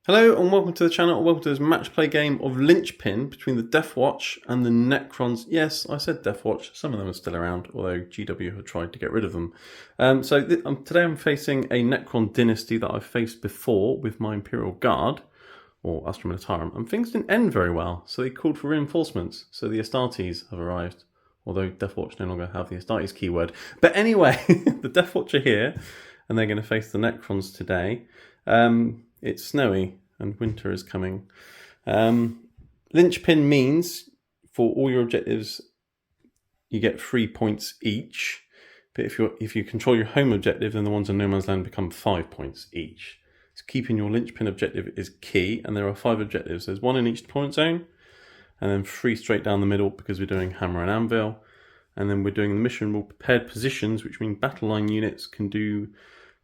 Hello and welcome to the channel, welcome to this match play game of Linchpin between the Deathwatch and the Necrons. Yes, I said Deathwatch, some of them are still around, although GW have tried to get rid of them. Today I'm facing a Necron dynasty that I've faced before with my Imperial Guard, or Astra Militarum, and things didn't end very well, so they called for reinforcements, so the Astartes have arrived, although Deathwatch no longer have the Astartes keyword. But anyway, the Deathwatch are here, and they're going to face the Necrons today. It's snowy and winter is coming. Linchpin means for all your objectives you get 3 points each, but if you control your home objective, then the ones in no man's land become 5 points each. So keeping your linchpin objective is key, and there are 5 objectives. There's 1 in each deployment zone, and then 3 straight down the middle because we're doing hammer and anvil, and then we're doing the mission rule prepared positions, which mean battle line units can do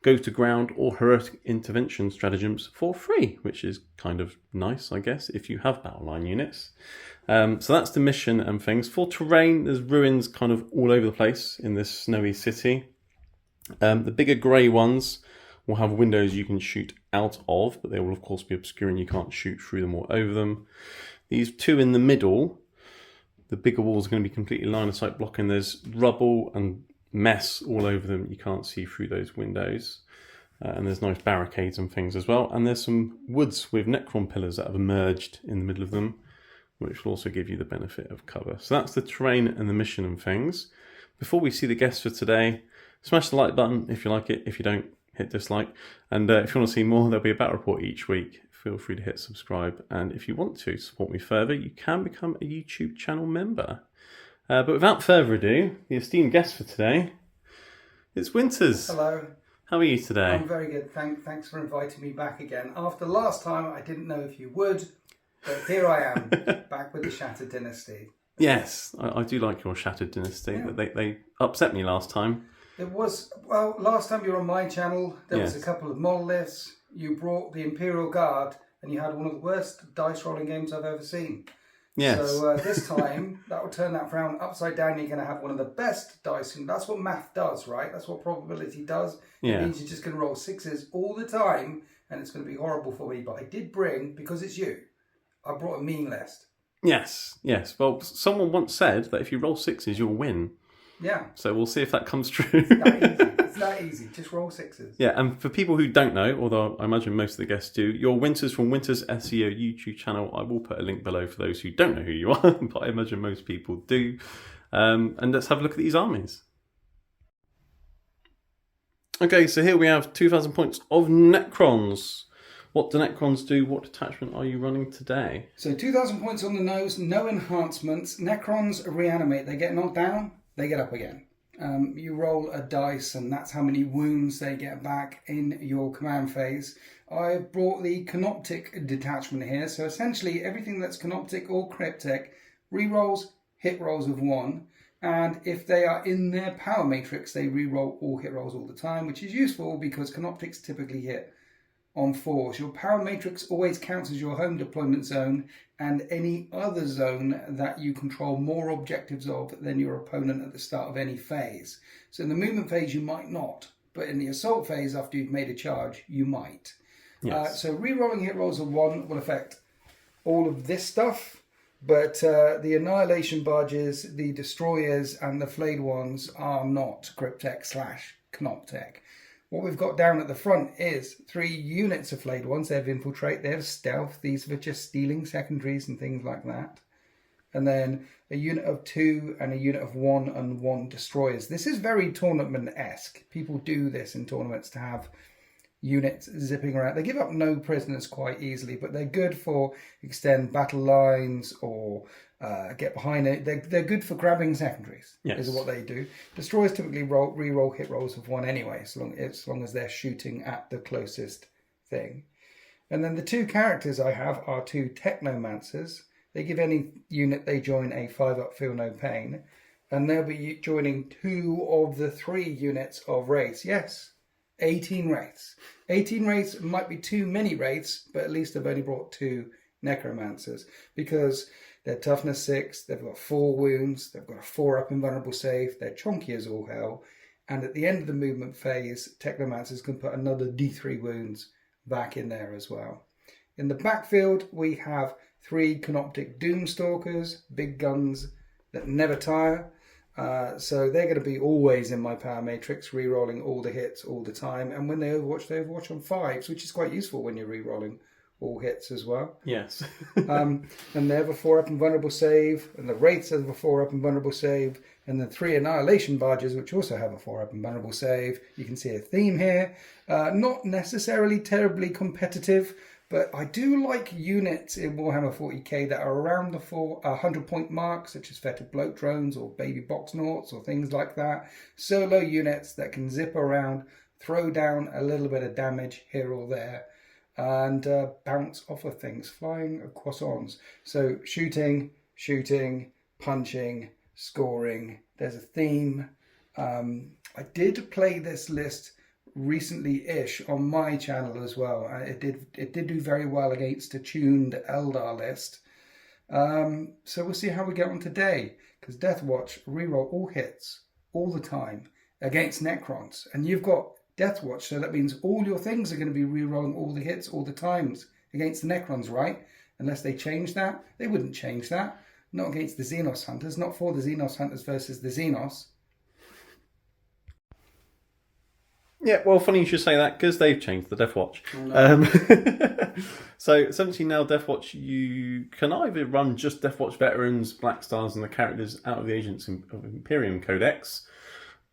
go to ground or heroic intervention stratagems for free, which is kind of nice, I guess, if you have battle line units. So that's the mission and things. For terrain, there's ruins kind of all over the place in this snowy city. The bigger grey ones will have windows you can shoot out of, but they will of course be obscure and you can't shoot through them or over them. These 2 in the middle, the bigger walls are going to be completely line of sight blocking. There's rubble and mess all over them. You can't see through those windows. And there's nice barricades and things as well. And there's some woods with Necron pillars that have emerged in the middle of them, which will also give you the benefit of cover. So that's the terrain and the mission and things. Before we see the guests for today, smash the like button if you like it. If you don't, hit dislike. And if you want to see more, there'll be a battle report each week. Feel free to hit subscribe. And if you want to support me further, you can become a YouTube channel member. But without further ado, the esteemed guest for today, it's Winters. Hello. How are you today? I'm very good. Thanks for inviting me back again. After last time, I didn't know if you would, but here I am, back with the Shattered Dynasty. Yes, I do like your Shattered Dynasty, but they upset me last time. It was, well, last time you were on my channel, there was a couple of monoliths. You brought the Imperial Guard, and you had one of the worst dice rolling games I've ever seen. Yes. So this time, that will turn that frown upside down. You're going to have one of the best dice. And that's what math does, right? That's what probability does. Yeah. It means you're just going to roll 6s all the time, and it's going to be horrible for me. But I did bring, because it's you, I brought a mean list. Yes. Well, someone once said that if you roll 6s, you'll win. Yeah. So we'll see if that comes true. It's that easy. Just roll 6s. Yeah, and for people who don't know, although I imagine most of the guests do, your Winters from Winters SEO YouTube channel, I will put a link below for those who don't know who you are, but I imagine most people do. And let's have a look at these armies. Okay, so here we have 2,000 points of Necrons. What do Necrons do? What detachment are you running today? So 2,000 points on the nose, no enhancements. Necrons reanimate. They get knocked down, they get up again. You roll a dice and that's how many wounds they get back in your command phase. I've brought the Canoptic detachment here. So essentially everything that's Canoptic or Cryptic rerolls hit rolls of 1. And if they are in their power matrix, they reroll all hit rolls all the time, which is useful because Canoptics typically hit on 4s. Your power matrix always counts as your home deployment zone and any other zone that you control more objectives of than your opponent at the start of any phase. So in the movement phase you might not, but in the assault phase after you've made a charge you might. Yes. So re-rolling hit rolls of 1 will affect all of this stuff, but the Annihilation Barges, the Destroyers and the Flayed ones are not Cryptek/Canoptek. What we've got down at the front is 3 units of Flayed ones. They have Infiltrate, they have Stealth. These are just stealing secondaries and things like that. And then a unit of 2 and a unit of 1 and 1 Destroyers. This is very tournament-esque. People do this in tournaments to have units zipping around. They give up no prisoners quite easily, but they're good for extend battle lines or get behind it. They're good for grabbing secondaries, is what they do. Destroyers typically re-roll hit rolls of 1 anyway, as long as they're shooting at the closest thing. And then the 2 characters I have are 2 Technomancers. They give any unit they join a 5-up Feel No Pain, and they'll be joining 2 of the 3 units of Wraiths. Yes, 18 Wraiths. 18 Wraiths might be too many Wraiths, but at least I've only brought 2 Necromancers, because they're toughness 6, they've got 4 wounds, they've got a 4-up invulnerable save, they're chonky as all hell, and at the end of the movement phase, Technomancers can put another D3 wounds back in there as well. In the backfield, we have 3 Canoptic Doomstalkers, big guns that never tire. So they're going to be always in my power matrix, rerolling all the hits all the time. And when they overwatch on 5s, which is quite useful when you're rerolling all hits as well. Yes. And they have a 4-up invulnerable save, and the Wraiths have a 4-up invulnerable save, and the 3 Annihilation Barges, which also have a 4-up invulnerable save. You can see a theme here. Not necessarily terribly competitive, but I do like units in Warhammer 40k that are around the 100-point mark, such as Fetid Bloat Drones or Baby Box Naughts or things like that. Solo units that can zip around, throw down a little bit of damage here or there, and bounce off of things, flying across ons. So shooting, punching, scoring. There's a theme. I did play this list recently-ish on my channel as well. It did do very well against a tuned Eldar list. So we'll see how we get on today, because Deathwatch reroll all hits all the time against Necrons, and you've got Deathwatch, so that means all your things are going to be rerolling all the hits all the times against the Necrons, right? Unless they change that. They wouldn't change that. Not against the Xenos Hunters, not for the Xenos Hunters versus the Xenos. Yeah, well, funny you should say that, because they've changed the Deathwatch. Oh, no. So essentially now Deathwatch, you can either run just Deathwatch Veterans, Black Stars, and the characters out of the Agents of Imperium Codex,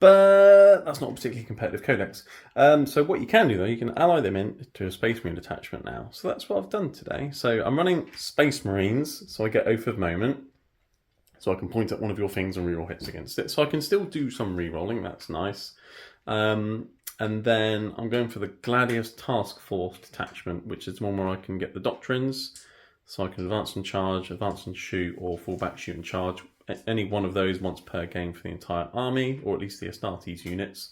but that's not a particularly competitive codex. So what you can do, though, you can ally them into a Space Marine detachment now. So that's what I've done today. So I'm running Space Marines, so I get Oath of Moment. So I can point at one of your things and reroll hits against it. So I can still do some rerolling, that's nice. And then I'm going for the Gladius Task Force detachment, which is one where I can get the Doctrines. So I can advance and charge, advance and shoot, or fall back, shoot and charge. Any one of those once per game for the entire army, or at least the Astartes units,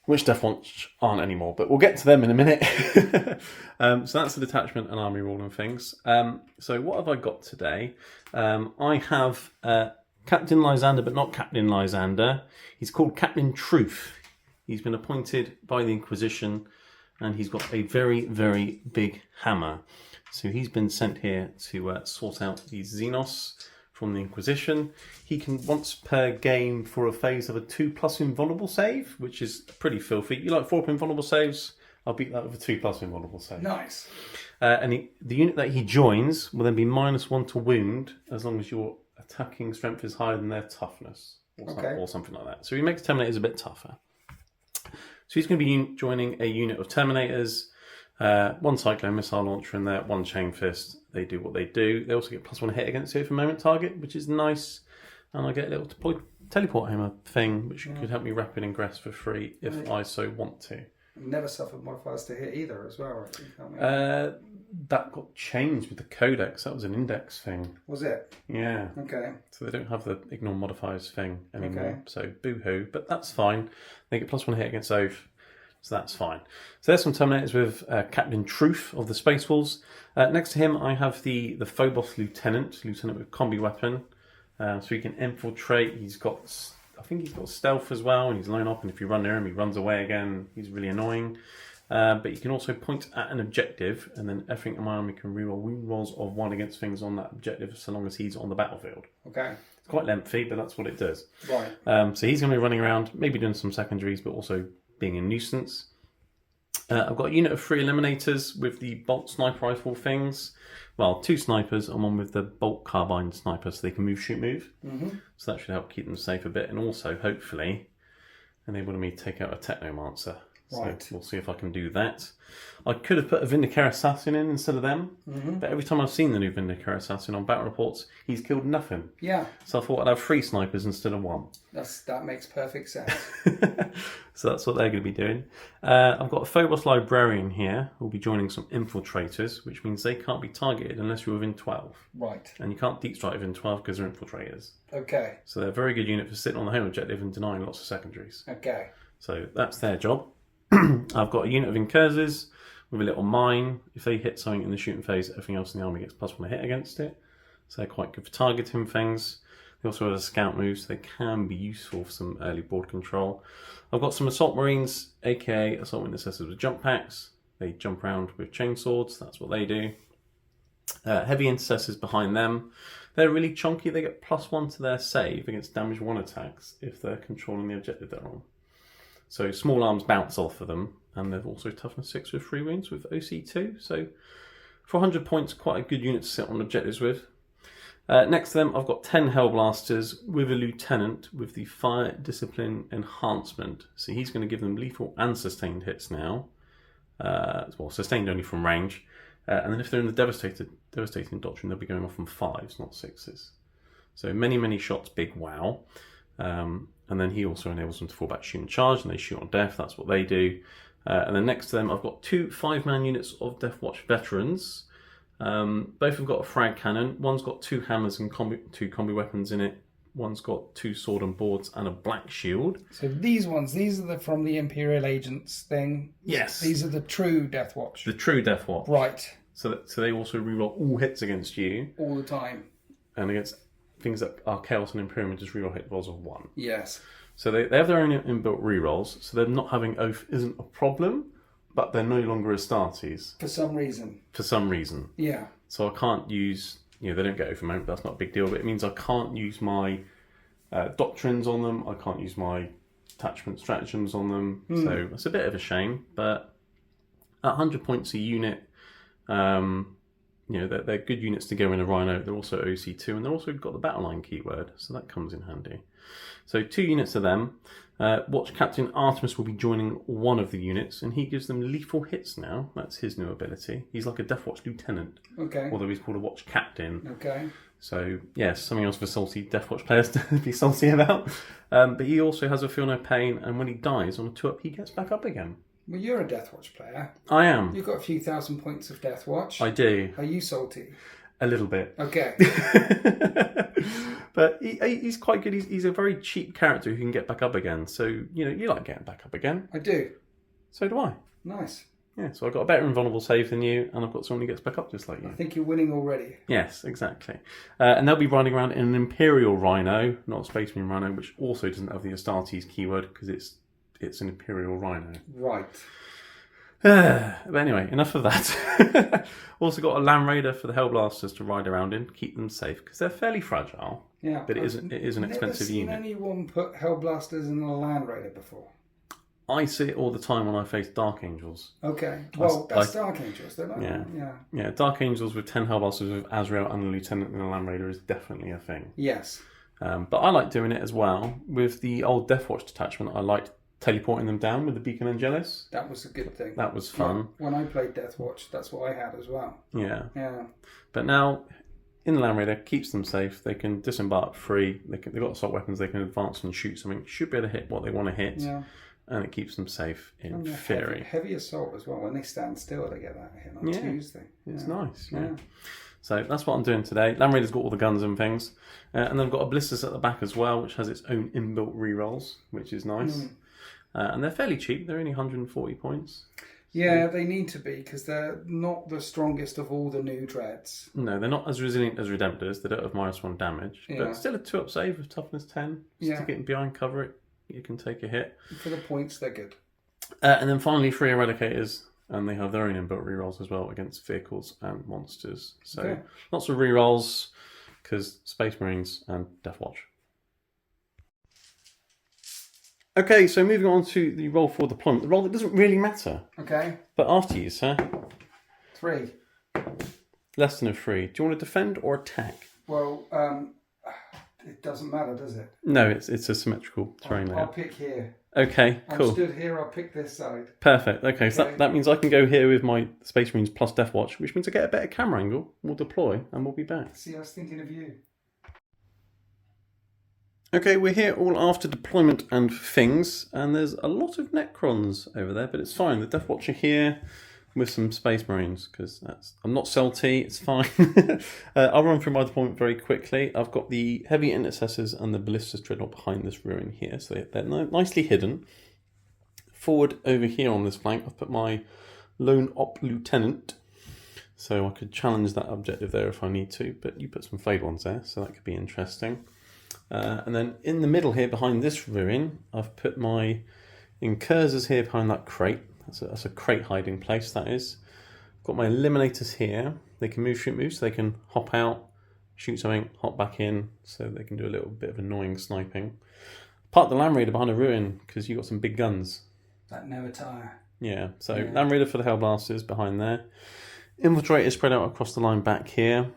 which Deathwatch aren't anymore, but we'll get to them in a minute. So that's the detachment and army ruling things. So what have I got today? I have Captain Lysander, but not Captain Lysander. He's called Captain Truth. He's been appointed by the Inquisition, and he's got a very, very big hammer. So he's been sent here to sort out these Xenos from the Inquisition. He can once per game for a phase of a 2+ invulnerable save, which is pretty filthy. You like 4 invulnerable saves? I'll beat that with a 2+ invulnerable save. Nice. And the unit that he joins will then be -1 to wound as long as your attacking strength is higher than their toughness, or something like that. So he makes Terminators a bit tougher. So he's going to be joining a unit of Terminators, 1 Cyclone Missile Launcher in there, 1 Chain Fist. They do what they do. They also get +1 hit against it for moment target, which is nice. And I get a little teleport hammer thing, which could help me rapid ingress for free if I so want to. Never suffered modifiers to hit either as well, I think. That got changed with the Codex. That was an index thing. Was it? Yeah. Okay. So they don't have the ignore modifiers thing anymore. Okay. So boo-hoo. But that's fine. They get +1 hit against Oath. So that's fine. So there's some Terminators with Captain Truth of the Space Wolves. Next to him, I have the Phobos Lieutenant with combi weapon. So he can infiltrate. I think he's got stealth as well, and he's line up, and if you run near him, he runs away again. He's really annoying. But you can also point at an objective, and then everything in my army can reroll wound rolls of 1 against things on that objective, so long as he's on the battlefield. Okay. It's quite lengthy, but that's what it does. Right. So he's going to be running around, maybe doing some secondaries, but also being a nuisance. I've got a unit of 3 Eliminators with the bolt sniper rifle things. Well, 2 snipers and 1 with the bolt carbine sniper, so they can move, shoot, move. Mm-hmm. So that should help keep them safe a bit, and also, hopefully, enable me to take out a Technomancer. Right. So we'll see if I can do that. I could have put a Vindicare Assassin in instead of them, but every time I've seen the new Vindicare Assassin on battle reports, he's killed nothing. Yeah. So I thought I'd have 3 snipers instead of 1. That makes perfect sense. So that's what they're going to be doing. I've got a Phobos Librarian here who'll be joining some Infiltrators, which means they can't be targeted unless you're within 12. Right. And you can't deep strike within 12 because they're Infiltrators. Okay. So they're a very good unit for sitting on the home objective and denying lots of secondaries. Okay. So that's their job. I've got a unit of Incursors with a little mine. If they hit something in the shooting phase, everything else in the army gets +1 hit against it. So they're quite good for targeting things. They also have a scout move, so they can be useful for some early board control. I've got some Assault Marines, aka Assault Intercessors with jump packs. They jump around with chainswords, that's what they do. Heavy intercessors behind them. They're really chunky, they get +1 to their save against damage 1 attacks if they're controlling the objective they're on. So small arms bounce off of them, and they've also toughness 6 with 3 wounds with OC2. So for 100 points, quite a good unit to sit on objectives with. Next to them, I've got 10 Hellblasters with a Lieutenant with the Fire Discipline Enhancement. So he's going to give them lethal and sustained hits now. Well, sustained only from range. And then if they're in the Devastating Doctrine, they'll be going off from 5s, not 6s. So many shots, big wow. And then he also enables them to fall back, shoot and charge, and they shoot on death. That's what they do. And then next to them, I've got 2 5-man units of Deathwatch Veterans. Both have got a frag cannon. One's got 2 hammers and 2 combi weapons in it. One's got 2 sword and boards and a black shield. So these are from the Imperial Agents thing? Yes. These are the true Deathwatch? The true Deathwatch. Right. So they also reroll all hits against you. All the time. And against things that are Chaos and Imperium, just reroll hit rolls of 1. Yes. So they have their own inbuilt rerolls, so they're not having Oath isn't a problem, but they're no longer Astartes. For some reason. Yeah. So I can't use, they don't get Oath at the moment, but that's not a big deal, but it means I can't use my doctrines on them, I can't use my attachment stratagems on them, so it's a bit of a shame, but at 100 points a unit, they're good units to go in a Rhino. They're also OC2, and they've also got the battle line keyword, so that comes in handy. So 2 units of them. Watch Captain Artemis will be joining one of the units, and he gives them lethal hits now. That's his new ability. He's like a Deathwatch Lieutenant. Okay. Although he's called a Watch Captain. Okay. So, yes, something else for salty Deathwatch players to be salty about. But he also has a Feel No Pain, and when he dies on a 2-up, he gets back up again. Well, you're a Deathwatch player. I am. You've got a few thousand points of Deathwatch. I do. Are you salty? A little bit. Okay. But he's quite good. He's a very cheap character who can get back up again. So, you like getting back up again. I do. So do I. Nice. Yeah, so I've got a better invulnerable save than you, and I've got someone who gets back up just like you. I think you're winning already. Yes, exactly. And they'll be riding around in an Imperial Rhino, not a Space Marine Rhino, which also doesn't have the Astartes keyword because it's an Imperial Rhino. Right. But anyway, enough of that. Also got a Land Raider for the Hellblasters to ride around in, keep them safe, because they're fairly fragile. Yeah. But it is an expensive unit. I've never seen anyone put Hellblasters in a Land Raider before. I see it all the time when I face Dark Angels. Okay. Well, that's Dark Angels, don't I? Yeah, Dark Angels with 10 Hellblasters with Azrael and a Lieutenant and a Land Raider is definitely a thing. Yes. But I like doing it as well. With the old Deathwatch detachment, I liked teleporting them down with the Beacon Angelus. That was a good thing. That was fun. When I played Deathwatch, that's what I had as well. Yeah. Yeah. But now, in the Land Raider, keeps them safe. They can disembark free. They've got assault weapons. They can advance and shoot something. Should be able to hit what they want to hit. Yeah. And it keeps them safe in And theory. Heavy assault as well. When they stand still, they get that hit on Tuesday. It's nice. Yeah. So that's what I'm doing today. Land Raider's got all the guns and things. And then I've got a Ballistas at the back as well, which has its own inbuilt rerolls, which is nice. And they're fairly cheap. They're only 140 points. Yeah, they need to be, because they're not the strongest of all the new dreads. No, they're not as resilient as Redemptors. They don't have -1 damage. But still a 2-up save with toughness 10. Stick it behind cover. You can take a hit. For the points, they're good. And then finally, 3 Eradicators. And they have their own inbuilt rerolls as well against vehicles and monsters. So lots of rerolls, because Space Marines and Deathwatch. Okay, so moving on to the roll for deployment. The roll that doesn't really matter. Okay. But after you, sir. 3. Less than a 3. Do you want to defend or attack? Well, it doesn't matter, does it? No, it's a symmetrical terrain layout. I'll pick here. Okay, cool. I'm stood here, I'll pick this side. Perfect. Okay, so that means I can go here with my Space Marines plus Deathwatch, which means I get a better camera angle. We'll deploy and we'll be back. See, I was thinking of you. Okay, we're here all after deployment and things, and there's a lot of Necrons over there, but it's fine. The Deathwatch are here with some Space Marines, because I'm not salty, it's fine. I'll run through my deployment very quickly. I've got the Heavy Intercessors and the Ballistas Dreadnought behind this ruin here, so they're nicely hidden. Forward over here on this flank, I've put my Lone Op Lieutenant, so I could challenge that objective there if I need to, but you put some flayed ones there, so that could be interesting. And then in the middle here, behind this ruin, I've put my Incursors here behind that crate. That's a crate hiding place, that is. Got my eliminators here. They can move, shoot, move, so they can hop out, shoot something, hop back in, so they can do a little bit of annoying sniping. Park the Land Raider behind a ruin, because you've got some big guns. That never tire. Yeah, so Land Raider for the Hellblasters behind there. Infiltrators spread out across the line back here,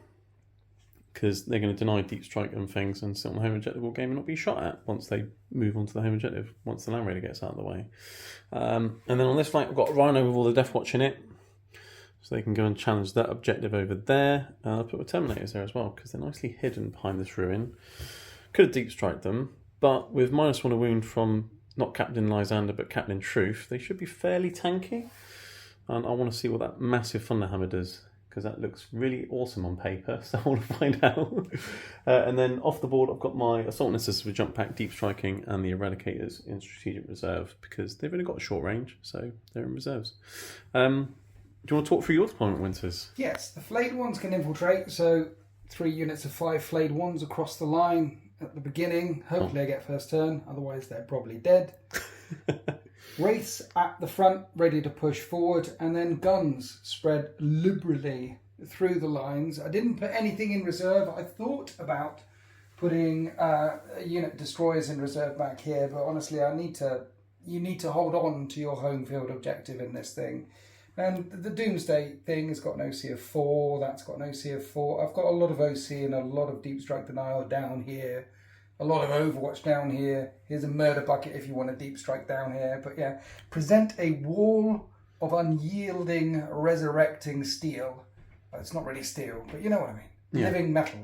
because they're going to deny deep strike and things and sit on the home objective all game and not be shot at once they move on to the home objective, once the Land Raider gets out of the way. And then on this flank, we've got a Rhino with all the Deathwatch in it, so they can go and challenge that objective over there. I'll put the Terminators there as well, because they're nicely hidden behind this ruin. Could have deep striked them, but with -1 a wound from not Captain Lysander but Captain Truth, they should be fairly tanky. And I want to see what that massive Thunderhammer does, because that looks really awesome on paper, so I want to find out. And then off the board, I've got my Assault Necessors for Jump Pack, Deep Striking, and the Eradicators in Strategic Reserve, because they've only got a short range, so they're in reserves. Do you want to talk through your deployment, Winters? Yes, the flayed ones can infiltrate, so 3 units of 5 flayed ones across the line at the beginning. Hopefully they get first turn, otherwise they're probably dead. Wraiths at the front, ready to push forward, and then guns spread liberally through the lines. I didn't put anything in reserve. I thought about putting unit destroyers in reserve back here, but honestly, you need to hold on to your home field objective in this thing. And the Doomsday thing has got an OC of 4, that's got an OC of 4. I've got a lot of OC and a lot of Deep Strike Denial down here. A lot of Overwatch down here. Here's a Murder Bucket if you want a Deep Strike down here. But yeah, present a wall of unyielding, resurrecting steel. It's not really steel, but you know what I mean. Yeah. Living metal.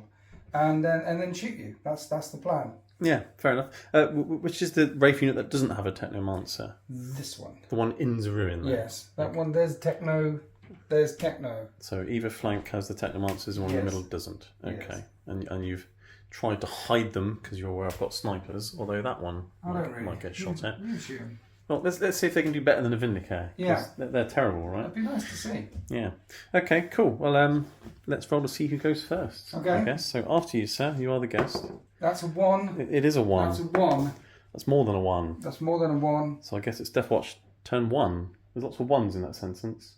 And then shoot you. That's the plan. Yeah, fair enough. Which is the Wraith unit that doesn't have a Technomancer? This one. The one in the ruin there? Yes, that one. There's Techno. There's Techno. So either flank has the Technomancers and one in the middle doesn't. Okay. Yes. And you've tried to hide them because you're aware I've got snipers, although that one might get shot at. You shoot them. Well, let's see if they can do better than a Vindicare. Yeah. They're terrible, right? That'd be nice to see. Yeah. Okay, cool. Well, let's roll to see who goes first. Okay. I guess. So after you, sir, you are the guest. That's a 1. It is a 1. That's a 1. That's more than a 1. That's more than a 1. So I guess it's Deathwatch turn 1. There's lots of 1s in that sentence.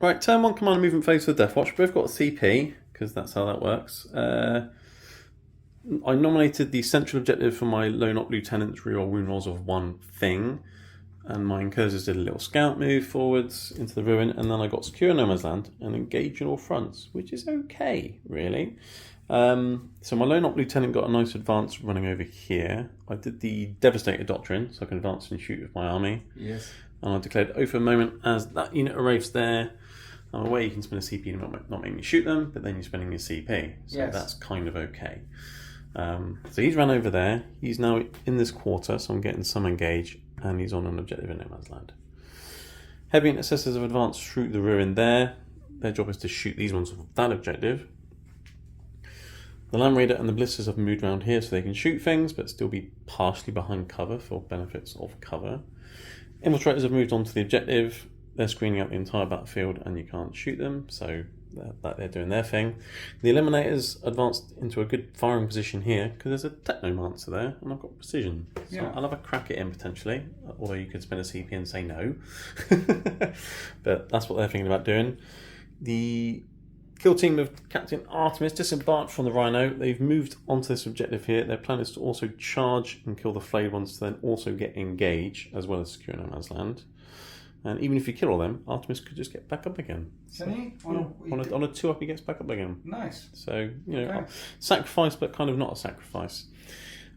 Right, turn 1 command and movement phase for Deathwatch. We've got a CP, because that's how that works. I nominated the central objective for my Lone Op Lieutenant's reroll wound rolls of 1 thing. And my Incursors did a little scout move forwards into the ruin, and then I got Secure No Man's Land and Engage in all fronts, which is okay, really. So my Lone Op Lieutenant got a nice advance running over here. I did the Devastator Doctrine, so I can advance and shoot with my army. Yes. And I declared Oath of Moment as that unit arrives there. Away you can spend a CP to not make me shoot them, but then you're spending your CP. So that's kind of okay. So he's run over there. He's now in this quarter, so I'm getting some engage, and he's on an objective in No Man's Land. Heavy Intercessors have advanced through the ruin there. Their job is to shoot these ones off that objective. The Land Raider and the Blisters have moved around here so they can shoot things, but still be partially behind cover for benefits of cover. Infiltrators have moved on to the objective. They're screening out the entire battlefield and you can't shoot them, so they're doing their thing. The Eliminators advanced into a good firing position here because there's a Technomancer there and I've got precision. So I'll have a crack at him potentially, although you could spend a CP and say no. But that's what they're thinking about doing. The kill team of Captain Artemis disembarked from the Rhino. They've moved onto this objective here. Their plan is to also charge and kill the flayed ones to then also get engage as well as secure No Man's Land. And even if you kill all them, Artemis could just get back up again. Can he? On a 2-up, he gets back up again. Nice. So, sacrifice, but kind of not a sacrifice.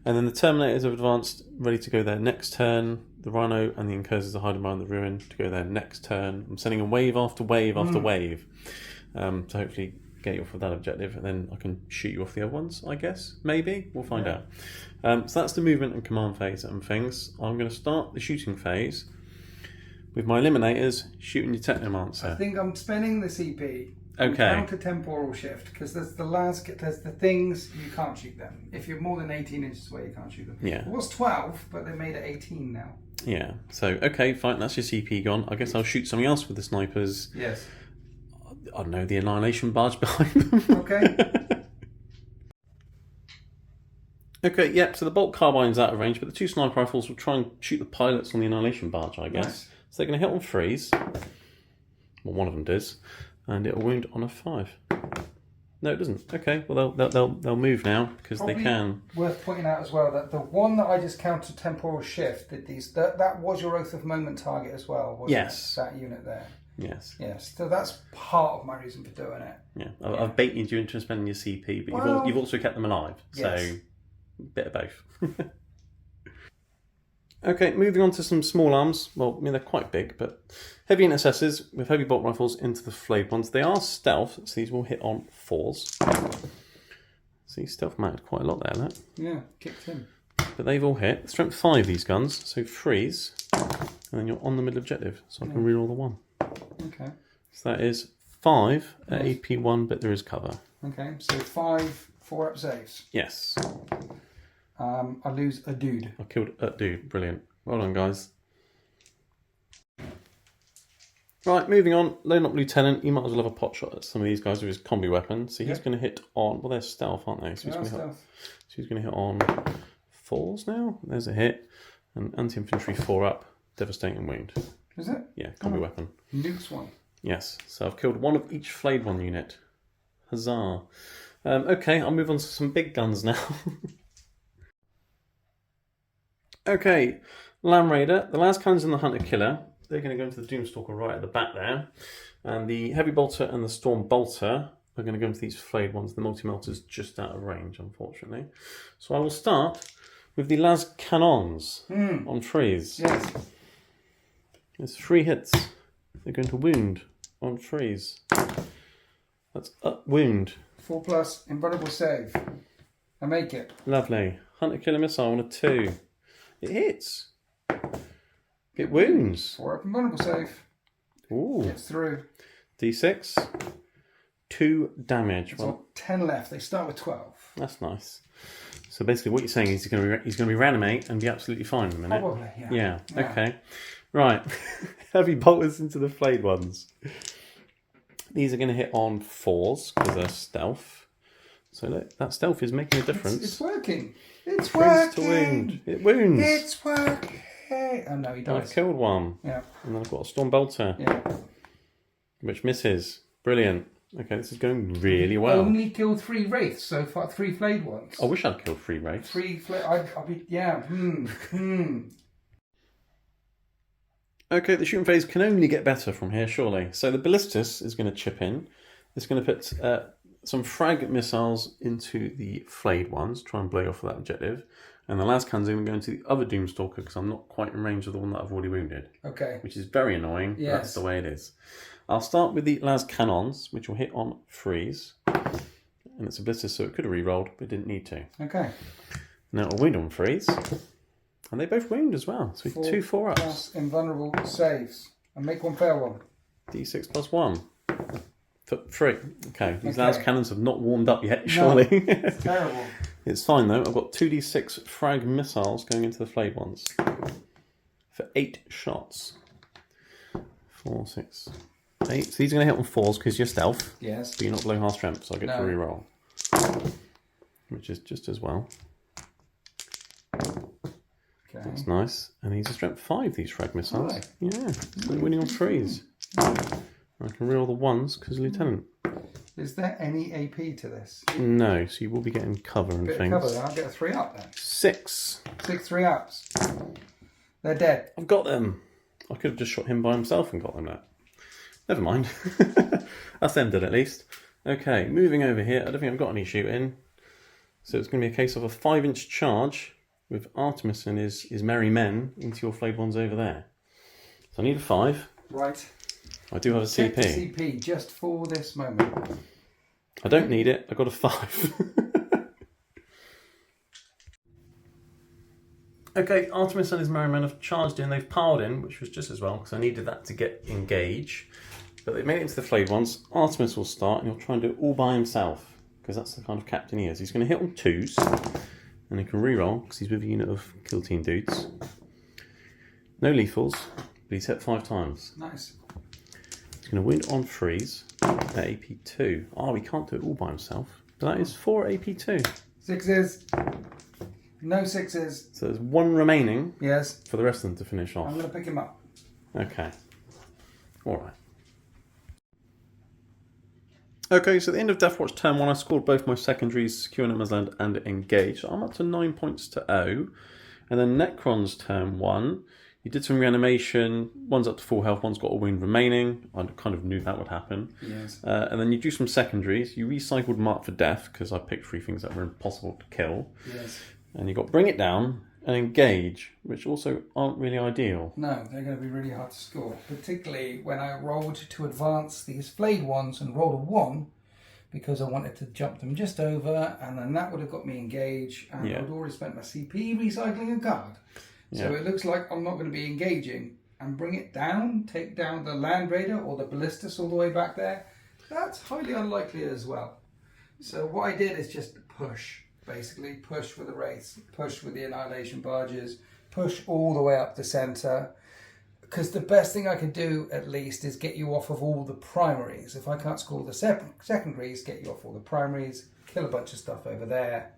And then the Terminators have advanced, ready to go their next turn. The Rhino and the Incursors are hiding behind the ruin to go their next turn. I'm sending a wave after wave after wave to hopefully get you off of that objective, and then I can shoot you off the other ones, I guess. Maybe. We'll find out. So that's the movement and command phase and things. I'm going to start the shooting phase with my Eliminators shooting your Technomancer. I think I'm spending the CP. Okay. Counter temporal shift, because there's the things you can't shoot them. If you're more than 18 inches away, you can't shoot them. Yeah. It was 12, but they made it 18 now. Yeah. So okay, fine. That's your CP gone. I guess I'll shoot something else with the snipers. Yes. I don't know, the Annihilation Barge behind them. Okay. Okay, yep, so the bolt carbine's out of range, but the 2 sniper rifles will try and shoot the pilots on the Annihilation Barge, I guess. Nice. So they're going to hit on 3s. Well, one of them does. And it'll wound on a 5. No, it doesn't. Okay, well, they'll move now, because Probably they can. Worth pointing out as well that the one that I just counted temporal shift, that was your Oath of Moment target as well, wasn't Yes. it? That unit there. Yes. Yes, so that's part of my reason for doing it. Yeah, I've baited you into spending your CP, but Well, you've also kept them alive, so yes. a bit of both. Okay, moving on to some small arms. Well, I mean, they're quite big, but heavy intercessors with heavy bolt rifles into the flayed ones. They are stealth, so these will hit on 4s. See, stealth mattered quite a lot there, look. Yeah, kicked him. But they've all hit. Strength 5, these guns, so 3s, and then you're on the middle objective, so I can reroll the 1. Okay. So that is 5 at AP1, but there is cover. Okay, so 5 4-up saves. Yes. I lose a dude. I killed a dude. Brilliant. Well done, guys. Right, moving on. Lone Up Lieutenant. You might as well have a pot shot at some of these guys with his combi weapon. So he's going to hit on... Well, they're stealth, aren't they? So he's going to hit on 4s now. There's a hit. And anti-infantry 4 up. Devastating wound. Is it? Yeah, combi weapon. Nukes one. Yes. So I've killed one of each flayed one unit. Huzzah. Okay, I'll move on to some big guns now. Okay, Lamb Raider. The last cannons and the Hunter Killer. They're going to go into the Doomstalker right at the back there. And the Heavy Bolter and the Storm Bolter are going to go into these flayed ones. The Multi-Melter's just out of range, unfortunately. So I will start with the Las Cannons on 3s. Yes. There's 3 hits. They're going to wound on 3s. That's up wound. 4+ invulnerable save. I make it. Lovely. Hunter Killer Missile on a 2. It hits. It wounds. 4-up invulnerable save. Ooh. Gets through. D6. 2 damage. There's 10 left. They start with 12. That's nice. So basically, what you're saying is he's going to be reanimate and be absolutely fine in a minute. Probably, yeah. Yeah. Okay. Right. Heavy bolters into the flayed ones. These are going to hit on 4s because they're stealth. So look, that stealth is making a difference. It's working. It's Freeze to working. wound. It wounds. It's working. Oh no, he dies. I've killed one. Yeah. And then I've got a Storm Bolter. Yeah. Which misses. Brilliant. Okay, this is going really well. Only killed 3 wraiths so far. 3 flayed ones. I wish I'd killed 3 wraiths. 3 flayed. I'll be. Yeah. Okay, the shooting phase can only get better from here, surely. So the Ballistus is going to chip in. It's going to put some frag missiles into the flayed ones, try and blow off of that objective. And the last cannon's going to go into the other Doomstalker because I'm not quite in range of the one that I've already wounded. Okay. Which is very annoying, but yes. That's the way it is. I'll start with the las cannons, which will hit on 3s. And it's a Ballistus, so it could have re-rolled, but it didn't need to. Okay. Now it'll wound on 3s. And they both wound as well. So 2 4-ups. Plus invulnerable saves. And make one fail one. D6 plus 1. 3. Okay, these las cannons have not warmed up yet, surely. No, it's terrible. It's fine though. I've got 2d6 frag missiles going into the flayed ones. For 8 shots. 4, 6, 8. So these are going to hit on 4s because you're stealth. Yes. But you're not below half strength, so I get to re-roll. Which is just as well. Okay. That's nice. And these are strength 5, these frag missiles. Right. Yeah. So they're winning on 3s. I can re-roll the 1s because Lieutenant. Is there any AP to this? No, so you will be getting cover and things. Cover then. I'll get a 3-up then. 6. 6 3-ups. They're dead. I've got them. I could have just shot him by himself and got them that. Never mind. That's them dead at least. Okay, moving over here. I don't think I've got any shooting. So it's going to be a case of a 5-inch charge with Artemis and his merry men into your flayed ones over there. So I need a 5. Right. I do have a Check CP. the CP just for this moment. I don't need it. I got a 5. Okay, Artemis and his merry men have charged in. They've piled in, which was just as well because I needed that to get engage. But they made it into the flayed ones. Artemis will start and he'll try and do it all by himself because that's the kind of captain he is. He's going to hit on 2s and he can reroll because he's with a unit of kill team dudes. No lethals, but he's hit 5 times. Nice. He's going to win on 3s at AP2. Oh, he can't do it all by himself. But that is 4 AP2. 6s. No sixes. So there's one remaining. Yes. For the rest of them to finish off. I'm going to pick him up. Okay. All right. Okay, so at the end of Deathwatch turn 1, I scored both my secondaries, Secure No Man's Land and Engage. So I'm up to 9 points to 0. And then Necrons turn 1, you did some reanimation. One's up to full health, one's got a wound remaining. I kind of knew that would happen. Yes. And then you do some secondaries. You recycled Mark for Death, because I picked 3 things that were impossible to kill. Yes. And you got Bring It Down and Engage, which also aren't really ideal. No, they're going to be really hard to score, particularly when I rolled to advance these flayed ones and rolled a 1 because I wanted to jump them just over, and then that would have got me Engage, and Yeah. I'd already spent my CP recycling a card. So it looks like I'm not going to be engaging. And Bring It Down, take down the Land Raider or the Ballistus all the way back there. That's highly unlikely as well. So what I did is just push. Basically, push with the Wraiths, push with the Annihilation Barges, push all the way up the centre. Because the best thing I could do, at least, is get you off of all the primaries. If I can't score the secondaries, get you off all the primaries, kill a bunch of stuff over there.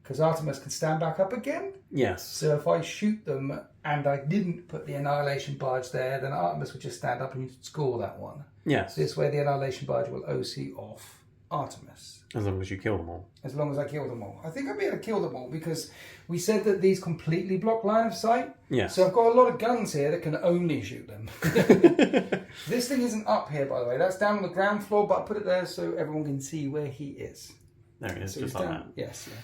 Because Artemis can stand back up again. Yes. So if I shoot them and I didn't put the Annihilation Barge there, then Artemis would just stand up and you'd score that one. Yes. This way the Annihilation Barge will OC off Artemis. As long as you kill them all. As long as I kill them all. I think I'll be able to kill them all because we said that these completely block line of sight. Yes. So I've got a lot of guns here that can only shoot them. This thing isn't up here, by the way. That's down on the ground floor, but I put it there so everyone can see where he is. There he is, So just he's like down. that. Yes, yeah.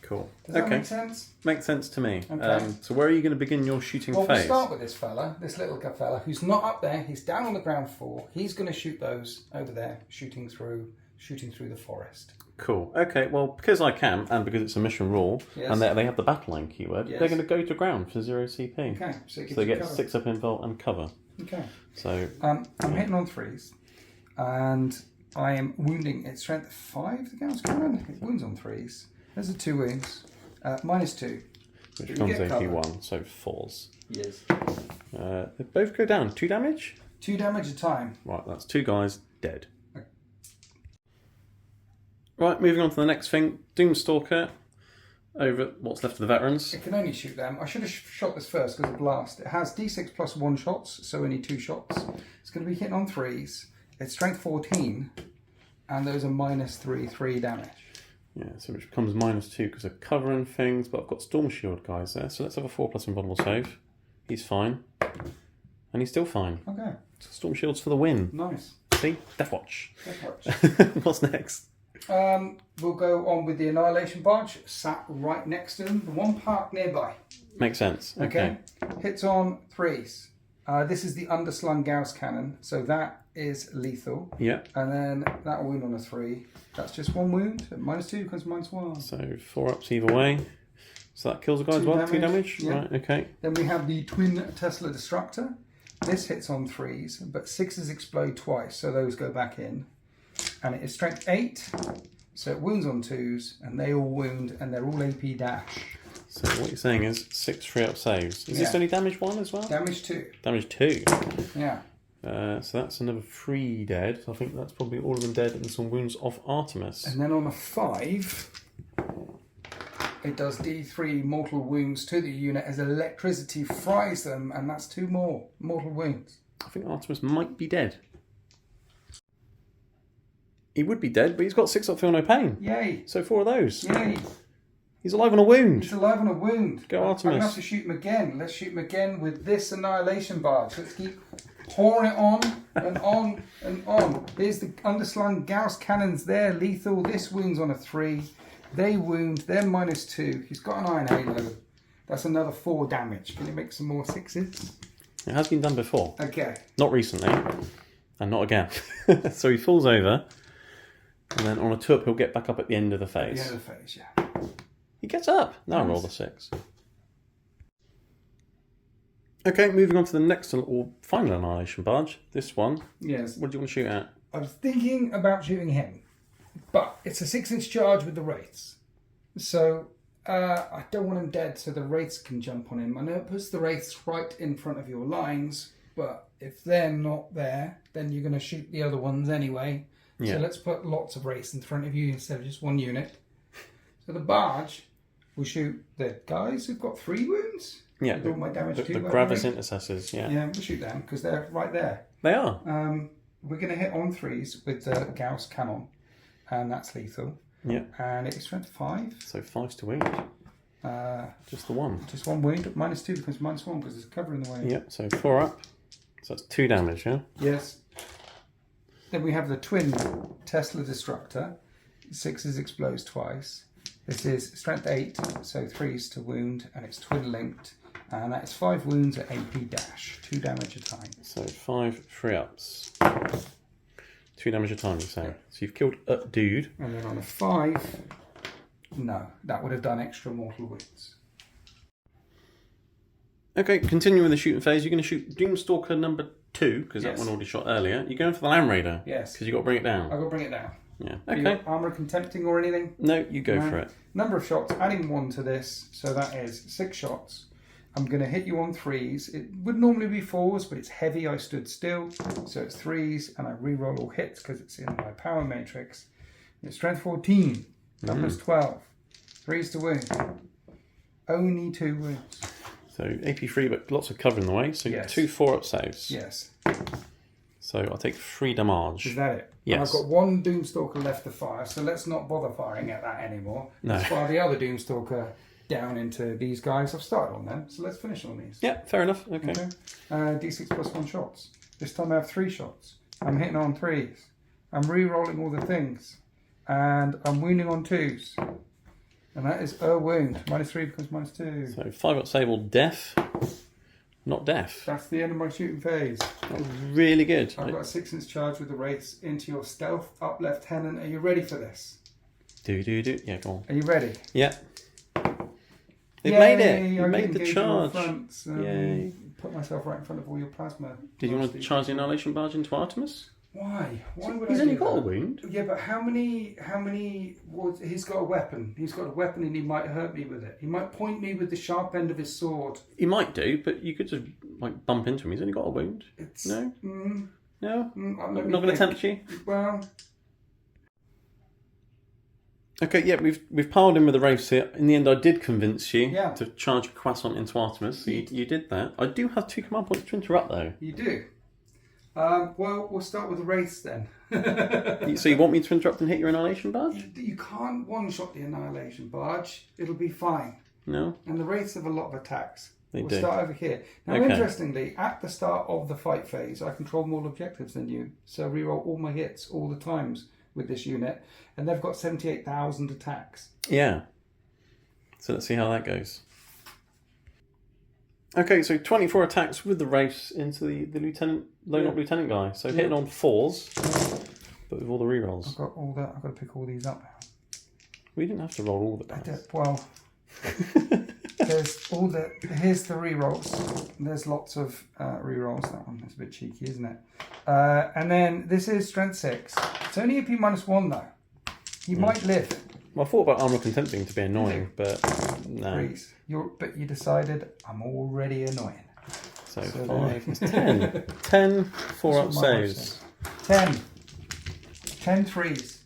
Cool. Does that make sense? Makes sense to me. Okay. So where are you going to begin your shooting Well, phase? we'll start with this fella, this little fella, who's not up there. He's down on the ground floor. He's going to shoot those over there, shooting through the forest. Cool. Okay, well, because I can, and because it's a mission rule, Yes. and they have the battle line keyword, Yes. they're going to go to ground for 0 CP. Okay, so it gives So they you get cover. 6 up invul and cover. Okay. So I'm hitting on 3s, and I am wounding its strength 5, the Gauss Cannon. It wounds on 3s. There's the 2 wounds. -2. which You becomes get cover. AP1, so 4s. Yes. They both go down. 2 damage? 2 damage a time. Right, that's 2 guys dead. Right, moving on to the next thing. Doomstalker over what's left of the veterans. It can only shoot them. I should have shot this first because of blast. It has D6 plus 1 shots, so only 2 shots. It's going to be hitting on 3s. It's strength 14, and those are -3 damage. Yeah, so which becomes -2 because of cover and things, but I've got Storm Shield guys there, so let's have a 4+ invulnerable save. He's fine. And he's still fine. Okay, So Storm Shields for the win. nice. See? Deathwatch. Deathwatch. What's next? We'll go on with the Annihilation Barge, sat right next to them, the one parked nearby. Makes sense. Okay. Hits on 3s. This is the underslung Gauss Cannon, so that is lethal. Yeah. And then that will wound on a 3. That's just 1 wound. At -2 becomes -1. So 4 ups either way. So that kills a guy as 2 well. 2 damage, damage. yeah. Right, okay. Then we have the Twin Tesla Destructor. This hits on 3s, but 6s explode twice, so those go back in. And it is strength 8, so it wounds on 2s, and they all wound, and they're all AP dash. So what you're saying is 6 3-up saves. Is this Yeah. only damage 1 as well? Damage 2. Damage 2. Yeah. So that's another 3 dead. I think that's probably all of them dead and some wounds off Artemis. And then on a 5, it does D3 mortal wounds to the unit as electricity fries them, and that's 2 more mortal wounds. I think Artemis might be dead. He would be dead, but he's got 6 up feel no pain. Yay! So 4 of those. Yay! He's alive on a wound. He's alive on a wound. Go I'm Artemis. going to have to shoot him again. Let's shoot him again with this Annihilation Barge. Let's keep pouring it on and on and on. Here's the underslung Gauss Cannons there, lethal. This wounds on a 3. They wound, they're -2. He's got an Iron Halo. That's another 4 damage. Can you make some more 6s? It has been done before. Okay. Not recently. And not again. So he falls over. And then on a 2-up, he'll get back up at the end of the phase. The end of the phase, yeah. He gets up. Now I roll the 6. Okay, moving on to the next or final Annihilation Barge. This one. Yes. What do you want to shoot at? I was thinking about shooting him, but it's a 6-inch charge with the Wraiths. So I don't want him dead so the Wraiths can jump on him. I know it puts the Wraiths right in front of your lines, but if they're not there, then you're going to shoot the other ones anyway. Yeah. So let's put lots of Wraiths in front of you instead of just 1 unit. So the barge we'll shoot the guys who've got 3 wounds. Yeah, With all my damage the too. Gravis Intercessors, yeah. Yeah, we'll shoot them because they're right there. They are. We're going to hit on 3s with the Gauss cannon, and that's lethal. Yeah. And it's strength 5. So 5's to wound. Just the one. Just 1 wound. -2 becomes -1 because it's covering the wound. Yep, so 4 up. So that's 2 damage, yeah? Yes. Then we have the twin Tesla Destructor. 6s explodes twice. This is strength 8, so 3's to wound, and it's twin linked. And that is 5 wounds at AP dash. 2 damage a time. So 5 3-ups. 2 damage a time, you say. So you've killed a dude. And then on a 5, no, that would have done extra mortal wounds. Okay, continuing with the shooting phase, you're going to shoot Doomstalker number 2, because that Yes. one already shot earlier. You're going for the Land Raider. Yes. Because you've got to bring it down. I've got to bring it down. Yeah. Have you Okay. got armor contempting or anything? No, you go for it. Number of shots, adding 1 to this, so that is 6 shots. I'm going to hit you on 3s. It would normally be 4s, but it's heavy. I stood still, so it's 3s, and I re-roll all hits because it's in my power matrix. It's strength 14, numbers 12, 3s to wound. Only 2 wounds. So AP3, but lots of cover in the way. So Yes. 2 4-up saves. Yes. So I'll take 3 damage. Is that it? Yes. And I've got 1 Doomstalker left to fire, so let's not bother firing at that anymore. No. Let's fire the other Doomstalker down into these guys. I've started on them, so let's finish on these. Yeah, fair enough. Okay. D6 plus 1 shots. This time I have 3 shots. I'm hitting on 3s. I'm re-rolling all the things. And I'm wounding on 2s. And that is a wound. -3 becomes -2. So 5-up save or death. Not death. That's the end of my shooting phase. That was really good. I've got a 6-inch charge with the race into your stealth up lieutenant. Are you ready for this? Do. Yeah, go on. Are you ready? Yeah. They've Yay, made it. You I made the engage in all charge. fronts, Yay. Put myself right in front of all your plasma. Did you want to charge the Annihilation Barge into Artemis? Why? Why would He's I only do got a that? wound. Yeah, but how many? He's got a weapon. He's got a weapon, and he might hurt me with it. He might point me with the sharp end of his sword. He might do, but you could just like bump into him. He's only got a wound. It's No? No? let Not me going to think. tempt you? Well, Okay, yeah, we've piled in with the race here. In the end, I did convince you Yeah. to charge a croissant into Artemis. So you did that. I do have 2 command points to interrupt, though. you do. Well, we'll start with the race then. So you want me to interrupt and hit your Annihilation Barge? You can't one-shot the Annihilation Barge. It'll be fine. No? And the Wraiths have a lot of attacks. We'll do. start over here. Now, Okay. interestingly, at the start of the fight phase, I control more objectives than you. So I reroll all my hits all the times with this unit. And they've got 78,000 attacks. Yeah. So let's see how that goes. Okay, so 24 attacks with the race into the lieutenant, Lone Lieutenant guy. So hitting on 4s, but with all the rerolls. I've got all that. I've got to pick all these up. We didn't have to roll all the I dice. did, well, there's all the. Here's the rerolls. There's lots of rerolls. That one is a bit cheeky, isn't it? And then this is strength 6. It's only AP -1 though. You might live. Well, I thought about armor contempting to be annoying, but no. Please. But you decided I'm already annoying. So So 5 is 10. 10 4-up That's what my wife saves. said. 10 threes.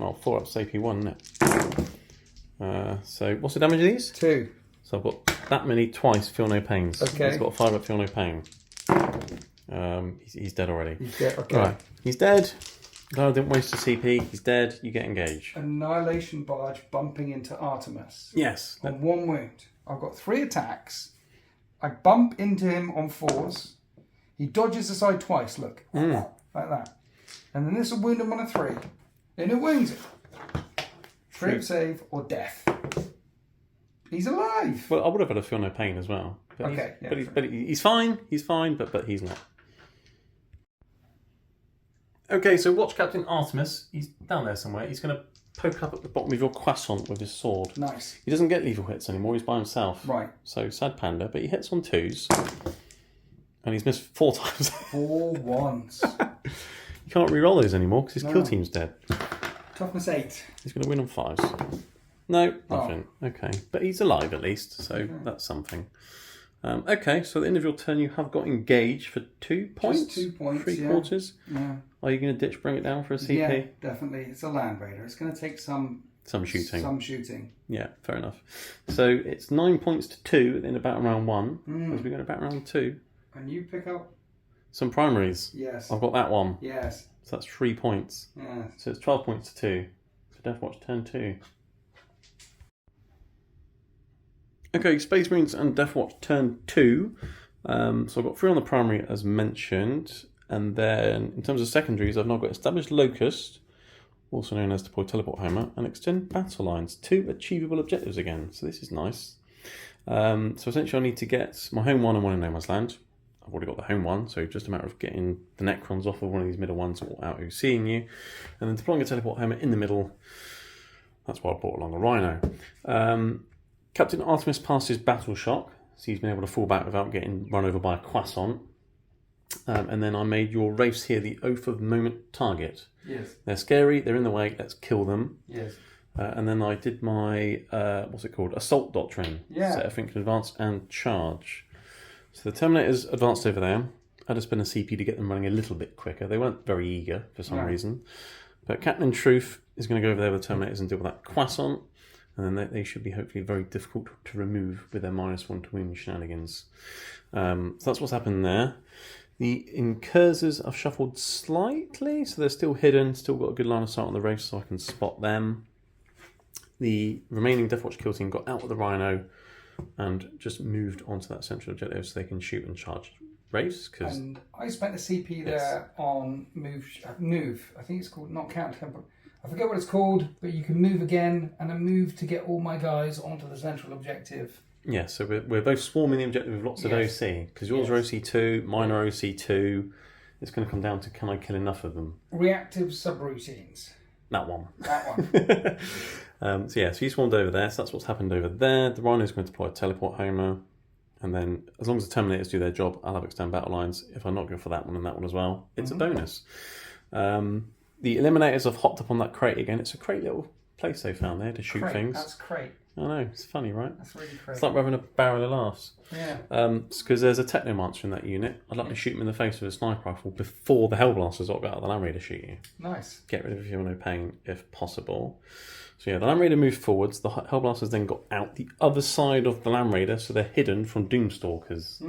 Oh, 4-up's AP1, isn't it? So what's the damage of these? 2. So I've got that many twice, feel no pains. Okay. He's got a 5-up, feel no pain. He's dead already. You get okay. Right, he's dead. No, I didn't waste a CP. He's dead. You get engaged. Annihilation Barge bumping into Artemis. Yes. On 1 wound. I've got 3 attacks. I bump into him on 4s. He dodges aside twice, look. Like that. And then this will wound him on a 3. And it wounds him. Trip save or death. He's alive. Well, I would have had a feel no pain as well. But Okay, yeah, but he's fine. He's fine, but he's not. Okay, so watch Captain Artemis. He's down there somewhere. He's going to poke up at the bottom of your croissant with his sword. Nice. He doesn't get lethal hits anymore. He's by himself. Right. So sad panda, but he hits on 2s. And he's missed 4 times. 4 1s. You can't re-roll those anymore because his kill team's dead. Toughness 8. He's going to win on 5s. No, nothing. Okay. But he's alive at least, so that's something. Okay, so at the end of your turn, you have got engaged for 2 points. Just 2 points, 3/4. Yeah. Are you going to ditch, bring it down for a CP? Yeah, definitely. It's a Land Raider. It's going to take some Some shooting. Some shooting. Yeah, fair enough. So it's 9 points to 2 in about round 1. As we go to about round 2. And you pick up? Some primaries. Yes. I've got that one. Yes. So that's 3 points. Yes. So it's 12 points to 2. So Deathwatch turn 2. Okay, Space Marines and Deathwatch turn 2. So I've got 3 on the primary as mentioned. And then in terms of secondaries, I've now got Established Locust, also known as Deploy Teleport Hammer, and Extend Battle Lines. 2 achievable objectives again. So this is nice. So essentially I need to get my home one and one in No Man's Land. I've already got the home one, so just a matter of getting the Necrons off of one of these middle ones or out who's seeing you. And then deploying a Teleport Hammer in the middle. That's why I brought along a Rhino. Captain Artemis passes Battle Shock, so he's been able to fall back without getting run over by a Croissant. And then I made your race here the Oath of Moment target. Yes. They're scary, they're in the way, let's kill them. Yes. And then I did my, Assault Doctrine. Yeah. Set a think in advance and charge. So the Terminators advanced over there. I had to spend a CP to get them running a little bit quicker. They weren't very eager for some reason. But Captain in Truth is going to go over there with the Terminators and deal with that Croissant. And then they should be hopefully very difficult to remove with their -1 to wound shenanigans. So that's what's happened there. The Incursors I've shuffled slightly, so they're still hidden, still got a good line of sight on the race so I can spot them. The remaining Deathwatch kill team got out of the Rhino and just moved onto that central objective so they can shoot and charge race. And I spent a CP there on move. I think it's called not counter. I forget what it's called, but you can move again and a move to get all my guys onto the central objective. Yeah, so we're both swarming the objective with lots of OC, because yours are OC2, mine are OC2. It's going to come down to can I kill enough of them? Reactive subroutines. That one. That one. So he swarmed over there, so that's what's happened over there. The Rhino's going to deploy a Teleport Hammer, and then as long as the Terminators do their job, I'll have Extend Battle Lines. If I'm not good for that one and that one as well, it's a bonus. The Eliminators have hopped up on that crate again. It's a great little place they found there to shoot things. That's great. I know, it's funny, right? That's really great. It's like we're having a barrel of laughs. Yeah. Because there's a Technomancer in that unit. I'd like to shoot him in the face with a sniper rifle before the Hellblasters got out of the Land Raider shoot you. Nice. Get rid of Feel No Pain if possible. So yeah, the Land Raider moved forwards. The Hellblasters then got out the other side of the Land Raider, so they're hidden from Doomstalkers.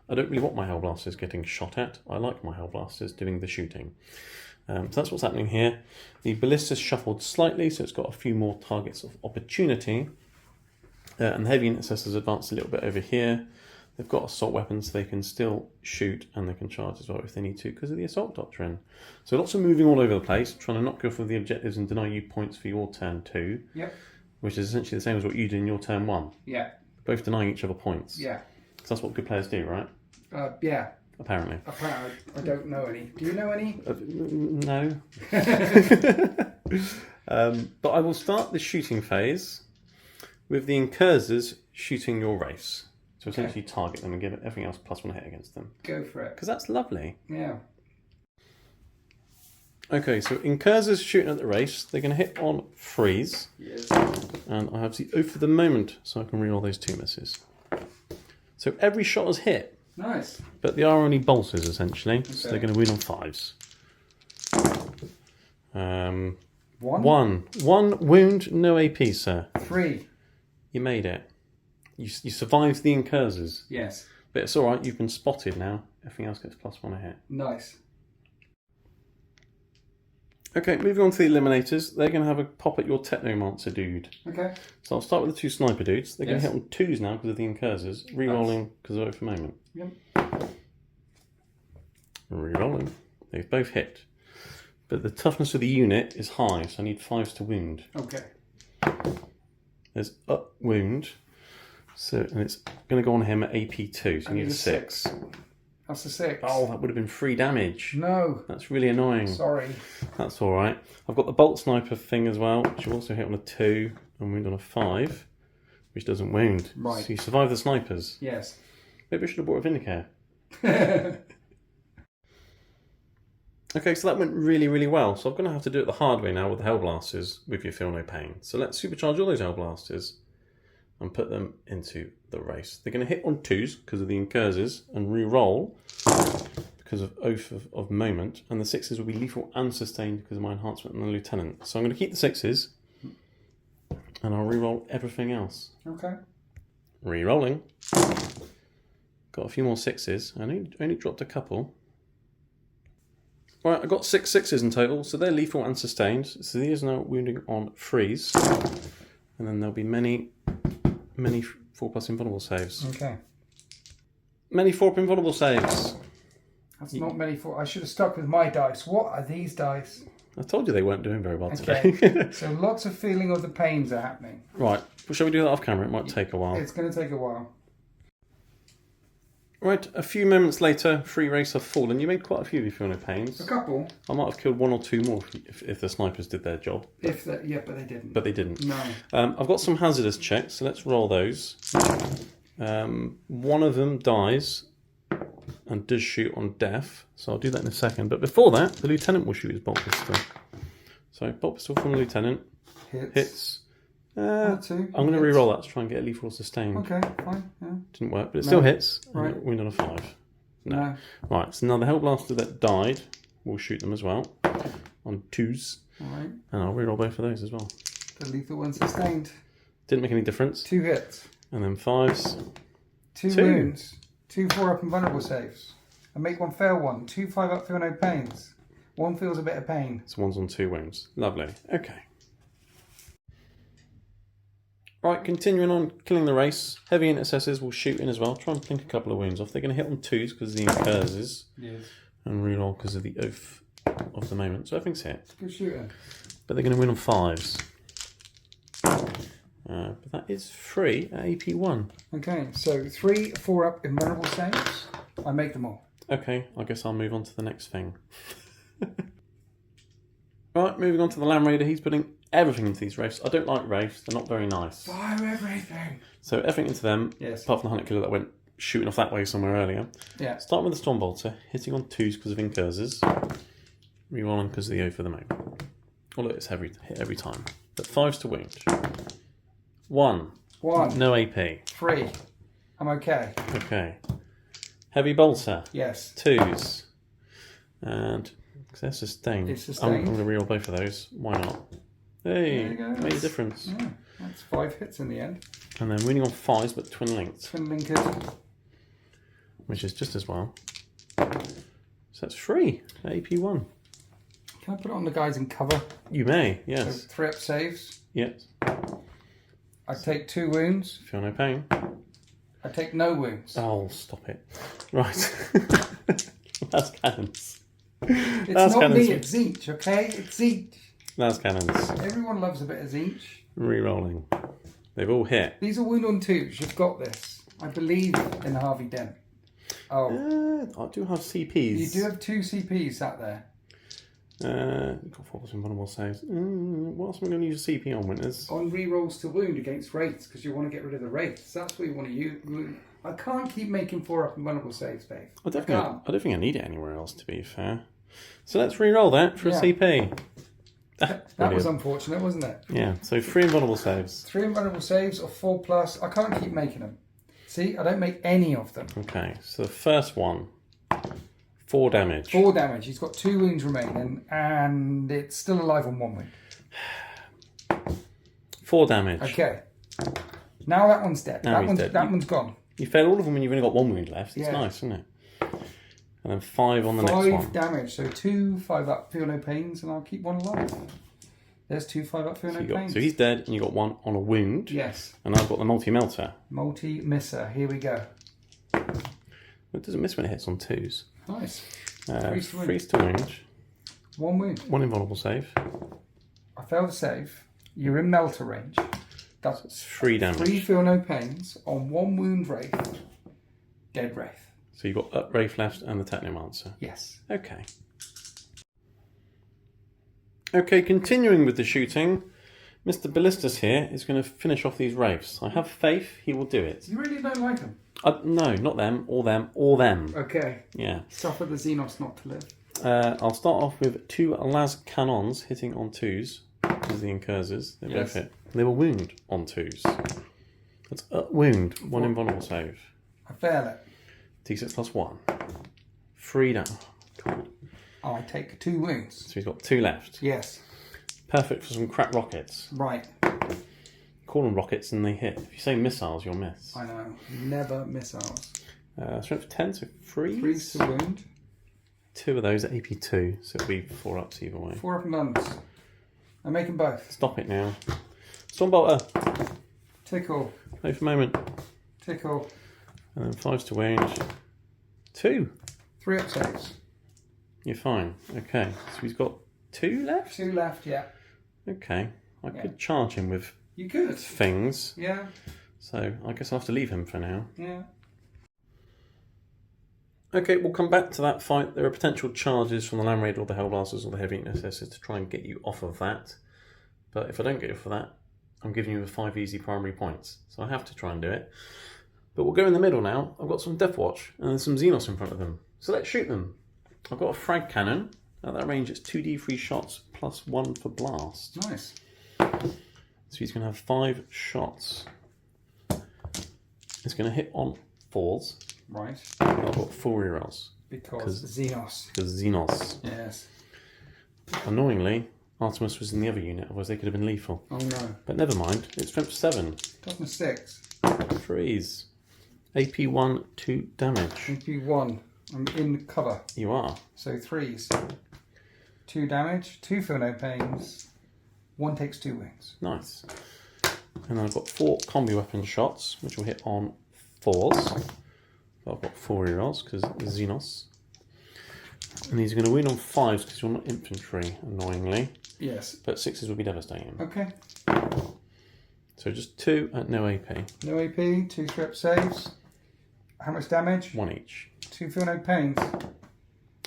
I don't really want my Hellblasters getting shot at. I like my Hellblasters doing the shooting. So that's what's happening here. The Ballista's shuffled slightly, so it's got a few more targets of opportunity. And the Heavy Intercessors advanced a little bit over here. They've got assault weapons, so they can still shoot and they can charge as well if they need to because of the Assault Doctrine. So lots of moving all over the place, trying to not go for the objectives and deny you points for your turn 2. Yep. Which is essentially the same as what you did in your turn 1. Yeah. Both denying each other points. Yeah. So that's what good players do, right? Yeah. Apparently. I don't know any. Do you know any? No. But I will start the shooting phase with the Incursors shooting your race. So essentially target them and give everything else +1 hit against them. Go for it. Because that's lovely. Yeah. Okay, so Incursors shooting at the race. They're going to hit on freeze. Yes. And I have the Oath of the Moment, so I can reroll those 2 misses. So every shot is hit. Nice. But they are only bolters, essentially. So they're going to win on 5s. One wound, no AP, sir. 3. You made it. You survived the Incursors. Yes. But it's alright, you've been spotted now. Everything else gets +1 a hit. Nice. Okay, moving on to the Eliminators. They're going to have a pop at your Technomancer dude. Okay. So I'll start with the 2 sniper dudes. They're going to Yes. hit on 2s now because of the Incursors. Rerolling because of Oath of Moment. Yep. Rerolling. They've both hit. But the toughness of the unit is high, so I need 5s to wound. Okay. There's up wound. So, and it's going to go on him at AP2, so you need a 6. That's a 6. Oh, that would have been 3 damage. No. That's really annoying. Sorry. That's alright. I've got the bolt sniper thing as well, which will also hit on a 2 and wound on a 5, which doesn't wound. Right. So you survive the snipers. Yes. Maybe I should have bought a Vindicare. Okay, so that went really, really well. So I'm going to have to do it the hard way now with the Hellblasters with your Feel No Pain. So let's supercharge all those Hellblasters and put them into the race. They're going to hit on 2s because of the Incursors and re-roll because of Oath of Moment. And the 6s will be lethal and sustained because of my enhancement and the Lieutenant. So I'm going to keep the 6s And I'll re-roll everything else. Okay. Re-rolling. Got a few more 6s. I only dropped a couple. Right, I got 6 6s in total, so they're lethal and sustained. So these are now wounding on freeze. And then there'll be many 4+ invulnerable saves. Okay. Many 4 invulnerable saves. That's not many for. I should have stuck with my dice. What are these dice? I told you they weren't doing very well today. Okay. So lots of feeling of the pains are happening. Right, well, shall we do that off camera? It might take a while. It's going to take a while. Right, a few moments later, 3 wraiths have fallen. You made quite a few, if you feel no pains. A couple. I might have killed 1 or 2 more if the snipers did their job. But they didn't. But they didn't. No. I've got some hazardous checks, so let's roll those. One of them dies and does shoot on death, so I'll do that in a second. But before that, the lieutenant will shoot his bolt pistol. So bolt pistol from the lieutenant hits. I'm going to re-roll that to try and get a lethal sustained. Okay, fine. Yeah. Didn't work, but it still hits. Right. Wound on a 5. No. Right, so now the Hellblaster that died, we'll shoot them as well on 2s. All right. And I'll re-roll both of those as well. The lethal one sustained. Didn't make any difference. 2 hits. And then 5s. 2 wounds. 2 4-up and vulnerable saves. I make 1 fail 1. 2 5-up feel no pains. 1 feels a bit of pain. So 1's on 2 wounds. Lovely. Okay. Right, continuing on killing the race. Heavy intercessors will shoot in as well. Try and blink a couple of wounds off. They're going to hit on 2s because of the incurses. Yes. And reroll because of the oath of the moment. So everything's hit. Good shooting. But they're going to win on 5s. But that is free at AP 1. Okay, so 3 4-up invulnerable saves. I make them all. Okay, I guess I'll move on to the next thing. Right, moving on to the Land Raider. He's putting everything into these wraiths. I don't like wraiths. They're not very nice. Fire everything. So everything into them, yes. Apart from the Hunter Killer that went shooting off that way somewhere earlier. Yeah. Start with the Stormbolter, hitting on 2s because of incurses. Rerolling because of the oath of the moment. Oh look, it's hit every time. But 5s to wound. 1. No AP. 3. I'm okay. Okay. Heavy Bolter. Yes. 2s. And because they're sustained. It's sustained. I'm going to reroll both of those. Why not? Hey, There you go. made a difference. Yeah, that's 5 hits in the end. And then winning on 5s, but twin linked. Twin linked. Which is just as well. So that's free at AP 1. Can I put it on the guys in cover? You may, So yes. 3-up saves. Yes. I take 2 wounds. Feel no pain. I take no wounds. Oh, stop it. Right. That's cannons. It's That's not cannons. me, it's Zeech, okay? It's Zeech. That's cannons. Everyone loves a bit of Zeech. Rerolling. They've all hit. These are wound on 2s. You've got this. I believe in Harvey Dent. Oh. I do have CPs. You do have 2 CPs out there. Got 4 invulnerable saves. What else am I going to use a CP on, Winters? On rerolls to wound against wraiths, because you want to get rid of the wraiths. That's what you want to use. I can't keep making 4-up invulnerable saves, Dave. I don't think I need it anywhere else, to be fair. So let's re-roll that for a CP. That was unfortunate, wasn't it? Yeah, so 3 invulnerable saves. 3 invulnerable saves or 4+. I can't keep making them. See, I don't make any of them. Okay, so the first one, 4 damage. 4 damage. He's got 2 wounds remaining, and it's still alive on 1 wound. 4 damage. Okay. Now that one's dead. Now he's dead. That one's gone. You fail all of them when you've only got 1 wound left. It's Yeah. nice, isn't it? And then 5 on the next 5 one. damage. So 2 5-up, feel no pains, and I'll keep 1 alive. There's 2 5-up, feel no pains. So he's dead, and you got 1 on a wound. Yes. And I've got the multi-melter. Multi-misser. Here we go. It doesn't miss when it hits on 2s. Nice. Freeze to wound. 1 wound. 1 invulnerable save. I failed to save. You're in melter range. That's 3 damage. 3 feel no pains on 1 wound wraith. Dead wraith. So you've got Up Wraith left and the Technomancer. Yes. Okay. Okay, continuing with the shooting, Mr. Ballistus here is going to finish off these wraiths. I have faith he will do it. You really don't like them? No, not them, or them, or them. Okay. Yeah. Suffer the Xenos not to live. I'll start off with 2 las cannons hitting on 2s. Because of the incurses. They both hit. They will wound on 2s. That's wound. 1 invulnerable save. I fail it. D6 plus 1. 3 down. God. I take 2 wounds. So he's got 2 left. Yes. Perfect for some crack rockets. Right. call them rockets and they hit. If you say missiles, you'll miss. I know. Never missiles. Strength 10, so 3. 3 to wound. 2 of those at AP2, so it'll be 4 ups either way. 4 up and nuns. I make them both. Stop it now. Stormbolter. Tickle. Wait for a moment. Tickle. And then 5s to wound. 2. 3 up saves. You're fine. Okay, so he's got 2 left? 2 left, yeah. Okay, I could charge him with You could. things. Yeah. So I guess I'll have to leave him for now. Yeah. Okay, we'll come back to that fight. There are potential charges from the Land Raider or the Hellblasters or the Heavy Intercessors to try and get you off of that. But if I don't get you off of that, I'm giving you the 5 easy primary points. So I have to try and do it. But we'll go in the middle now. I've got some Deathwatch and there's some Xenos in front of them. So let's shoot them. I've got a frag cannon. At that range, it's 2d3 shots plus 1 for blast. Nice. So he's going to have 5 shots. It's going to hit on 4s. Right. I've got 4 rerolls. Because Xenos. Because Xenos. Yes. Annoyingly, Artemis was in the other unit, otherwise they could have been lethal. Oh no. But never mind, it's strength 7. Toughness 6. 3s. AP1, 2 damage. AP1. I'm in cover. You are. So 3s. 2 damage. 2 feel no pains. 1 takes 2 wounds. Nice. And then I've got 4 combi weapon shots, which will hit on 4s. But I've got 4 rerolls because Xenos. And these are going to win on 5s because you're not infantry, annoyingly. Yes. But 6s will be devastating. Okay. So just 2 at no AP. No AP. 2 trip saves. How much damage? 1 each. 2 feel no pains.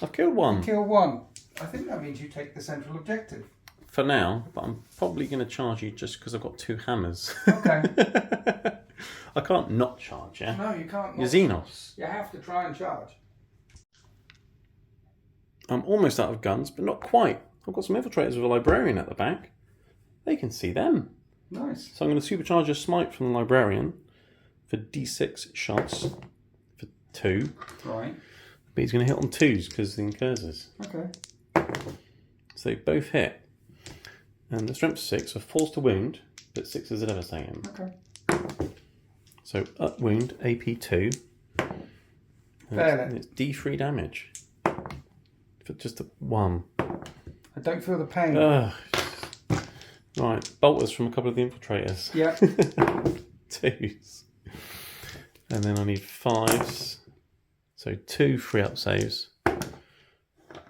I've killed 1. Kill 1. I think that means you take the central objective. For now, but I'm probably going to charge you just because I've got 2 hammers. Okay. I can't not charge, yeah? No, you can't. You're Xenos. You have to try and charge. I'm almost out of guns, but not quite. I've got some infiltrators with a librarian at the back. They can see them. Nice. So I'm going to supercharge a smite from the librarian for d6 shots for 2. Right. But he's going to hit on 2s because of the incursors. Okay. So they both hit. And the strength 6 are 4s to wound, but 6s are devastating. Okay. So up wound, AP2. It's D3 damage. For just a 1. I don't feel the pain. Right, bolters from a couple of the infiltrators. Yeah. 2s. And then I need 5s. So 2 3-up saves.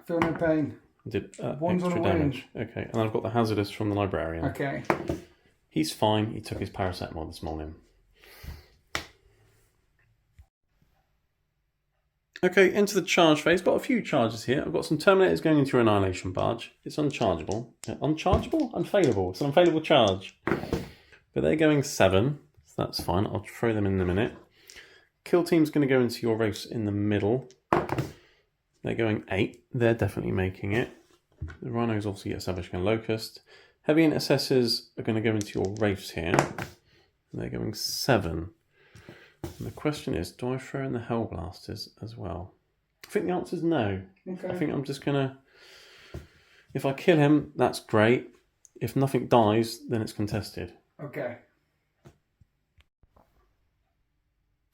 Feel no pain. I did One's extra on a damage. Okay, and I've got the hazardous from the librarian. Okay. He's fine. He took his paracetamol this morning. Okay, into the charge phase. Got a few charges here. I've got some Terminators going into your Annihilation Barge. It's unchargeable. Unchargeable? Unfailable. It's an unfailable charge. But they're going 7, so that's fine. I'll throw them in a minute. Kill Team's going to go into your race in the middle. They're going 8. They're definitely making it. The Rhinos obviously get establishing a Locust. Heavy Intercessors are going to go into your race here. They're going 7. And the question is, do I throw in the Hellblasters as well? I think the answer is no. Okay. I think I'm just going to... If I kill him, that's great. If nothing dies, then it's contested. Okay.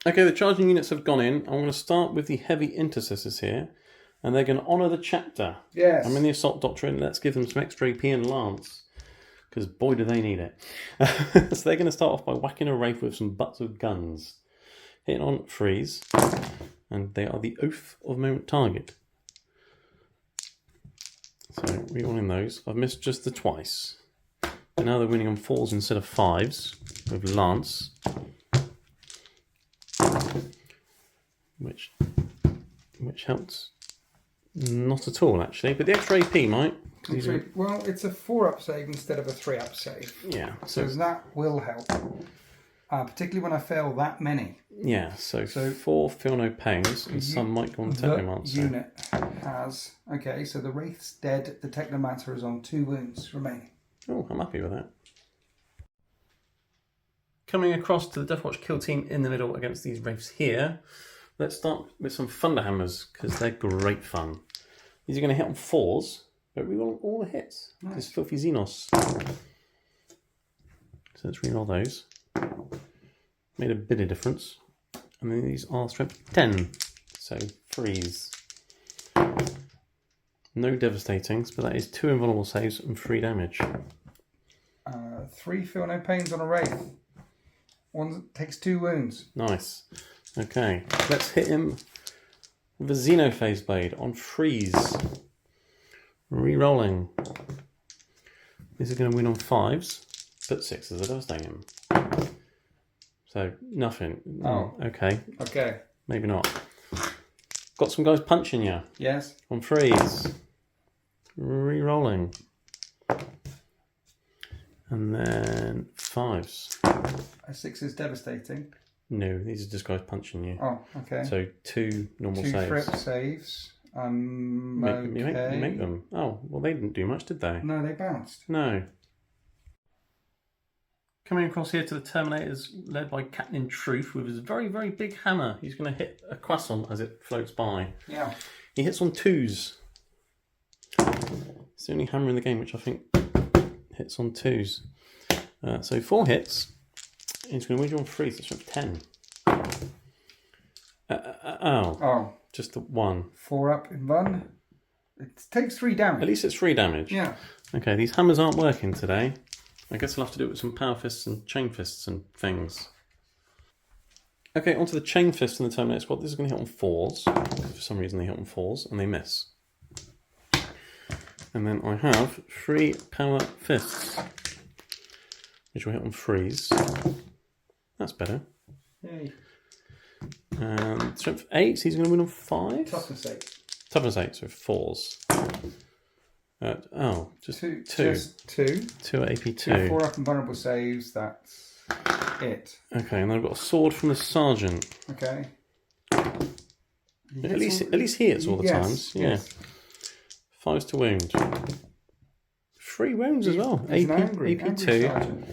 Okay, the charging units have gone in. I'm going to start with the Heavy Intercessors here. And they're going to honour the chapter. Yes. I'm in the Assault Doctrine. Let's give them some extra AP and Lance. Because boy, do they need it. So they're going to start off by whacking a Wraith with some butts of guns. Hitting on 3s. And they are the Oath of Moment target. So rerolling those. I've missed just the twice. And now they're winning on 4s instead of 5s. With Lance. Which helps. Not at all, actually. But the extra AP might. Well, it's a 4-up save instead of a 3-up save. Yeah. So that will help. Particularly when I fail that many. Yeah, so 4 feel no pains, and some might go on Technomancer. The unit has... Okay, so the Wraith's dead. The Technomancer is on 2 wounds remaining. Oh, I'm happy with that. Coming across to the Deathwatch kill team in the middle against these Wraiths here. Let's start with some Thunderhammers, because they're great fun. These are going to hit on 4s, but we want all the hits. Nice. This filthy Xenos. So let's reroll those. Made a bit of difference. And then these are strength 10. So freeze. No devastatings, but that is 2 invulnerable saves and 3 damage. 3 feel no pains on a wraith. 1 takes 2 wounds. Nice. Okay, let's hit him with a Xenophase Blade on freeze. Rerolling. This is going to win on 5s, but 6s are devastating him. So nothing. Oh. Okay. Okay. Maybe not. Got some guys punching you. Yes. On freeze. Rerolling. And then 5s. A 6 is devastating. No, these are just guys punching you. Oh, okay. So 2 normal 2 saves. frip saves. You Okay. make them. Oh, well, they didn't do much, did they? No, they bounced. No. Coming across here to the Terminators, led by Captain Truth with his very, very big hammer. He's going to hit a croissant as it floats by. Yeah. He hits on 2s. It's the only hammer in the game which I think hits on 2s. So 4 hits. He's going to win you on 3, so it's from 10. Oh. Just the 1. 4 up in 1. It takes 3 damage. At least it's 3 damage. Yeah. Okay, these hammers aren't working today. I guess I'll have to do it with some power fists and chain fists and things. Okay, onto the chain fists in the Terminator squad. This is going to hit on 4s. For some reason they hit on 4s and they miss. And then I have 3 power fists, which will hit on 3s. That's better. Yay. And strength 8, he's going to win on 5s. Toughness 8. Toughness 8, so 4s. Just 2. Just 2. 2 at AP2. 2 4 up and vulnerable saves, that's it. Okay, and then I've got a sword from the Sergeant. Okay. At least he hits all the times. Yeah. Yes. 5s to wound. 3 wounds as well. He's angry AP2. sergeant.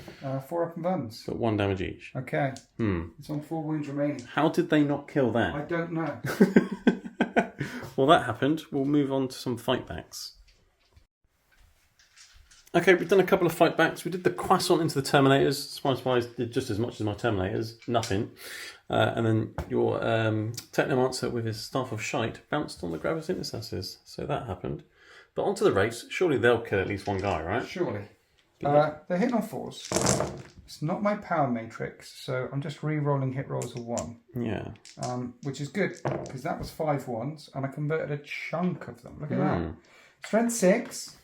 4 up and buns. But 1 damage each. Okay. It's on 4 wounds remaining. How did they not kill I that? don't know. Well, that happened. We'll move on to some fightbacks. Okay, we've done a couple of fightbacks. We did the croissant into the Terminators. Surprise, did just as much as my Terminators. Nothing. And then your Technomancer with his Staff of Shite bounced on the Gravis Intercessors. So that happened. But onto the race. Surely they'll kill at least 1 guy, right? Surely. They're hitting on 4s. It's not my power matrix, so I'm just re-rolling hit rolls of 1. Yeah. Which is good, because that was 5 1s, and I converted a chunk of them. Look at that. Strength 6.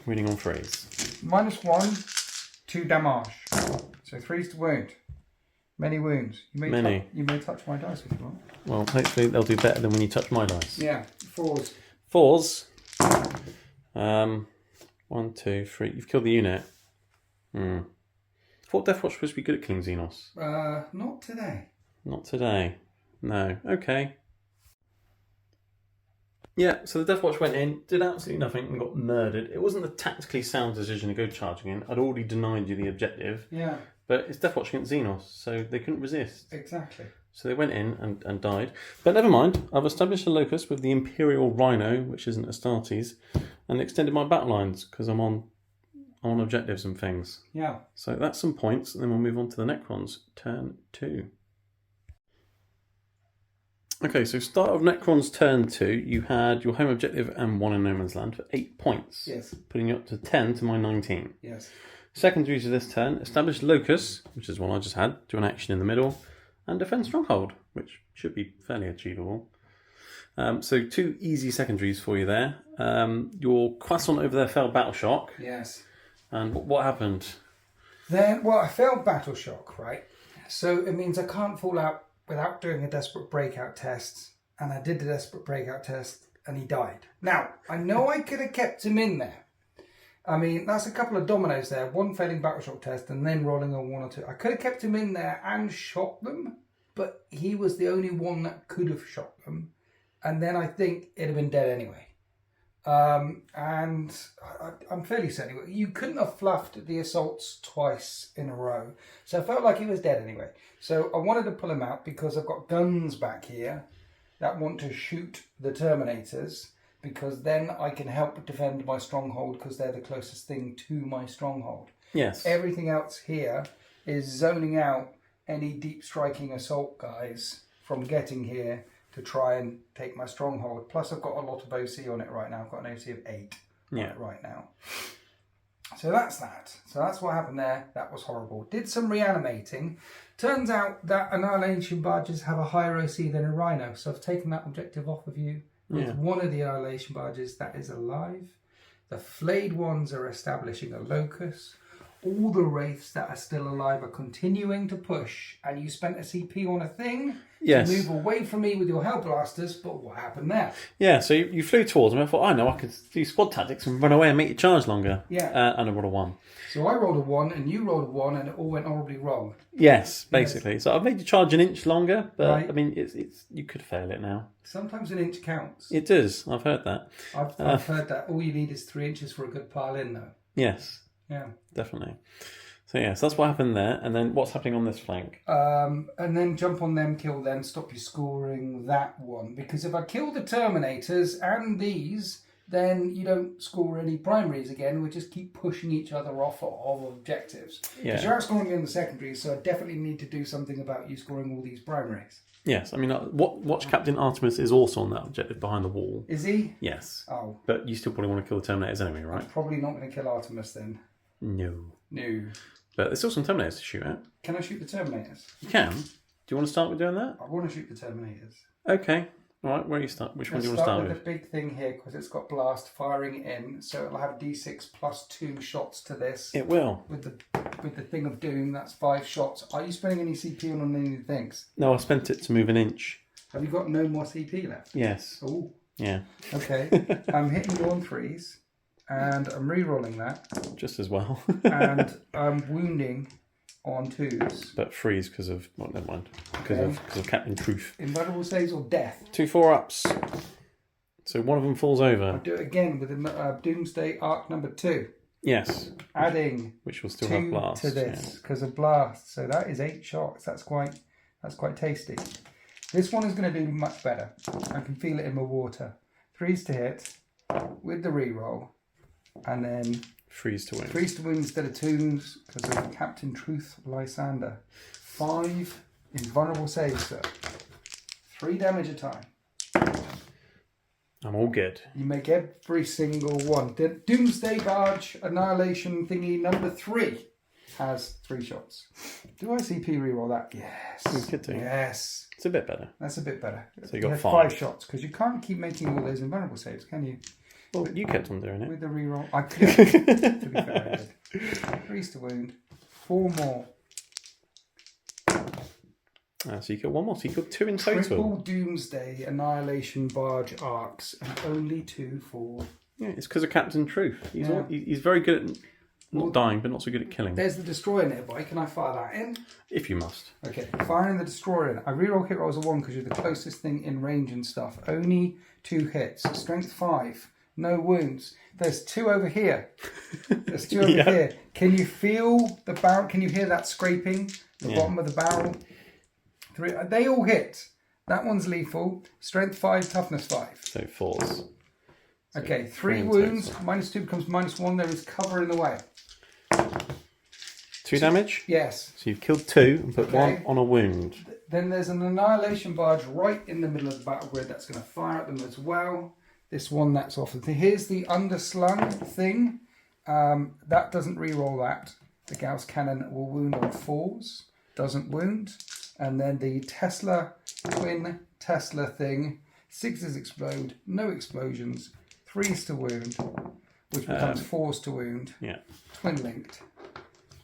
Winning on freeze. -1, 2 damage. So 3s to wound. Many wounds. You may touch my dice if you want. Well, hopefully they'll do better than when you touch my dice. Yeah, 4s. 4s. 1, 2, 3. You've killed the unit. I thought Deathwatch was supposed to be good at killing Xenos. Not today. Not today. No. Okay. Yeah, so the Deathwatch went in, did absolutely nothing, and got murdered. It wasn't the tactically sound decision to go charging in. I'd already denied you the objective. Yeah. But it's Deathwatch against Xenos, so they couldn't resist. Exactly. So they went in and died. But never mind, I've established a locus with the Imperial Rhino, which isn't Astartes, and extended my battle lines, because I'm on objectives and things. Yeah. So that's some points, and then we'll move on to the Necrons, turn 2. Okay, so start of Necrons turn 2, you had your home objective and 1 in No Man's Land for 8 points. Yes. Putting you up to 10 to my 19. Yes. Secondaries of this turn, establish locus, which is one I just had, do an action in the middle, and defend stronghold, which should be fairly achievable. So 2 easy secondaries for you there. Your croissant over there failed battle shock. Yes. And what happened? Then, well, I failed battle shock, right? So it means I can't fall out without doing a desperate breakout test. And I did the desperate breakout test and he died. Now, I know I could have kept him in there. I mean, that's a couple of dominoes there. 1 failing battle shock test and then rolling on 1 or 2. I could have kept him in there and shot them, but he was the only one that could have shot them. And then I think it'd have been dead anyway. And I'm fairly certain you couldn't have fluffed the assaults twice in a row. So I felt like he was dead anyway. So I wanted to pull him out because I've got guns back here that want to shoot the Terminators, because then I can help defend my stronghold because they're the closest thing to my stronghold. Yes. Everything else here is zoning out any deep striking assault guys from getting here to try and take my stronghold. Plus I've got a lot of OC on it right now. I've got an OC of 8 right now. So that's that. So that's what happened there. That was horrible. Did some reanimating. Turns out that Annihilation Barges have a higher OC than a Rhino. So I've taken that objective off of you. With one of the Annihilation Barges that is alive. The flayed ones are establishing a locus. All the wraiths that are still alive are continuing to push, and you spent a CP on a thing to move away from me with your Hell Blasters, but what happened there? Yeah, so you flew towards them. I thought, I know, I could do squad tactics and run away and make you charge longer. Yeah. And I rolled a 1. So I rolled a 1 and you rolled a 1 and it all went horribly wrong. Yes, basically. Yes. So I've made you charge an inch longer, but right. I mean, it's you could fail it now. Sometimes an inch counts. It does. I've heard that. I've heard that. All you need is 3 inches for a good pile in, though. Yes. Yeah. Definitely. So yes, that's what happened there. And then what's happening on this flank? And then jump on them, kill them, stop you scoring that one. Because if I kill the Terminators and these, then you don't score any primaries again. We just keep pushing each other off of objectives. Because you're outscoring me on the secondaries, so I definitely need to do something about you scoring all these primaries. Yes, I mean, Watch Captain Artemis is also on that objective behind the wall. Is he? Yes. Oh. But you still probably want to kill the Terminators anyway, right? I'm probably not going to kill Artemis then. No. But there's still some Terminators to shoot at. Can I shoot the Terminators? You can. Do you want to start with doing that? I want to shoot the Terminators. Okay. All right, where do you start? Which one do you want to start with? The big thing here, because it's got blast firing in, so it'll have D6 plus 2 shots to this. It will. With the thing of doom, that's 5 shots. Are you spending any CP on any of the things? No, I spent it to move an inch. Have you got no more CP left? Yes. Oh. Yeah. Okay. I'm hitting you on 3s, and I'm re-rolling that. Just as well. And I'm wounding on 2s. But 3s because of, well, never mind. Because of Captain Truth. Invulnerable saves or death? 2 4-ups. So one of them falls over. I'll do it again with Doomsday Arc number 2. Yes. Adding which will still have blast to this because of blast. So that is 8 shots. That's quite tasty. This one is going to do much better. I can feel it in my water. 3s to hit with the reroll, and then 3s to win. 3s to win instead of 2s because of Captain Truth Lysander. 5 invulnerable saves, sir. 3 damage a time. I'm all good. You make every single one. The Doomsday Barge Annihilation thingy number 3 has 3 shots. Do I CP reroll that? Yes. You could do. Yes. It's a bit better. That's a bit better. So you got 5 shots because you can't keep making all those invulnerable saves, can you? Well, you kept on doing it. With the reroll. I could. To be fair, I did. 3s to wound. 4 more. So you got 1 more. So you got 2 in total. Triple Doomsday Annihilation Barge arcs and only 2 for... Yeah, it's because of Captain Truth. He's very good at not dying, but not so good at killing. There's the Destroyer nearby. Can I fire that in? If you must. Okay, firing the Destroyer in. I reroll hit rolls a 1 because you're the closest thing in range and stuff. Only 2 hits. Strength 5. No wounds. There's 2 over here. There's 2 over here. Can you feel the barrel? Can you hear that scraping? The bottom of the barrel? 3. They all hit. That one's lethal. Strength 5, toughness 5. So 4s. Okay, 3 wounds. -2 becomes -1. There is cover in the way. 2 damage? Yes. So you've killed 2 and put 1 on a wound. Then there's an Annihilation Barge right in the middle of the battle grid that's going to fire at them as well. This one that's off. Here's the underslung thing. That doesn't re-roll that. The Gauss Cannon will wound on 4s. Doesn't wound. And then the twin Tesla thing. 6s explode. No explosions. 3s to wound. Which becomes 4s to wound. Yeah. Twin linked.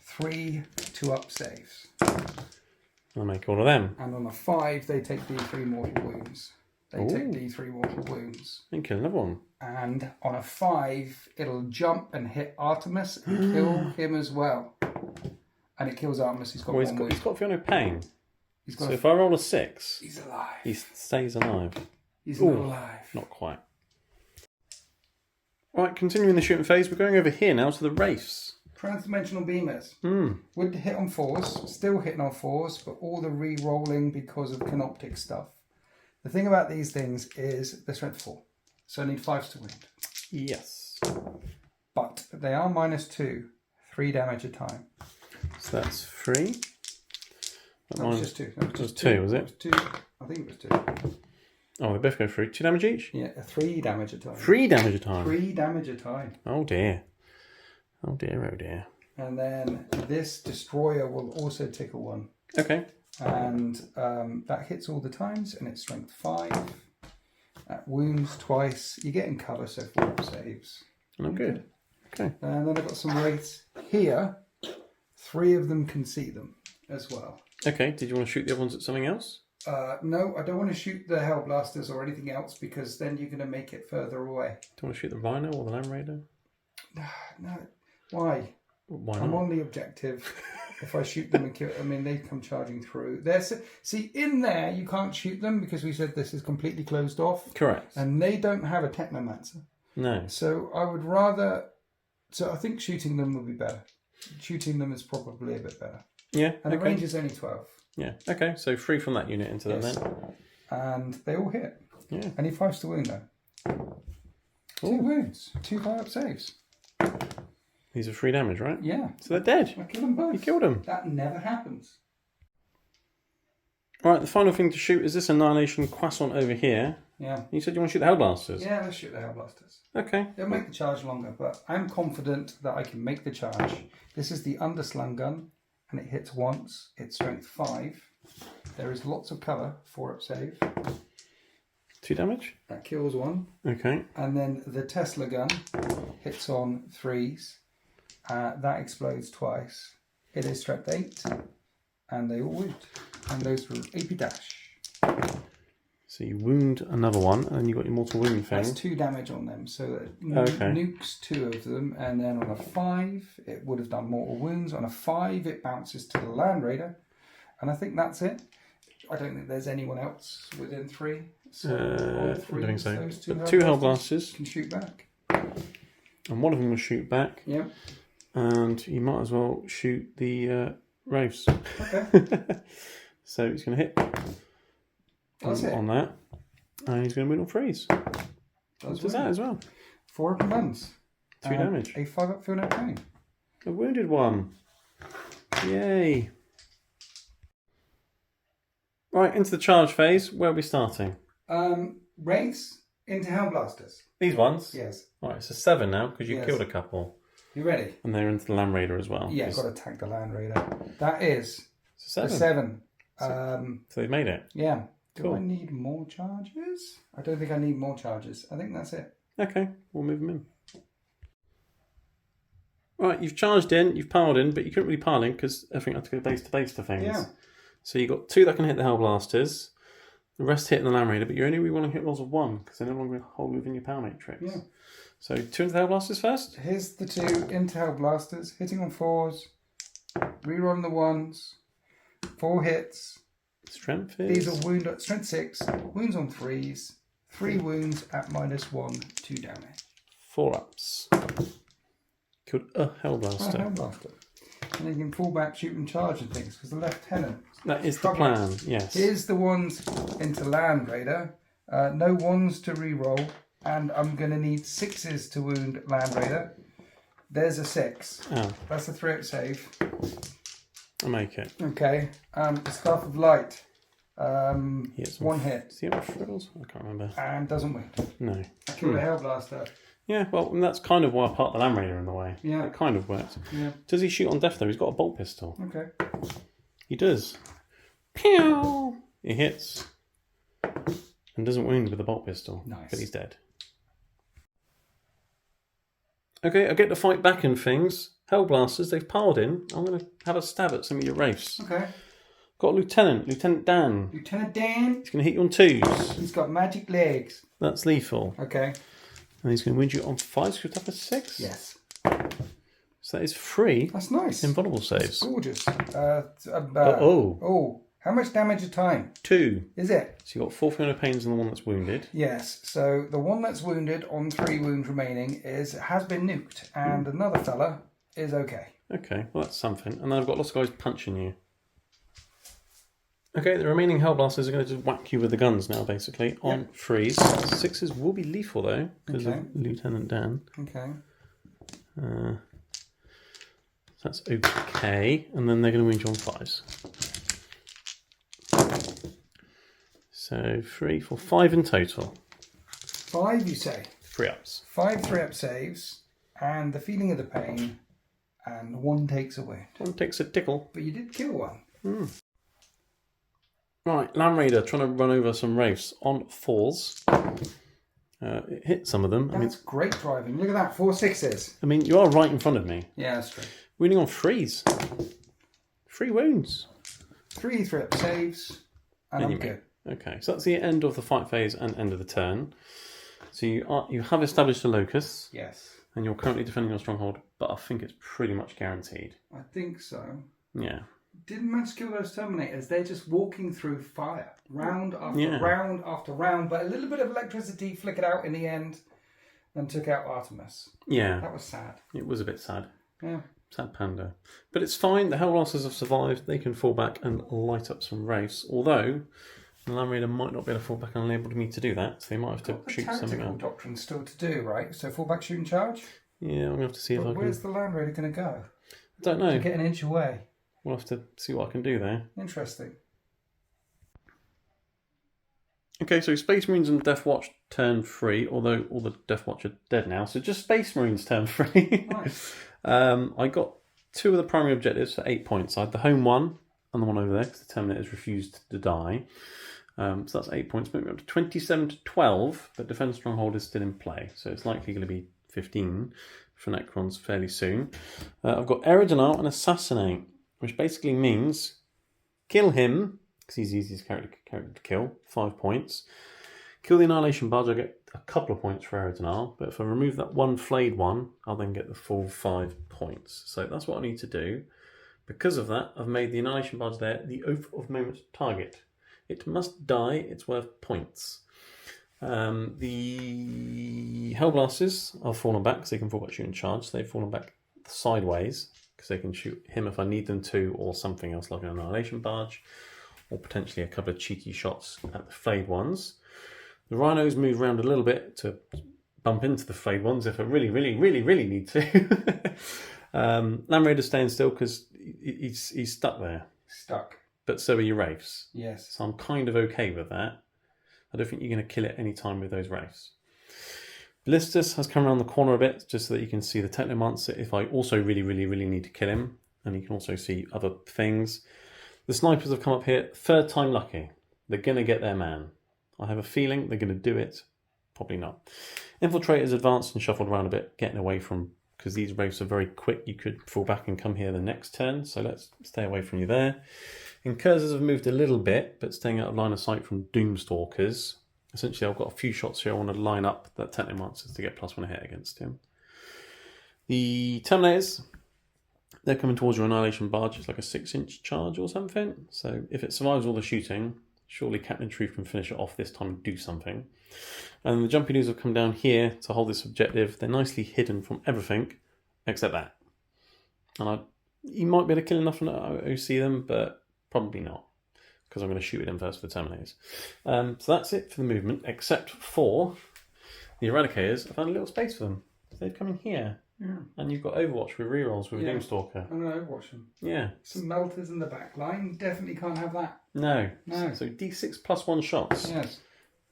3 2-up saves. I'll make all of them. And on a 5, they take D3 mortal wounds. They take D3 mortal wounds. And kill another one. And on a 5, it'll jump and hit Artemis and kill him as well. And it kills Artemis. He's got 1 wound. He's got feel no pain. So if I roll a 6, he's alive. He stays alive. He's not alive. Not quite. Right, continuing the shooting phase, we're going over here now to the wraiths. Transdimensional beamers. Would hit on 4s, still hitting on 4s, but all the re-rolling because of canoptic stuff. The thing about these things is they're strength 4, so I need 5s to wound. Yes. But they are -2, 3 damage a time. So that's 3. That was just 2. That was 2, was it? It was 2. I think it was 2. Oh, they both go through. 2 damage each? Yeah, 3 damage a time. 3 damage a time? 3 damage a time. Oh dear. Oh dear, oh dear. And then this destroyer will also tickle 1. Okay. And that hits all the times, and it's strength 5. That wounds twice. You're getting cover, so 4 up saves. Oh, good. Okay. And then I've got some wraiths here. 3 of them can see them as well. Okay, did you want to shoot the other ones at something else? No, I don't want to shoot the Hellblasters or anything else, because then you're going to make it further away. Do you want to shoot the Rhino or the Land Raider? No. Why? Why not? I'm on the objective. If I shoot them and kill, I mean, they come charging through. See, in there, you can't shoot them because we said this is completely closed off. Correct. And they don't have a Technomancer. No. So I would rather... So I think shooting them would be better. Shooting them is probably a bit better. Yeah, And the range is only 12. Yeah, okay, so 3 from that unit into them then. And they all hit. Yeah. Any 5s to wound, though. 2 wounds. 2 5-up saves. These are 3 damage, right? Yeah. So they're dead. I killed them both. You killed them. That never happens. Right, the final thing to shoot is this Annihilation Croissant over here. Yeah. You said you want to shoot the Hellblasters? Yeah, let's shoot the Hellblasters. Okay. It'll make the charge longer, but I'm confident that I can make the charge. This is the underslung gun, and it hits once. It's strength 5. There is lots of cover, 4-up save. 2 damage? That kills 1. Okay. And then the Tesla gun hits on 3s. That explodes twice. It is strength 8, and they all wound. And those were AP dash. So you wound another one, and then you've got your mortal wound thing. That's 2 damage on them, so it Okay. nukes 2 of them, and then on a 5, it would have done mortal wounds. On a 5, it bounces to the Land Raider, and I think that's it. I don't think there's anyone else within 3. So all 3 I don't think so. those 2 But 2 Hellblasters, can shoot back. and one of them will shoot back, Yeah. and you might as well shoot the Wraiths. Okay. So he's going to hit on that, and he's going to win all 3s. Does that as well. 4 up guns. 2 damage. A 5-up field pain. A wounded one. Yay. Right, into the charge phase. Where are we starting? Wraiths into Hellblasters. These ones? Yes. Right, it's a 7 now, because you Yes. killed a couple. You ready? And they're into the Land Raider as well. Yeah, got to tag the Land Raider. That is It's a a 7. 7. So they've made it. Yeah. Do Cool. I need more charges? I don't think I need more charges. I think that's it. Okay, we'll move them in. Right, you've charged in, you've piled in, but you couldn't really pile in because everything had to go base to base to things. Yeah. So you got 2 that can hit the Hellblasters, the rest hit in the Land Raider, but you only really want to hit rolls of 1 because they're no longer hold within your power matrix. Yeah. So 2 into the Hellblasters first. Here's the 2 into Hellblasters, hitting on 4s, rerolling the 1s, 4 hits. Strength is... These are wound at strength 6, wounds on 3s, 3 wounds at -1, 2 damage. 4 ups. Killed a Hellblaster. Hellblaster. And you can fall back, shoot and charge and things because the lieutenant. That is the plan, yes. Here's the ones into Land Raider. No 1s to reroll, and I'm going to need 6s to wound Land Raider. There's a 6. Oh, That's a 3-up save. I'll make it. Okay. Staff of Light. Yes. 1 hit. See how much frills? I can't remember. And doesn't win. No. I killed a Hellblaster. Yeah, well, and that's kind of why I parked the Land Raider in the way. Yeah. It kind of worked. Yeah. Does he shoot on death though? He's got a bolt pistol. Okay. He does. Pew! He hits. And doesn't wound with a bolt pistol. Nice. But he's dead. Okay, I get to fight back and things. Hellblasters, they've piled in. I'm going to have a stab at some of your wraiths. Okay. Got a Lieutenant Dan. Lieutenant Dan. He's going to hit you on 2s. He's got magic legs. That's lethal. Okay. And he's going to wound you on 5s because you're 6. Yes. So that is 3 That's nice. invulnerable saves. Gorgeous. Uh-oh. How much damage a time? 2. Is it? So you've got 4 Fiona Pains and the one that's wounded. Yes. So the one that's wounded on 3 wounds remaining has been nuked, and another fella is okay. Okay, well that's something. And then I've got lots of guys punching you. Okay, the remaining Hellblasters are going to just whack you with the guns now, basically, on 3s. 6s will be lethal, though, because of Lieutenant Dan. Okay. That's okay. And then they're going to wound you on 5s. So 3, 4, 5 in total. 5, you say? 3 ups. 5 3-up saves, and the feeling of the pain, and 1 takes a wound. 1 takes a tickle. But you did kill 1. Right, Land Raider trying to run over some wraiths on 4s. It hit some of them. That's great driving. Look at that, 4 6s. I mean, you are right in front of me. Yeah, that's true. Wounding on 3s. 3 wounds. 3 3-up saves, and I'm good. Okay, so that's the end of the fight phase and end of the turn. So you have established a locus. Yes. And you're currently defending your stronghold, but I think it's pretty much guaranteed. I think so. Yeah. Didn't manage to kill those Terminators. They're just walking through fire, round after round after round, but a little bit of electricity flickered out in the end and took out Artemis. Yeah. That was sad. It was a bit sad. Yeah. Sad panda. But it's fine. The Hellblasters have survived. They can fall back and light up some wraiths. Although, the Land Raider might not be able to fall back and enable me to do that. So they might have to shoot something The out. doctrine still to do, right? So fall back, shoot and charge? Yeah, I'm going to have to see if I can... Where's the Land Raider going to go? I don't know. To get an inch away. We'll have to see what I can do there. Interesting. Okay, so Space Marines and Deathwatch turn 3, although all the Deathwatch are dead now, so just Space Marines turn 3. Nice. I got 2 of the primary objectives for 8 points. I had the home one and the one over there, because the Terminators refused to die. So that's 8 points, moving up to 27 to 12, but Defend Stronghold is still in play, so it's likely going to be 15 for Necrons fairly soon. I've got Eridonal and Assassinate, which basically means kill him, because he's the easiest character to kill, 5 points. Kill the Annihilation Barge, I get a couple of points for Eridonal, but if I remove that one flayed one, I'll then get the full 5 points. So that's what I need to do. Because of that, I've made the Annihilation Barge there the Oath of Moment target. It must die, it's worth points. The Hellblasters are fallen back, because they can fall back, shoot and charge. So they've fallen back sideways, because they can shoot him if I need them to, or something else like an Annihilation Barge, or potentially a couple of cheeky shots at the flayed ones. The Rhinos move around a little bit to bump into the flayed ones if I really need to. Land Raider's staying still because he's stuck there. Stuck. But so are your Wraiths. Yes. So I'm kind of okay with that. I don't think you're going to kill it any time with those Wraiths. Ballistus has come around the corner a bit just so that you can see the Technomancer if I also really need to kill him. And you can also see other things. The Snipers have come up here. 3rd time lucky. They're going to get their man. I have a feeling they're going to do it. Probably not. Infiltrators advanced and shuffled around a bit, getting away from... Because these Wraiths are very quick. You could fall back and come here the next turn. So let's stay away from you there. Incursors have moved a little bit, but staying out of line of sight from Doomstalkers. Essentially, I've got a few shots here. I want to line up that Technomancers to get +1 hit against him. The Terminators, they're coming towards your Annihilation Barge. It's like a 6-inch charge or something. So if it survives all the shooting, surely Captain Truth can finish it off this time and do something. And the Jumpy News have come down here to hold this objective. They're nicely hidden from everything except that. And you might be able to kill enough and OC them, but probably not, because I'm going to shoot at them first for the Terminators. So that's it for the movement, except for the Eradicators. I found a little space for them. They've come in here. Yeah. And you've got Overwatch with rerolls with a Doomstalker. I'm going to Overwatch them. Yeah. Some melters in the back line. Definitely can't have that. No. No. So D6 +1 shots. Yes.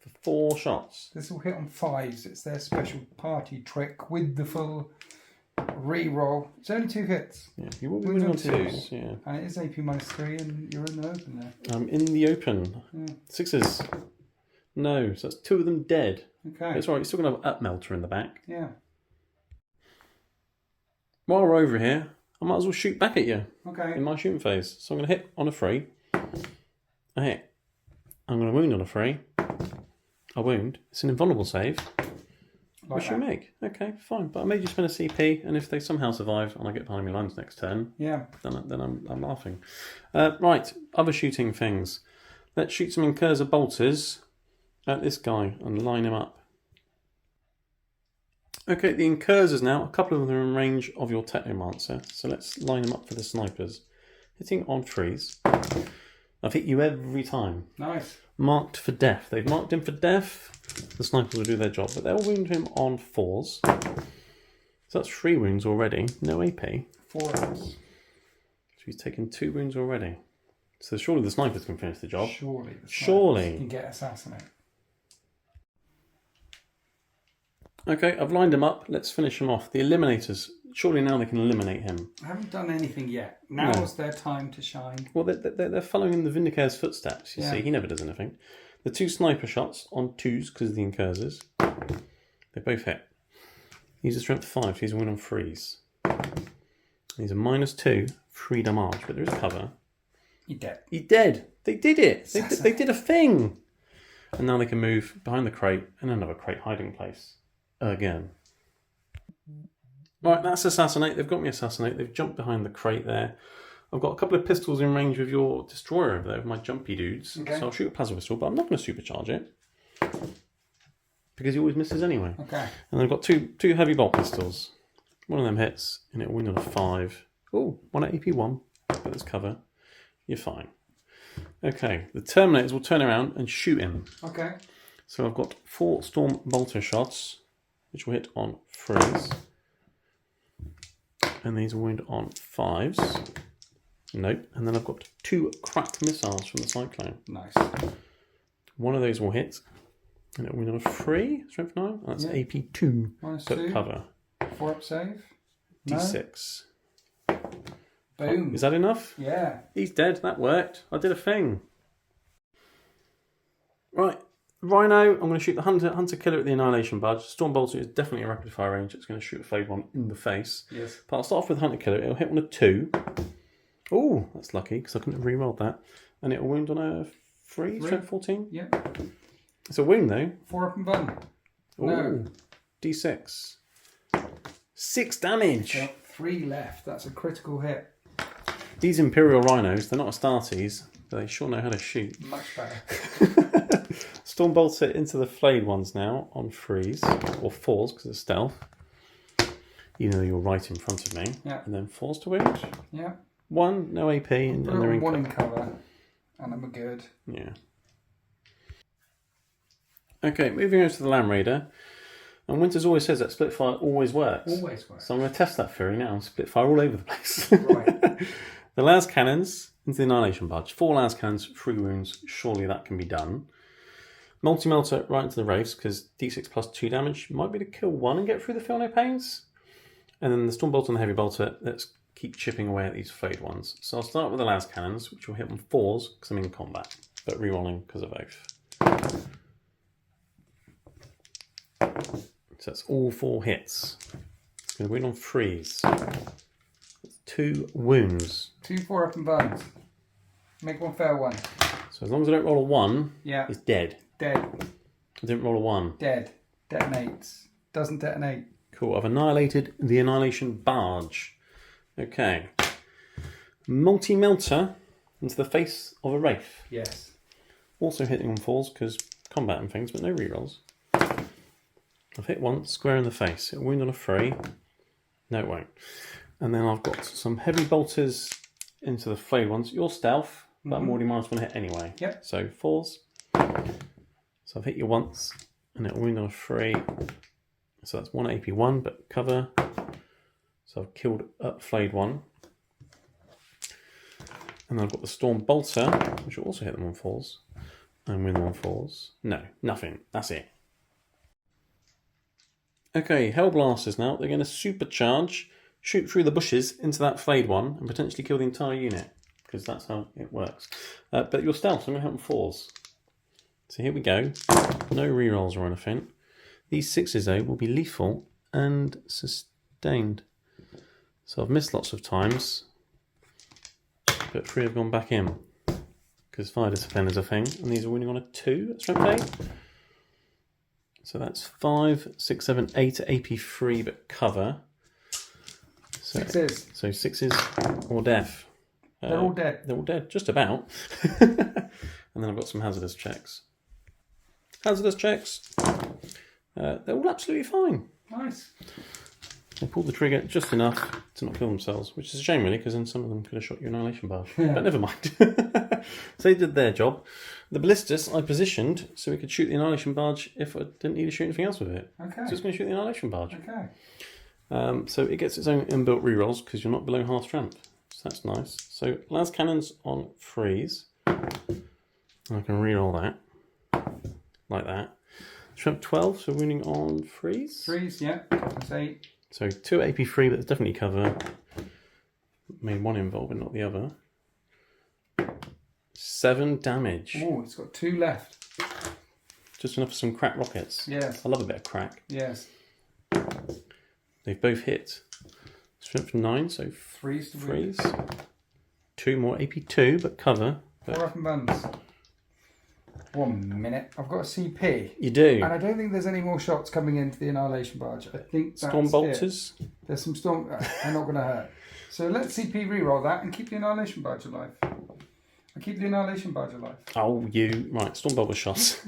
For 4 shots. This will hit on 5s. It's their special party trick with the full re-roll. It's only 2 hits. Yeah, you will be winning on 2s. Yeah. And it is AP -3 and you're in the open there. I'm in the open. Yeah. 6s. No, so that's 2 of them dead. Okay. It's alright, you're still going to have Up Melter in the back. Yeah. While we're over here, I might as well shoot back at you. Okay. In my shooting phase. So I'm going to hit on a 3. I hit. I'm going to wound on a 3. I wound. It's an invulnerable save. What should we make? Okay, fine. But I made you spend a CP, and if they somehow survive and I get behind my lines next turn, yeah, then I'm laughing. Right, other shooting things. Let's shoot some Incursor bolters at this guy and line him up. Okay, the Incursors now, a couple of them are in range of your Technomancer, so let's line them up for the Snipers. Hitting on 3s. I've hit you every time. Nice. Marked for death. They've marked him for death. The Snipers will do their job, but they'll wound him on 4s. So that's 3 wounds already. No AP. 4 ups. So he's taken 2 wounds already. So surely the snipers can finish the job. Surely. Surely. Can get assassinate. Okay, I've lined him up. Let's finish him off. The eliminators. Surely now they can eliminate him. I haven't done anything yet. Now's their time to shine. Well, they're following in the Vindicator's footsteps. You see, he never does anything. The 2 sniper shots on 2s because of the incursors. They both hit. He's a strength 5, so he's a win on 3s. He's a -2, 3 damage, but there is cover. He's dead. He's dead. They did it. They did a thing. And now they can move behind the crate and another crate hiding place. Again. Right, that's Assassinate. They've got me Assassinate. They've jumped behind the crate there. I've got a couple of pistols in range with your destroyer over there, with my jumpy dudes. Okay. So I'll shoot a plasma pistol, but I'm not going to supercharge it. Because he always misses anyway. Okay. And I've got two heavy bolt pistols. One of them hits, and it'll win on a 5. Oh, one at AP1. But there's cover. You're fine. Okay, the Terminators will turn around and shoot him. Okay. So I've got 4 Storm Bolter shots, which will hit on 3s. And these will wound on 5s. Nope. And then I've got 2 cracked missiles from the Cyclone. Nice. One of those will hit. And it'll win on a 3, strength 9. That's AP2. -2. Cover. 4 up save. D6. Boom. Is that enough? Yeah. He's dead. That worked. I did a thing. Right. Rhino, I'm going to shoot the Hunter Killer at the Annihilation Badge. Storm Bolter is definitely a rapid fire range. It's going to shoot a Fade one in the face. Yes. But I'll start off with Hunter Killer. It'll hit on a 2. Oh, that's lucky because I couldn't have re-rolled that. And it'll wound on a 3, strength 14. Yeah. It's a wound though. 4 up and bun. No. D6. 6 damage. Got 3 left. That's a critical hit. These Imperial Rhinos, they're not Astartes, but they sure know how to shoot. Much better. Storm Bolter into the flayed ones now on 3s, or 4s because of stealth. Even though you're right in front of me. Yeah. And then 4s to wound. Yeah. 1, no AP, and they're in 1 in cover. And I'm good. Yeah. Okay, moving over to the Lamb Raider. And Winters always says that split fire always works. Always works. So I'm going to test that theory now. Split fire all over the place. Right. The Las Cannons into the Annihilation Badge. 4 Las Cannons, 3 wounds. Surely that can be done. Multi-Melter right into the Wraiths because D6 plus 2 damage might be to kill 1 and get through the Feel No Pains. And then the Storm Bolter and the Heavy Bolter, let's keep chipping away at these flayed ones. So I'll start with the Las Cannons, which will hit on 4s because I'm in combat, but rerolling because of Oath. So that's all 4 hits. It's going to win on 3s. That's 2 wounds. 2 4 up and buns. Make 1 fair one. So as long as I don't roll a 1, yeah, it's dead. Dead. I didn't roll a 1. Dead. Detonates. Doesn't detonate. Cool. I've annihilated the Annihilation Barge. Okay. Multi-Melter into the face of a Wraith. Yes. Also hitting on 4s because combat and things, but no rerolls. I've hit once, square in the face. It'll wound on a 3. No, it won't. And then I've got some heavy bolters into the flayed ones. Your stealth, but I'm already -1 hit anyway. Yep. So 4s. So I've hit you once, and it'll wound on a 3. So that's 1 AP1, but cover. So I've killed a flayed one. And then I've got the Storm Bolter, which will also hit them on 4s. And win them on 4s. No, nothing. That's it. Okay, Hellblasters now. They're going to supercharge, shoot through the bushes into that flayed one, and potentially kill the entire unit. Because that's how it works. But your stealth, I'm going to hit on 4s. So here we go. No rerolls or anything. These 6s, though, will be lethal and sustained. So I've missed lots of times. But 3 have gone back in. Because fire discipline is a thing. And these are winning on a 2 at strength 8. So that's 5, 6, 7, 8 AP3, but cover. So, 6s. So 6s or death. They're all dead. They're all dead, just about. And then I've got some hazardous checks. Hazardous checks. They're all absolutely fine. Nice. They pulled the trigger just enough to not kill themselves, which is a shame really, because then some of them could have shot your Annihilation Barge. Yeah. But never mind. So they did their job. The Ballistas I positioned so we could shoot the Annihilation Barge if I didn't need to shoot anything else with it. Okay. So it's going to shoot the Annihilation Barge. Okay. So it gets its own inbuilt rerolls because you're not below half strength. So that's nice. So las cannons on freeze. I can reroll that like that. Strength 12, so wounding on freeze. Freeze, yeah. That's 8. So 2 AP free, but it's definitely cover. Made one involve, but not the other. 7 damage. Oh, it's got 2 left. Just enough for some crack rockets. Yes. I love a bit of crack. Yes. They've both hit. Strength 9, so Freeze to freeze. wound. 2 more AP2, but cover. 4 up and buns. 1 minute. I've got a CP. You do. And I don't think there's any more shots coming into the Annihilation Barge. I think that's Storm it. bolters. There's some storm. They're not going to hurt. So let's CP reroll that and keep the Annihilation Barge alive. I keep the Annihilation Barge alive. Oh, you. Right, storm bolter shots.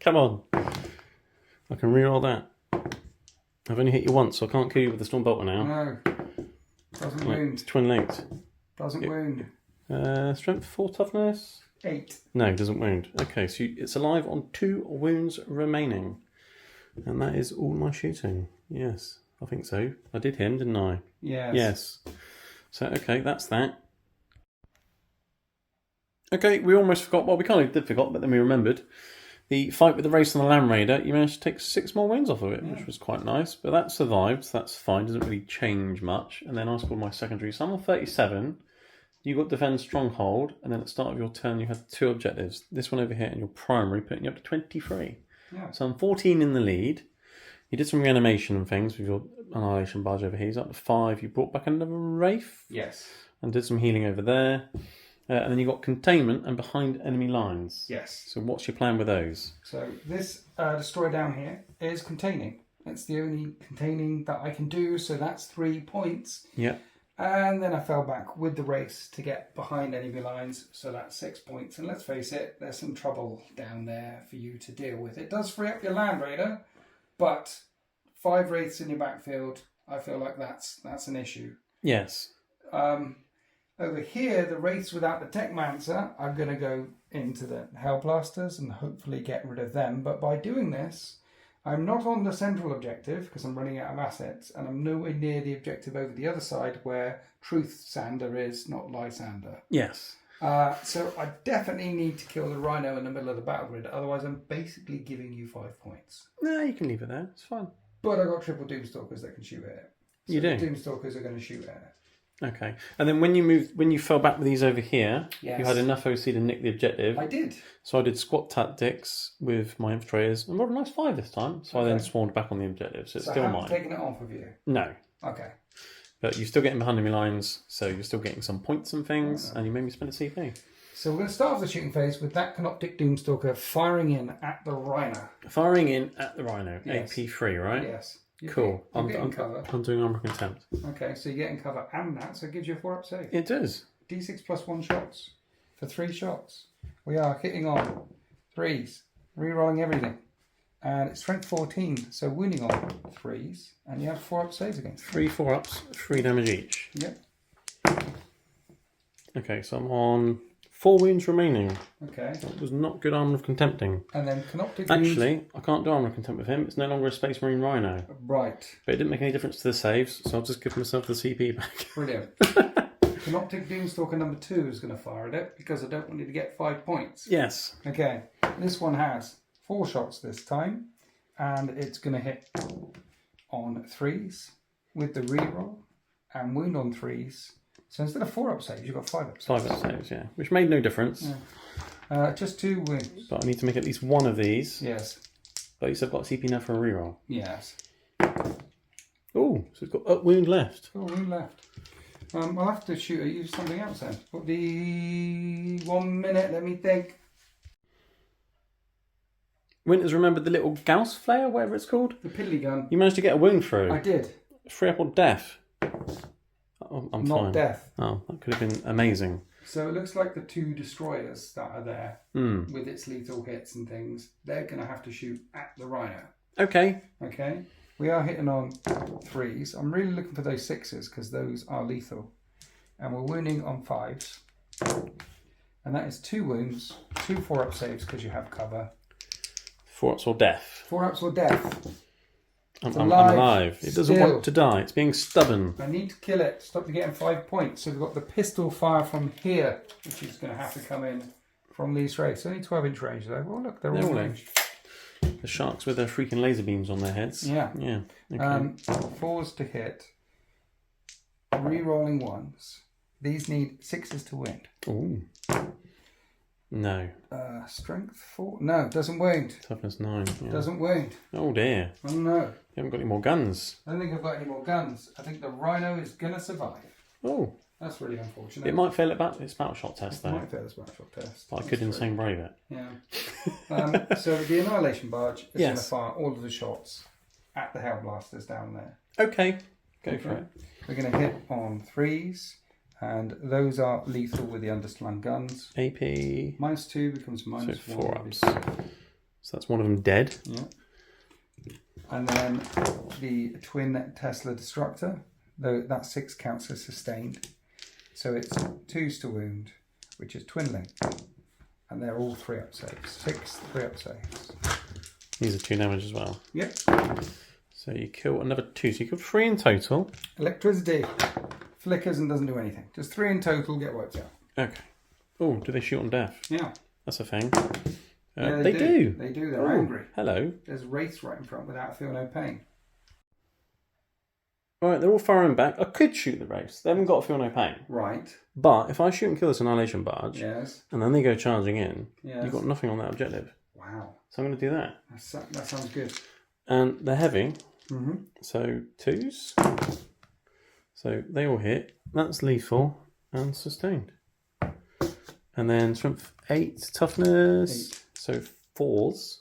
Come on. I can reroll that. I've only hit you once, so I can't kill you with the storm bolter now. No. Doesn't Right, wound. it's twin linked. Doesn't wound. Strength 4 toughness. 8. No, doesn't wound. Okay, so it's alive on 2 wounds remaining. And that is all my shooting. Yes, I think so. I did him, didn't I? Yes. Yes. So, okay, that's that. Okay, we almost forgot. Well, we kind of did forget, but then we remembered. The fight with the race on the Land Raider, you managed to take 6 more wounds off of it, which was quite nice. But that survived, so that's fine. Doesn't really change much. And then I scored my secondary. So I'm on 37. You got Defend Stronghold, and then at the start of your turn you had 2 objectives. This one over here and your primary, putting you up to 23. Yeah. So I'm 14 in the lead. You did some reanimation and things with your Annihilation Barge over here. He's up to 5. You brought back another Wraith. Yes. And did some healing over there. And then you got Containment and Behind Enemy Lines. Yes. So what's your plan with those? So this destroyer down here is containing. It's the only containing that I can do, so that's 3 points. Yeah. And then I fell back with the race to get behind enemy lines, so that's 6 points. And let's face it, there's some trouble down there for you to deal with. It does free up your Land Raider, but 5 wraiths in your backfield, I feel like that's an issue. Yes. Over here, the wraiths without the Techmancer, I'm going to go into the Hellblasters and hopefully get rid of them. But by doing this, I'm not on the central objective because I'm running out of assets, and I'm nowhere near the objective over the other side where Truth Sander is, not Lysander. Yes. So I definitely need to kill the Rhino in the middle of the battle grid, otherwise I'm basically giving you 5 points. No, you can leave it there. It's fine. But I've got triple Doomstalkers that can shoot at it. So You do? The Doomstalkers are going to shoot at it. Okay. And then when you fell back with these over here, Yes. you had enough OC to nick the objective. I did. So I did squat tactics with my infiltrators and rolled a nice 5 this time. So I then Okay. swarmed back on the objective. So it's So I still haven't mine. taken it off of you. No. Okay. But you're still getting behind enemy lines, so you're still getting some points and things, and you made me spend a CP. So we're going to start off the shooting phase with that Canoptic Doomstalker firing in at the Rhino. Firing in at the Rhino, Yes. AP3, right? Yes. Cool. You're getting cover. I'm doing armor contempt. Okay, so you're getting cover and that, so it gives you a 4-up save. It does. D6 plus 1 shots for 3 shots. We are hitting on 3s, re-rolling everything. And it's strength 14, so wounding on 3s, and you have 4-up saves against them. 3 4-ups, 3 damage each. Yep. Okay, so I'm on 4 wounds remaining. Okay. That was not good armor of contempting. And then Canoptic Actually, I can't do armor of contempt with him. It's no longer a Space Marine Rhino. Right. But it didn't make any difference to the saves, so I'll just give myself the CP back. Brilliant. Canoptic Doomstalker number 2 is going to fire at it because I don't want you to get 5 points. Yes. Okay, this one has 4 shots this time, and it's going to hit on 3s with the reroll and wound on 3s. So instead of 4-up saves, you've got 5-up saves. 5 saves, yeah. Which made no difference. Yeah. Just 2 wounds. But I need to make at least one of these. Yes. But at least I've got CP now for a reroll. Yes. Oh, so it's got up wound left. Got a wound left. I'll have to shoot at you something else then. What the 1 minute? Let me think. Winters remembered the little Gauss flare, whatever it's called. The piddly gun. You managed to get a wound through. I did. 3-up or death. Oh, I'm Not fine. death. Oh, that could have been amazing. So it looks like the 2 destroyers that are there with its lethal hits and things, they're going to have to shoot at the Rhino. Okay. Okay. We are hitting on 3s. I'm really looking for those 6s because those are lethal. And we're wounding on 5s. And that is 2 wounds, 2 4-up saves because you have cover. 4-ups or death. 4-ups or death. I'm alive. alive. It doesn't Still. want to die. It's being stubborn. I need to kill it. Stop me getting 5 points. So we've got the pistol fire from here, which is going to have to come in from these rays. Only 12-inch range though. Oh look, they're all ranged. The sharks with their freaking laser beams on their heads. Yeah. Yeah. Okay. 4s to hit. Re-rolling 1s. These need 6s to wound. Ooh. No. Strength 4. No, doesn't wound. Toughness 9. Yeah. Doesn't wound. Oh dear. Oh no. You haven't got any more guns. I don't think I've got any more guns. I think the rhino is going to survive. Oh. That's really unfortunate. It might fail its battle shot test though. It might fail its battle shot test. But I could insane brave it. Yeah. So the Annihilation Barge is going to Yes. fire all of the shots at the Hellblasters down there. Okay. Go for it. We're going to hit on 3s, and those are lethal with the underslung guns. AP. -2 becomes So -1. 4 ups. So that's one of them dead. Yeah. And then the twin Tesla Destructor, though that 6 counts as sustained. So it's 2s to wound, which is twin link. And they're all 3-up saves. 6 3-up saves. These are 2 damage as well. Yep. So you kill another 2. So you kill 3 in total. Electricity flickers and doesn't do anything. Just 3 in total get wiped out. Okay. Oh, do they shoot on death? Yeah. That's a thing. Yeah, they do. They do. They're angry. Hello. There's wraiths right in front without feel no pain. Right, they're all firing back. I could shoot the wraiths. They haven't got to feel no pain. Right. But if I shoot and kill this Annihilation Barge, Yes. and then they go charging in, Yes. you've got nothing on that objective. Wow. So I'm going to do that. That sounds good. And they're heavy. Mm-hmm. So 2s. So they all hit. That's lethal and sustained. And then strength 8, toughness. 8. So 4s.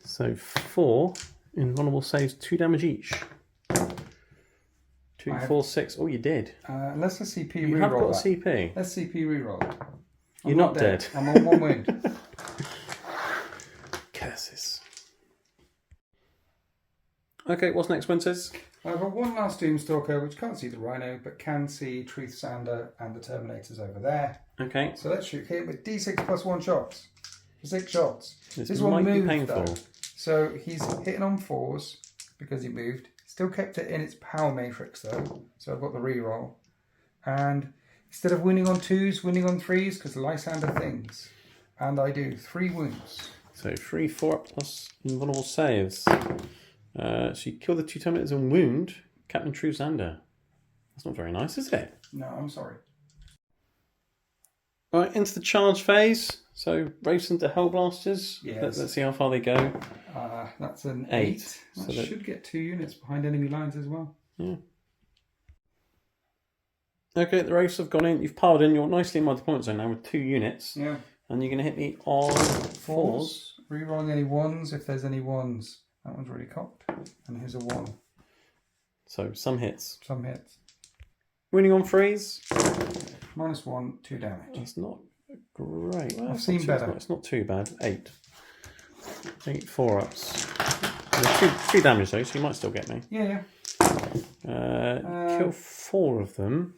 So 4 invulnerable saves, 2 damage each. 2, 4, 6. Oh, you did. Let's CP reroll. You have got a that. CP. Let's CP reroll. You're not dead. I'm on 1 wound. Curses. Okay, what's next, Winters? I've got 1 last Doomstalker, which can't see the Rhino, but can see Truth Sander and the Terminators over there. Okay. So let's shoot him with D6 plus 1 shots. For 6 shots. This one might be moved, painful. though. So he's hitting on 4s because he moved. Still kept it in its power matrix though. So I've got the reroll. And instead of winning on 2s, winning on 3s because Lysander things. And I do 3 wounds. So 3, 4 up plus invulnerable saves. So you kill the 2 Terminators and wound Captain True Sander. That's not very nice, is it? No, I'm sorry. Right, into the charge phase. So race into Hellblasters. Yes. Let's see how far they go. That's an 8. 8. That So should get 2 units behind enemy lines as well. Yeah. Okay, the race have gone in. You've piled in. You're nicely in my deployment zone now with 2 units. Yeah. And you're going to hit me on 4s. Rerolling any 1s if there's any 1s. That one's really cocked. And here's a 1. So some hits. Some hits. Winning on 3s. -1, 2 damage. That's not great. Well, I've it's seen not too- better. It's not too bad. 8. 8 4-ups. 2 damage though, so you might still get me. Yeah. Kill 4 of them.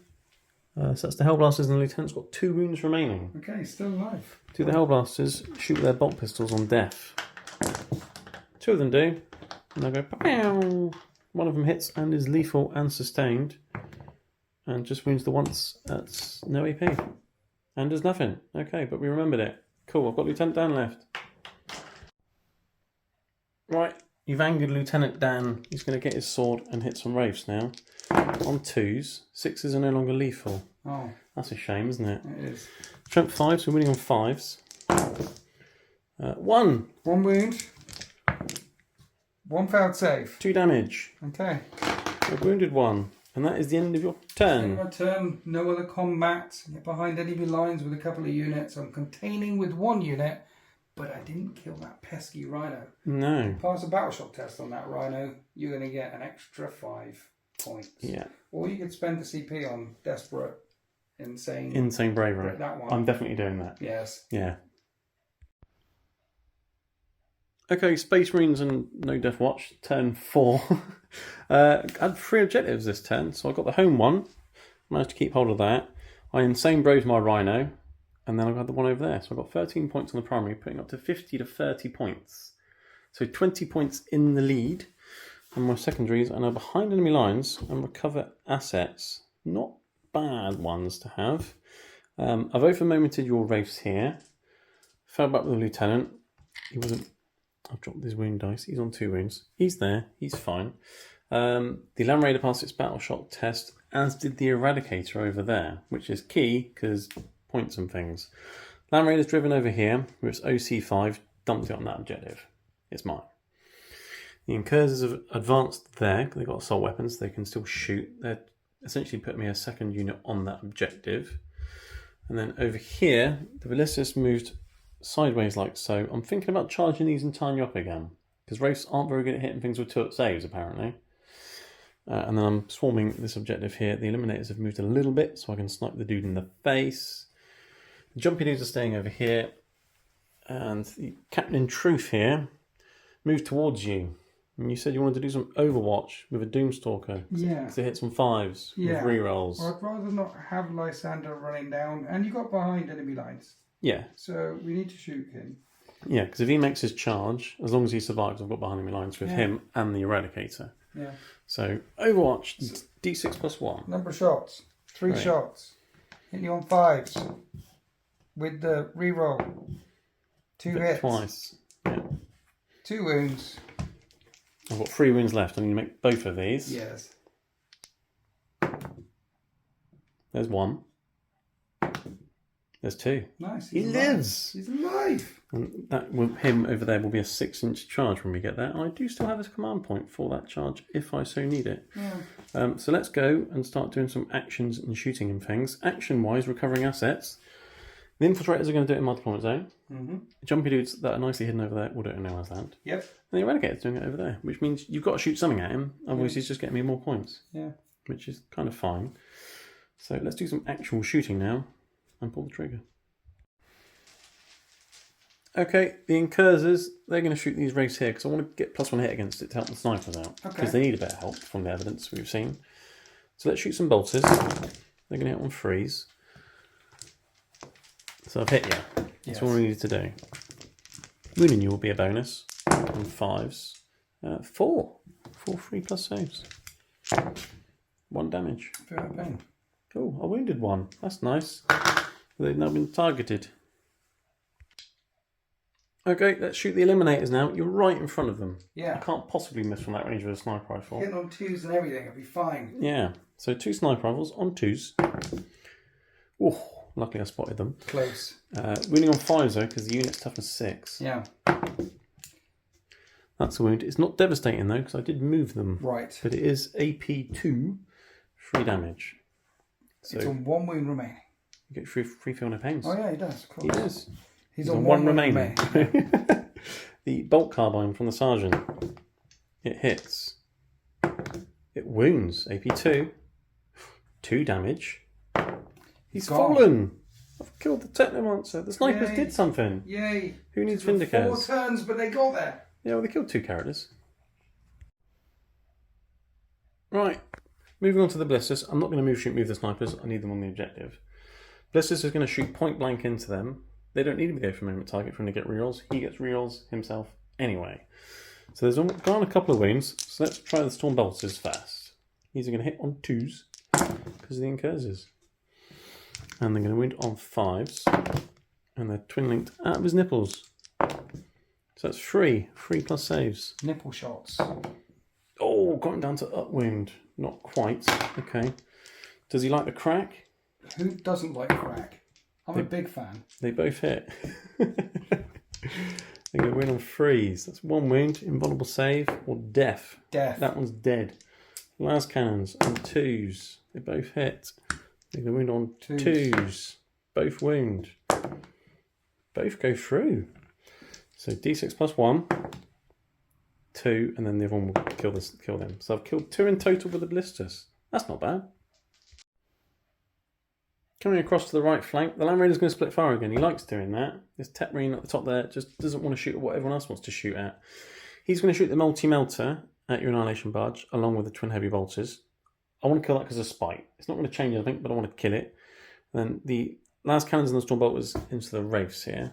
So that's the Hellblasters, and the Lieutenant's got 2 wounds remaining. Okay, still alive. Do the Hellblasters shoot with their bolt pistols on death? 2 of them do. And they'll go pow. One of them hits and is lethal and sustained. And just wounds the once. That's no AP. And does nothing. Okay, but we remembered it. Cool, I've got Lieutenant Dan left. Right, you've angered Lieutenant Dan. He's going to get his sword and hit some wraiths now. On 2s. 6s are no longer lethal. Oh, That's a shame, isn't it? it is. Strength 5, so we're winning on 5s. 1. 1 wound. 1 failed save. 2 damage. Okay. I've wounded 1. And that is the end of your turn. My turn. No other combat. Get behind enemy lines with a couple of units. I'm containing with 1 unit, but I didn't kill that pesky Rhino. No. Pass a battle shock test on that Rhino. You're going to get an extra 5 points. Yeah. Or you could spend the CP on Desperate, Insane. Insane bravery. That one. I'm definitely doing that. Yes. Yeah. Okay, Space Marines and no Deathwatch, turn 4. I had 3 objectives this turn, so I got the home one, managed to keep hold of that. I insane braved my Rhino, and then I got the one over there. So I got 13 points on the primary, putting up to 50 to 30 points. So 20 points in the lead. And my secondaries are now behind enemy lines and recover assets. Not bad ones to have. I've over-momented your Wraiths here. Fell back with the Lieutenant. He wasn't... I've dropped his wound dice. He's on 2 wounds. He's there. He's fine. The Land Raider passed its battle shock test, as did the Eradicator over there, which is key because points and things. Land Raider's driven over here with its OC5, dumped it on that objective. It's mine. The Incursors have advanced there. They've got assault weapons. They can still shoot. They're essentially put me a second unit on that objective. And then over here, the Ballistus moved sideways like so. I'm thinking about charging these and tying you up again, because Wraiths aren't very good at hitting things with 2 saves, apparently. And then I'm swarming this objective here. The Eliminators have moved a little bit, so I can snipe the dude in the face. The Jumpy dudes are staying over here. And the Captain in Truth here moved towards you. And you said you wanted to do some Overwatch with a Doomstalker. Yeah. To hit some 5s with rerolls. Well, I'd rather not have Lysander running down. And you got behind enemy lines. Yeah. So we need to shoot him. Yeah, because if he makes his charge, as long as he survives, I've got behind enemy lines with him and the Eradicator. Yeah. So, Overwatch, D6 plus 1. Number of shots. 3 shots. Hitting you on 5s. With the reroll. 2 hits. Twice. Yeah. 2 wounds. I've got 3 wounds left. I need to make both of these. Yes. There's 1. There's 2. Nice. He lives! He's alive! And that with him over there will be a 6-inch charge when we get there. And I do still have a command point for that charge if I so need it. Yeah. So let's go and start doing some actions and shooting and things. Action-wise, recovering assets. The Infiltrators are going to do it in my deployment zone. Mm-hmm. Jumpy dudes that are nicely hidden over there will do it in no man's land. Yep. And the Eradicator's doing it over there, which means you've got to shoot something at him, otherwise he's just getting me more points. Yeah. Which is kind of fine. So let's do some actual shooting now and pull the trigger. Okay, the Incursors, they're going to shoot these Wraiths here because I want to get +1 hit against it to help the snipers out. Because they need a bit of help from the evidence we've seen. So let's shoot some bolters. They're going to hit on 3s. So I've hit you. That's all we needed to do. Wounding you will be a bonus on 5s. 4. 4 3 plus saves. 1 damage. Feel no pain. Oh, I wounded 1. That's nice. They've now been targeted. Okay, let's shoot the Eliminators now. You're right in front of them. Yeah. I can't possibly miss from that range with a sniper rifle. Hitting on 2s and everything, it'll be fine. Yeah. So 2 sniper rifles on 2s. Oh, luckily I spotted them. Close. Wounding on 5s though, because the unit's toughness 6. Yeah. That's a wound. It's not devastating though, because I did move them. Right. But it is AP2, 3 damage. So it's on 1 wound remaining. you get free feel no pains. Oh yeah, he does. Of course. He does. He's on 1 remaining. The bolt carbine from the sergeant. It hits. It wounds. AP2. 2 damage. He's fallen. I've killed the Technomancer. The snipers did something. Yay. Who needs It took Vindicators? 4 turns, but they got there. Yeah, well, they killed 2 characters. Right. Moving on to the Blisters. I'm not going to move the snipers. I need them on the objective. Blisters is going to shoot point blank into them. They don't need to be there for a moment target for him to get rerolls. He gets rerolls himself anyway. So there's gone a couple of wounds. So let's try the Storm Bolters first. These are going to hit on 2s because of the Incursors. And they're going to wound on 5s. And they're twin linked out of his nipples. So that's 3. 3 plus saves. Nipple shots. Oh, got him down to up wound. Not quite. Okay. Does he like the crack? Who doesn't like crack? I'm a big fan. They both hit. They're going to win on 3s. That's 1 wound, invulnerable save, or death. Death. That one's dead. Las cannons on 2s. They both hit. They're going to win on 2s. Both wound. Both go through. So D6 plus 1. 2, and then the other one will kill them. So I've killed 2 in total with the Blisters. That's not bad. Coming across to the right flank, the Land Raider's going to split fire again. He likes doing that. This Tech Marine at the top there just doesn't want to shoot at what everyone else wants to shoot at. He's going to shoot the multi-melter at your Annihilation Barge, along with the Twin Heavy Bolters. I want to kill that because of spite. It's not going to change anything, but I want to kill it. And then the last cannons and the Storm Bolters into the Wraiths here.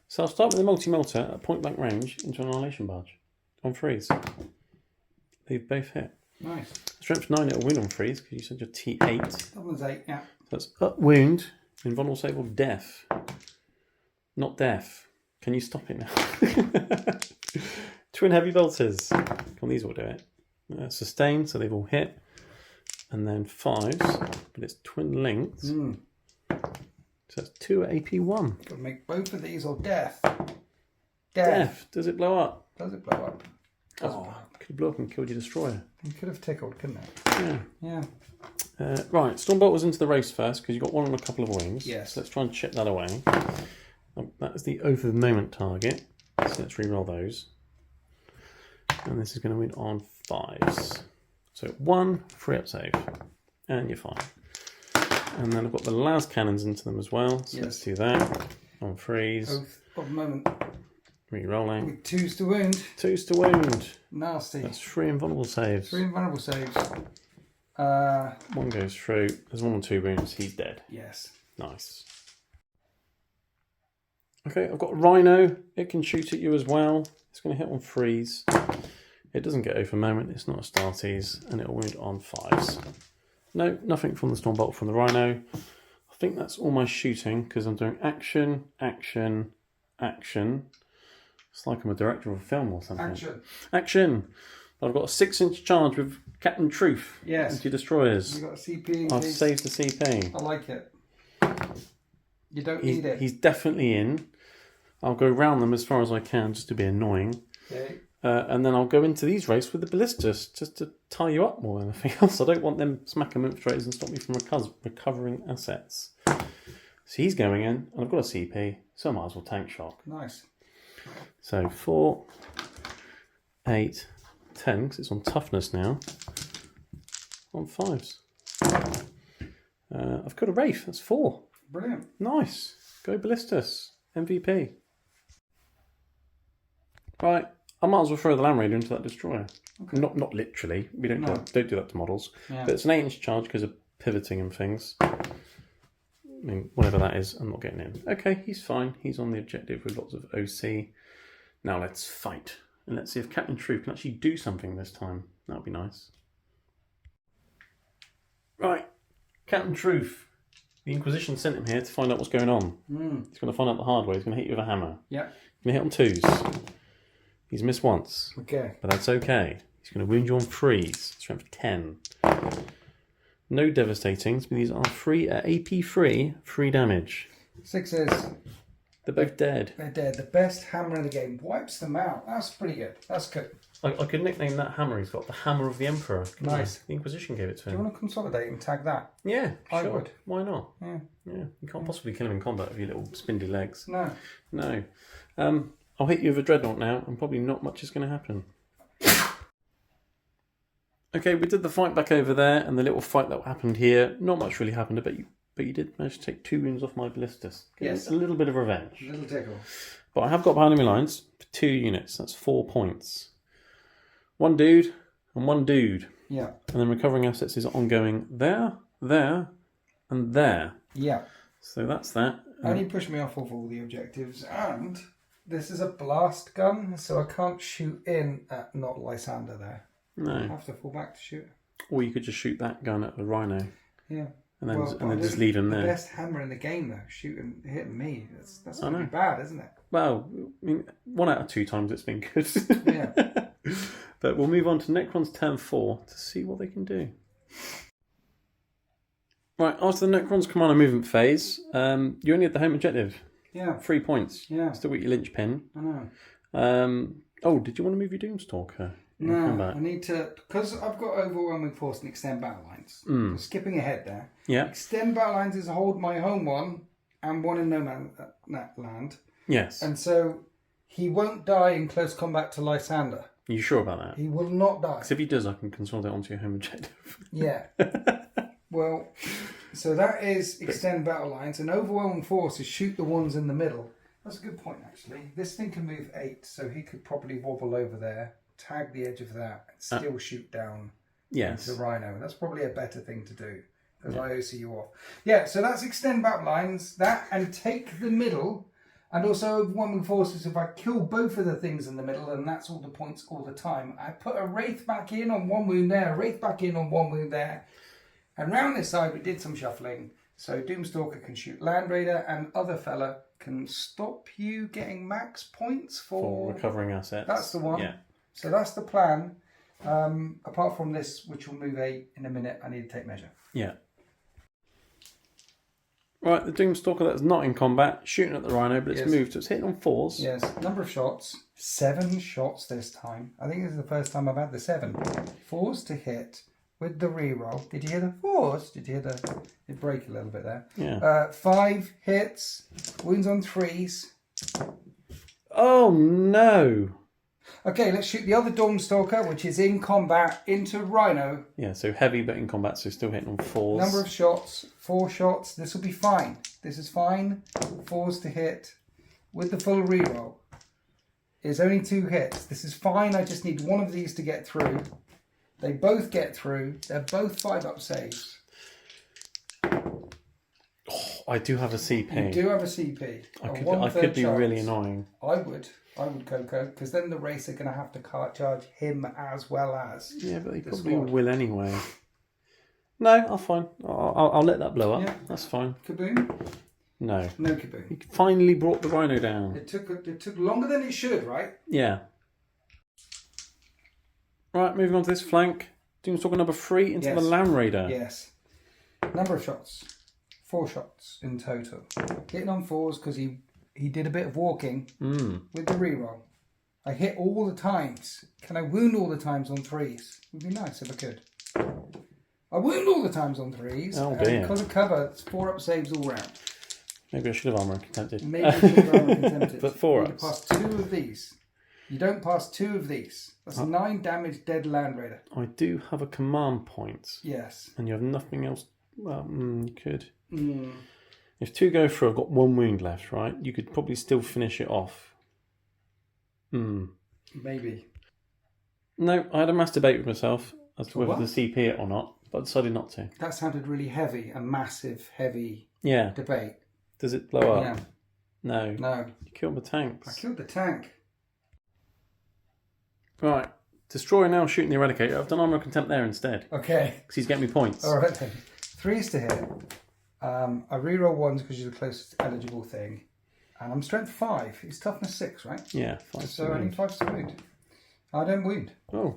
So I'll start with the multi-melter at point blank range into an annihilation barge on freeze. They've both hit. Nice. Strength 9, it'll win on freeze because you said your T8. That one's 8, yeah. So that's up wound, invulnerable save or death. Not death. Can you stop it now? Twin heavy bolters. Come, these will do it. Sustain, so they've all hit. And then 5s, but it's twin linked. So that's 2 at AP1. Got to make both of these or death. Death. Does it blow up? Does it blow up? Could have blown up and killed your destroyer. You could have tickled, couldn't it? Yeah. Yeah. Right, Stormbolt was into the race first because you got one on a couple of wings. Yes. So let's try and chip that away. That is the Oath of the Moment target. So let's re-roll those. And this is going to win on 5s. So 1, free up save. And you're fine. And then I've got the las cannons into them as well. So let's do that. On freeze. Oath of the Moment. Re-rolling. With 2s to wound. 2s to wound. Nasty. That's 3 invulnerable saves. 3 invulnerable saves. 1 goes through. There's 1 or 2 wounds. He's dead. Yes. Nice. Okay, I've got a Rhino. It can shoot at you as well. It's going to hit on freeze. It doesn't get over moment. It's not a Starties. And it'll wound on 5s. No, nothing from the Stormbolt from the Rhino. I think that's all my shooting because I'm doing action, action, action. It's like I'm a director of a film or something. Action. Action. I've got a 6-inch charge with Captain Truth. Yes. Anti-destroyers. You've got a CP. I've saved the CP. I like it. You don't need it. He's definitely in. I'll go round them as far as I can just to be annoying. Okay. And then I'll go into these races with the ballistas just to tie you up more than anything else. I don't want them smacking infiltrators and stop me from recovering assets. So he's going in, and I've got a CP, so I might as well tank shock. Nice. So 4, 8, 10, because it's on toughness now. On 5s. I've got a Wraith, that's 4. Brilliant. Nice. Go ballistas. MVP. Right. I might as well throw the Land Raider into that destroyer. Okay. Not literally. We don't do that to models. Yeah. But it's an 8-inch charge because of pivoting and things. I mean, whatever that is, I'm not getting in. Okay, he's fine. He's on the objective with lots of OC. Now let's fight. And let's see if Captain Truth can actually do something this time. That would be nice. Right. Captain Truth. The Inquisition sent him here to find out what's going on. He's going to find out the hard way. He's going to hit you with a hammer. Yeah. He's going to hit on 2s. He's missed once. Okay. But that's okay. He's going to wound you on freeze. Strength 10. No devastating, but these are free at AP free, 3 damage. 6s. They're both dead. They're dead. The best hammer in the game. Wipes them out. That's pretty good. That's good. I could nickname that hammer he's got the Hammer of the Emperor. Nice. The Inquisition gave it to him. Do you want to consolidate and tag that? Yeah, I sure. would. Why not? Yeah. You can't possibly kill him in combat with your little spindly legs. No. I'll hit you with a Dreadnought now, and probably not much is going to happen. Okay, we did the fight back over there, and the little fight that happened here. Not much really happened, but you did manage to take 2 wounds off my ballistas. Yes. A little bit of revenge. A little tickle. But I have got behind enemy lines for 2 units. That's 4 points. 1 dude and 1 dude. Yeah. And then recovering assets is ongoing there, there, and there. Yeah. So that's that. Only push me off of all the objectives, and this is a blast gun, so I can't shoot in at not Lysander there. No. I have to fall back to shoot. Or you could just shoot that gun at the Rhino. Yeah. And then just leave him there. The best hammer in the game, though, hitting me. That's really bad, isn't it? Well, I mean, 1 out of 2 times it's been good. Yeah. But we'll move on to Necrons turn 4 to see what they can do. Right, after the Necrons command and movement phase, you only had the home objective. Yeah. 3 points. Yeah. Still got your linchpin. I know. Did you want to move your Doomstalker? No, I need to, because I've got overwhelming force and extend battle lines. So skipping ahead there. Yeah. Extend battle lines is hold my home one and 1 in no man land. Yes. And so he won't die in close combat to Lysander. Are you sure about that? He will not die. Because if he does, I can consolidate onto your home objective. Yeah. Well, so that is extend battle lines, and overwhelming force is shoot the ones in the middle. That's a good point, actually. This thing can move 8, so he could probably wobble over there, tag the edge of that, and still shoot down into the Rhino. That's probably a better thing to do, because I OC you off. Yeah, so that's extend battle lines, that, and take the middle, And also, one with forces, if I kill both of the things in the middle, and that's all the points all the time, I put a Wraith back in on one wound there, a Wraith back in on one wound there. And round this side, we did some shuffling. So Doomstalker can shoot Land Raider, and other fella can stop you getting max points for recovering assets. That's the one. Yeah. So that's the plan. Apart from this, which will move 8 in a minute, I need to take measure. Yeah. Right, the Doomstalker that's not in combat, shooting at the Rhino, but it's moved, so it's hitting on 4s. Yes, number of shots. 7 shots this time. I think this is the first time I've had the 7. 4s to hit with the reroll. Did you hear the 4s? Did you hear the... It break a little bit there. Yeah. 5 hits. Wounds on 3s. Oh, no. Okay, let's shoot the other Doomstalker, which is in combat, into Rhino. Yeah, so heavy but in combat, so still hitting on 4s. Number of shots, 4 shots. This will be fine. This is fine. 4s to hit with the full reroll. It's only 2 hits. This is fine. I just need one of these to get through. They both get through. They're both 5-up saves. Oh, I do have a CP. You do have a CP. I could be really annoying. I would, Coco, because then the race are going to have to charge him as well as. Yeah, but he probably will anyway. No, I'm fine. I'll let that blow up. Yeah. That's fine. Kaboom? No. No kaboom. He finally brought the Rhino down. It took longer than it should, right? Yeah. Right, moving on to this flank. Doomstalker number 3 into the Land Raider. Yes. Number of shots. 4 shots in total. Hitting on 4s because he did a bit of walking with the reroll. I hit all the times. Can I wound all the times on 3s? Would be nice if I could. I wound all the times on 3s. Oh dear. Because of cover, it's 4-up saves all round. Maybe I should have armor contempted. Maybe I should have armor contempted. But 4-ups. You pass 2 of these. You don't pass 2 of these. That's 9 damage dead Land Raider. I do have a command point. Yes. And you have nothing else. Well, you could. If 2 go through, I've got 1 wound left, right? You could probably still finish it off. Maybe. No, I had a mass debate with myself as to whether to CP it or not, but I decided not to. That sounded really heavy, a massive, heavy debate. Does it blow up? Yeah. No. No. You killed the tanks. I killed the tank. Right. Destroyer now shooting the Eradicator. I've done armor contempt there instead. Okay. Because he's getting me points. All right then. 3s to hit. I reroll 1s because you're the closest eligible thing. And I'm strength 5. He's toughness 6, right? Yeah, 5 So I need 5 to wound. I don't wound. Oh.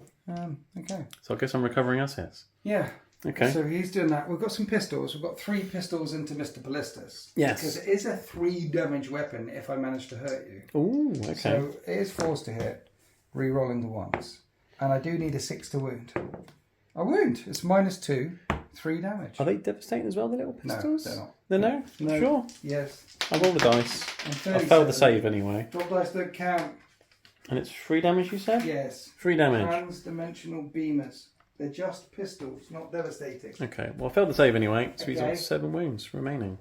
Okay. So I guess I'm recovering assets. Yeah. Okay. So he's doing that. We've got some pistols. We've got 3 pistols into Mr. Ballistas. Yes. Because it is a 3 damage weapon if I manage to hurt you. Ooh, okay. So it is 4s to hit. Rerolling the 1s. And I do need a 6 to wound. I wound. It's -2. 3 damage. Are they devastating as well, the little pistols? No, they're not. They're no? No. Sure. Yes. I rolled the dice. I failed the save anyway. Drop dice don't count. And it's 3 damage, you said? Yes. 3 damage. Trans-dimensional beamers. They're just pistols, not devastating. Okay, well I failed the save anyway, so he's got 7 wounds remaining.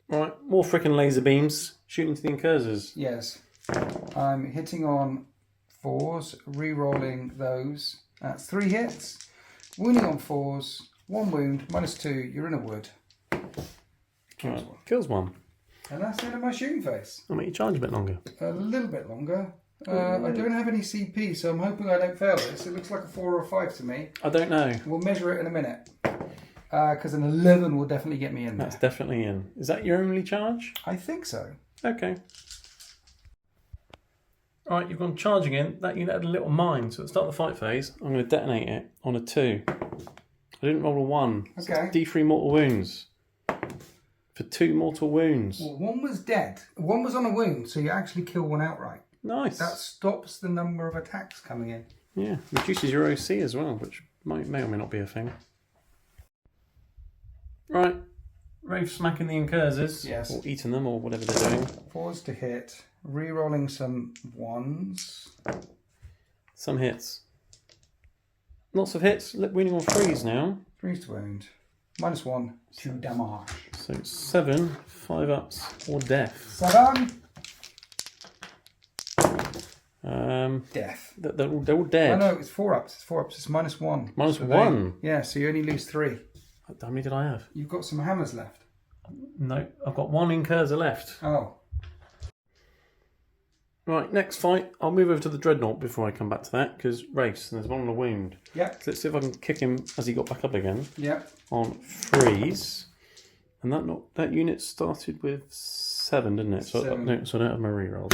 Right, more frickin' laser beams shooting to the incursors. Yes. I'm hitting on 4s, re-rolling those. That's 3 hits. Wounding on 4s, 1 wound, -2, you're in a wood. Kills one. Kills 1. And that's the end of my shooting phase. I'll make you charge a bit longer. A little bit longer. I don't have any CP, so I'm hoping I don't fail this. It looks like a 4 or a 5 to me. I don't know. We'll measure it in a minute. Because an 11 will definitely get me in there. That's definitely in. Is that your only charge? I think so. Okay. Alright, you've gone charging in. That unit had a little mine, so at the start of the fight phase, I'm going to detonate it on a 2. I didn't roll a 1. Okay. D3 mortal wounds. For 2 mortal wounds. Well, 1 was dead. 1 was on a wound, so you actually kill 1 outright. Nice. That stops the number of attacks coming in. Yeah, reduces your OC as well, which may or may not be a thing. Right. Rave smacking the incursors. Yes. Or eating them, or whatever they're doing. 4s to hit. Re-rolling some 1s. Some hits. Lots of hits. Winning on 3s now. 3s to wound. -1, 2 damage. So 7, 5 ups, or death. 7. Death. They're all dead. No, it's 4 ups. It's 4 ups. It's -1. -1? Yeah, so you only lose 3. How many did I have? You've got some hammers left. No, I've got one Incurser left. Oh. Right, next fight. I'll move over to the Dreadnought before I come back to that, because race, and there's one on a wound. Yep. So let's see if I can kick him as he got back up again. Yep. On freeze. And that unit started with 7, didn't it? So, 7. So I don't have my rerolls.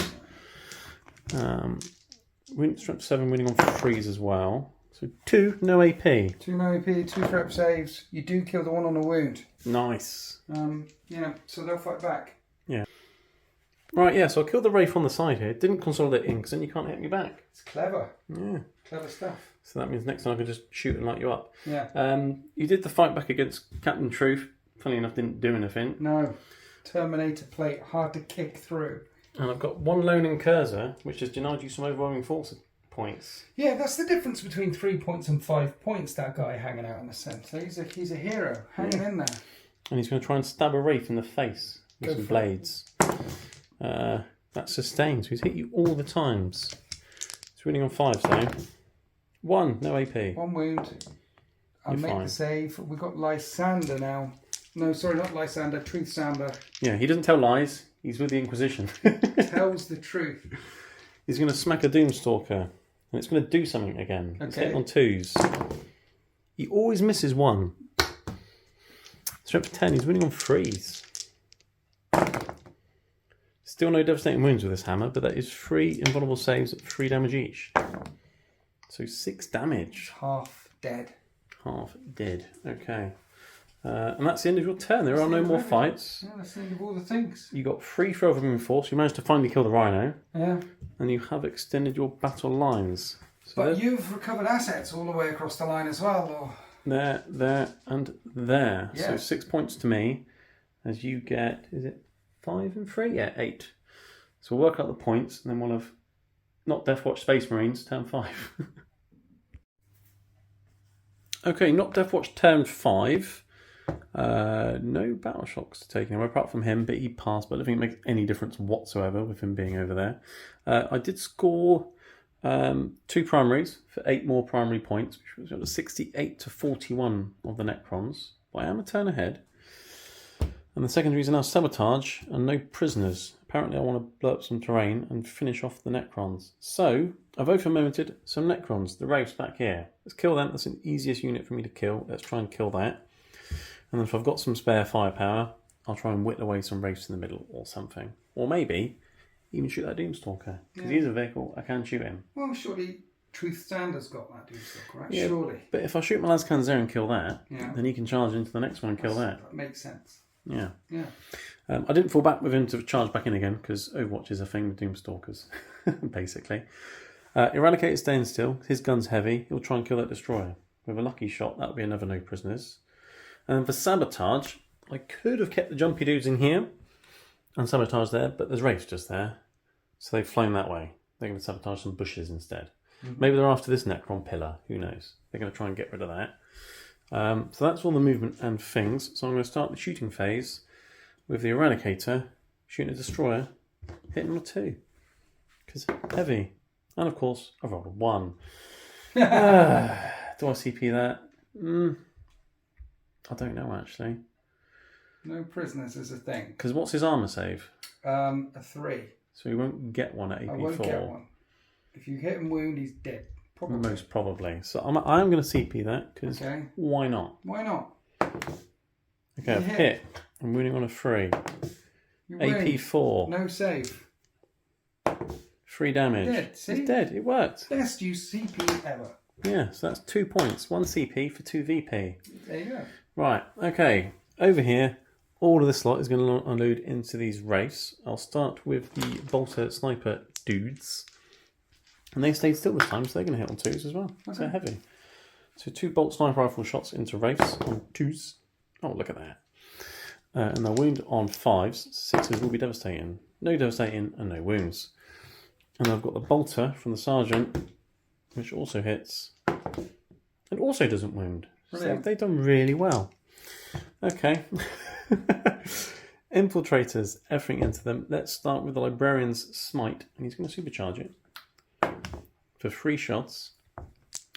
Strength 7, winning on freeze as well. So 2, no AP. 2 no AP, 2 threat saves. You do kill the one on a wound. Nice. So they'll fight back. Yeah. Right, yeah, so I killed the Wraith on the side here. Didn't consolidate in, because then you can't hit me back. It's clever. Yeah. Clever stuff. So that means next time I can just shoot and light you up. Yeah. You did the fight back against Captain Truth. Funny enough, didn't do anything. No. Terminator plate, hard to kick through. And I've got one lone Incurser, which has denied you some overwhelming force points. Yeah, that's the difference between 3 points and 5 points, that guy hanging out in the centre. He's a hero, hanging in there. And he's going to try and stab a Wraith in the face with some blades. That sustains. He's hit you all the times. He's winning on 5s though. 1, no AP. 1 wound. I'll make fine. the save. We've got Lysander now. No, sorry, not Lysander, Truth Sander. Yeah, he doesn't tell lies. He's with the Inquisition. Tells the truth. He's going to smack a Doomstalker. And it's going to do something again. Okay. It's hitting on 2s. He always misses 1. Strength 10, he's winning on freeze. Still no devastating wounds with this hammer, but that is 3 invulnerable saves at 3 damage each. So 6 damage. Half dead. Half dead. Okay. And that's the end of your turn. There are no more fights. Yeah, that's the end of all the things. You got 3 for overwhelming force. You managed to finally kill the Rhino. Yeah. And you have extended your battle lines. So But you've recovered assets all the way across the line as well, or? there, and there. Yeah. So 6 points to me. As you get, is it 5 and 3? Yeah, 8. So we'll work out the points, and then we'll have not Deathwatch Space Marines, turn 5. Okay, not Deathwatch turn 5. No battle shocks to take anywhere apart from him, but he passed. But I don't think it makes any difference whatsoever with him being over there. I did score 2 primaries for 8 more primary points, which was 68 to 41 of the Necrons. But I am a turn ahead. And the secondaries are now sabotage and no prisoners. Apparently I want to blow up some terrain and finish off the Necrons. So I've over-momented some Necrons, the Wraiths back here. Let's kill them. That's an easiest unit for me to kill. Let's try and kill that. And then if I've got some spare firepower, I'll try and whittle away some Wraiths in the middle or something. Or maybe even shoot that Doomstalker. Because he's a vehicle, I can shoot him. Well, surely Truth Sander's got that Doomstalker, right? Yeah, surely. but if I shoot my Lascanzer and kill that, then he can charge into the next one and kill that. That makes sense. Yeah. Yeah. I didn't fall back with him to charge back in again because Overwatch is a thing with Doomstalkers, basically. Eradicator staying still. His gun's heavy. He'll try and kill that destroyer. With a lucky shot, that'll be another no prisoners. And then for sabotage, I could have kept the jumpy dudes in here and sabotage there, but there's Wraiths just there. So they've flown that way. They're going to sabotage some bushes instead. Mm-hmm. Maybe they're after this Necron pillar. Who knows? They're going to try and get rid of that. So that's all the movement and things. So I'm going to start the shooting phase with the Eradicator shooting a destroyer, hitting on a 2. Because heavy. And of course, I rolled a 1. Do I CP that? I don't know actually. No prisoners is a thing. Because what's his armour save? A 3. So he won't get one at AP4. I won't get one. If you hit him wound, he's dead. Probably. Most probably. So I'm going to CP that because why not? Why not? Okay, I've hit. I'm wounding on a 3. AP4. No save. 3 damage. Dead. See? It's dead. It worked. Best use CP ever. Yeah, so that's 2 points. 1 CP for 2 VP. There you go. Right, okay. Over here, all of this lot is going to unload into these Wraiths. I'll start with the Bolter Sniper dudes. And they stayed still this time, so they're going to hit on 2s as well. That's heavy. So 2 Bolt Sniper Rifle shots into Wraiths on 2s. Oh, look at that. And they'll wound on 5s. 6s will be devastating. No devastating and no wounds. And I've got the Bolter from the Sergeant, which also hits and also doesn't wound. Brilliant. So they've done really well. Okay. Infiltrators, everything into them. Let's start with the Librarian's Smite. And he's going to supercharge it for 3 shots.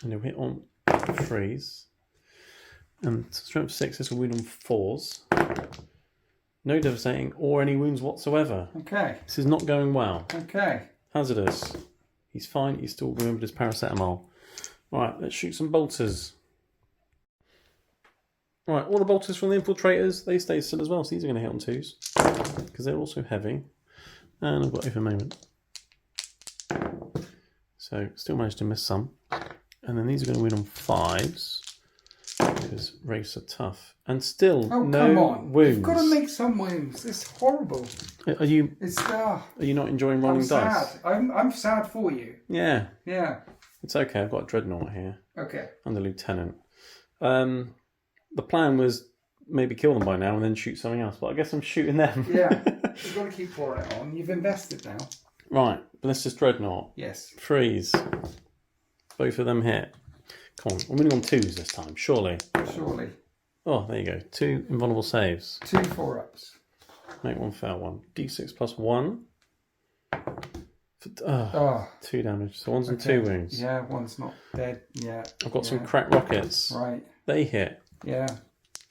And he'll hit on 3s. And strength 6, this will wound on 4s. No devastating or any wounds whatsoever. Okay. This is not going well. Okay. Hazardous. He's fine. He's still remembered his paracetamol. Right, let's shoot some bolters. Right, all the bolters from the infiltrators, they stay still as well, so these are going to hit on 2s. Because they're also heavy. And I've got over moment. So, still managed to miss some. And then these are going to win on 5s. Because wraiths are tough. And still, Oh, no come on. wounds. You've got to make some wounds. It's horrible. Are you not enjoying rolling I'm dice? sad. I'm sad for you. Yeah. Yeah. It's okay, I've got a dreadnought here. Okay. And the lieutenant. The plan was maybe kill them by now and then shoot something else, but I guess I'm shooting them. Yeah. You've got to keep pouring it on. You've invested now. Right, but let's just dreadnought. Yes. Freeze. Both of them hit. Come on, I'm winning on 2s this time, surely. Surely. Oh, there you go. 2 invulnerable saves. 2 4-ups. Make 1 fail 1. D6 plus 1. 2 damage. So 1's and 2 wounds. Yeah, 1's not dead. Yeah. I've got some cracked rockets. Right. They hit. Yeah.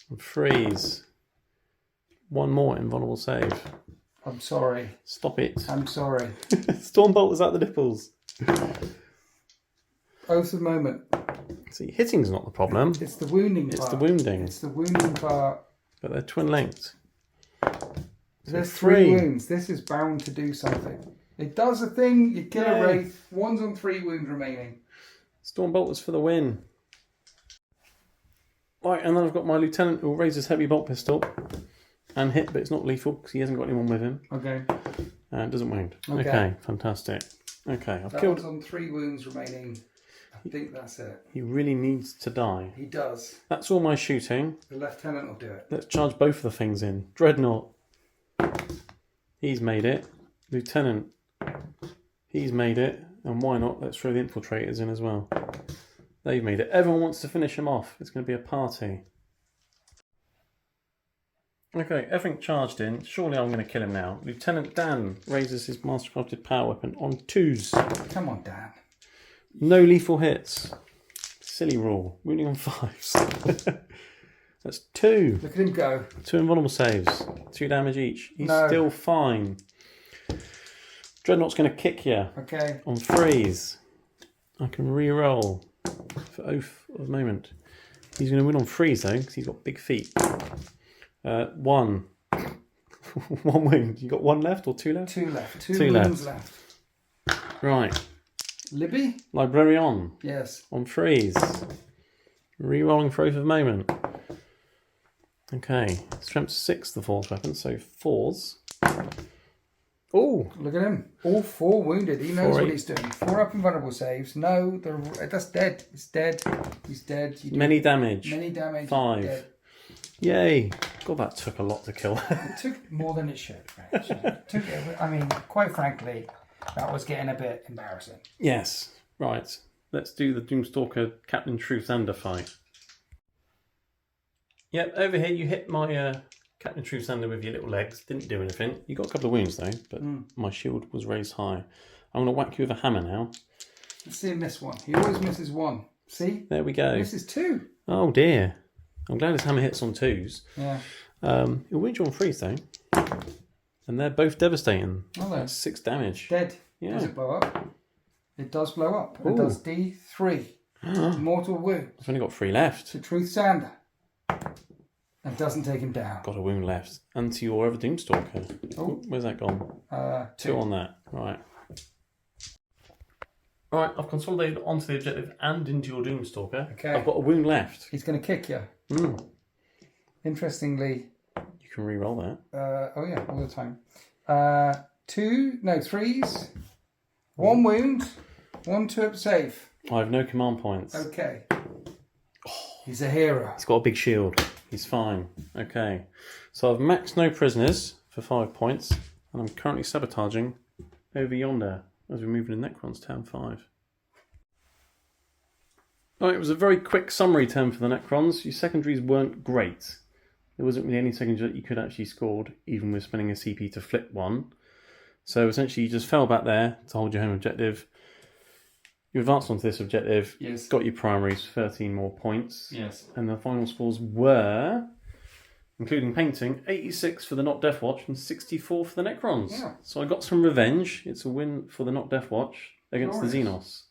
And freeze. 1 more invulnerable save. I'm sorry. Stop it. I'm sorry. Stormbolt is at the nipples. Oath of moment. See, hitting's not the problem. It's the wounding part. It's the wounding. It's the wounding part. But they're twin linked. There's 3 wounds. This is bound to do something. It does a thing. You kill a wraith. 1's on 3 wounds remaining. Stormbolt is for the win. Right, and then I've got my lieutenant who will raise his heavy bolt pistol and hit, but it's not lethal because he hasn't got anyone with him. Okay. And it doesn't wound. Okay, fantastic. Okay, I've killed. That one's on 3 wounds remaining. I think that's it. He really needs to die. He does. That's all my shooting. The lieutenant will do it. Let's charge both of the things in. Dreadnought. He's made it. Lieutenant. He's made it. And why not? Let's throw the infiltrators in as well. They've made it. Everyone wants to finish him off. It's going to be a party. Okay, everything charged in. Surely I'm going to kill him now. Lieutenant Dan raises his mastercrafted power weapon on 2s. Come on, Dan. No lethal hits. Silly rule. Wounding on 5s. That's 2. Look at him go. 2 invulnerable saves. 2 damage each. He's No. still fine. Dreadnought's going to kick you. Okay. On freeze. I can re-roll for Oath of Moment. He's going to win on freeze though, because he's got big feet. 1. 1 wound. You got 1 left or 2 left? 2 left. 2 2 wounds left. Right. Libby? Librarian. Yes. On freeze. Re-rolling for Oath of Moment. Okay. Strength 6, the 4th weapon, so 4s. Oh! Look at him. All 4 wounded. He knows 4, what 8. he's doing. 4 up invulnerable saves. No, that's dead. It's dead. He's dead. Many damage. Many damage. 5. Dead. Yay! God, that took a lot to kill. It took more than it should. I mean, quite frankly, that was getting a bit embarrassing. Yes. Right. Let's do the Doomstalker Captain Truth Sander fight. Yep, over here you hit my Captain Truth Sander with your little legs. Didn't do anything. You got a couple of wounds though, but my shield was raised high. I'm going to whack you with a hammer now. Let's see him miss one. He always misses 1. See? There we go. Misses 2. Oh dear. I'm glad his hammer hits on 2s. Yeah. It'll wound you on 3s though. And they're both devastating. Oh, That's 6 damage. Dead. Yeah. Does it blow up? It does blow up. It does D3. Mortal wound. I've only got 3 left. To Truth Sander. And doesn't take him down. Got a wound left. And to your other Doomstalker. Oh. Where's that gone? 2 on that. Right. Right, I've consolidated onto the objective and into your Doomstalker. Okay. I've got a wound left. He's going to kick you. Interestingly. You can re-roll that. Oh yeah, all the time. 3s. 1 wound. 1 2-up save. I have no command points. Okay. He's a hero. He's got a big shield. He's fine. Okay. So I've maxed no prisoners for 5 points. And I'm currently sabotaging over yonder as we're moving to Necrons Town 5. Right, it was a very quick summary turn for the Necrons. Your secondaries weren't great. There wasn't really any secondary that you could actually scored, even with spending a CP to flip one. So essentially you just fell back there to hold your home objective. You advanced onto this objective, got your primaries, 13 more points. Yes. And the final scores were, including painting, 86 for the Not Deathwatch and 64 for the Necrons. Yeah. So I got some revenge. It's a win for the Not Deathwatch against the Xenos.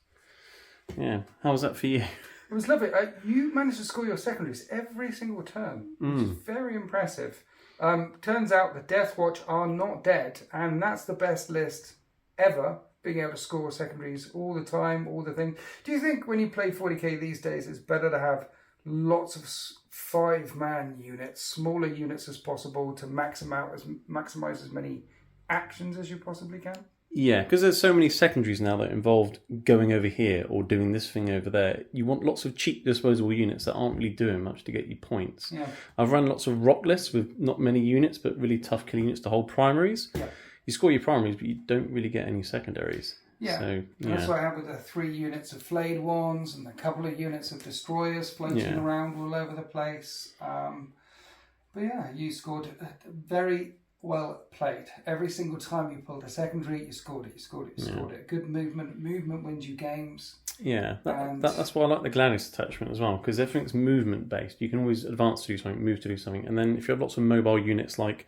Yeah. How was that for you? It was lovely. You managed to score your secondaries every single turn, which is very impressive. Turns out the Deathwatch are not dead, and that's the best list ever, being able to score secondaries all the time, all the thing. Do you think when you play 40k these days, it's better to have lots of 5-man units, smaller units as possible, to maximize as many actions as you possibly can? Yeah, because there's so many secondaries now that involved going over here or doing this thing over there. You want lots of cheap disposable units that aren't really doing much to get you points. Yeah. I've run lots of rock lists with not many units, but really tough killing units to hold primaries. Yeah. You score your primaries, but you don't really get any secondaries. Yeah, so, that's what I have with the 3 units of flayed ones and a couple of units of destroyers floating around all over the place. But yeah, you scored very well played. Every single time you pulled a secondary, you scored it, you scored it, you scored it. Good movement. Movement wins you games. Yeah, that's why I like the Gladius attachment as well, because everything's movement based. You can always advance to do something, move to do something. And then if you have lots of mobile units like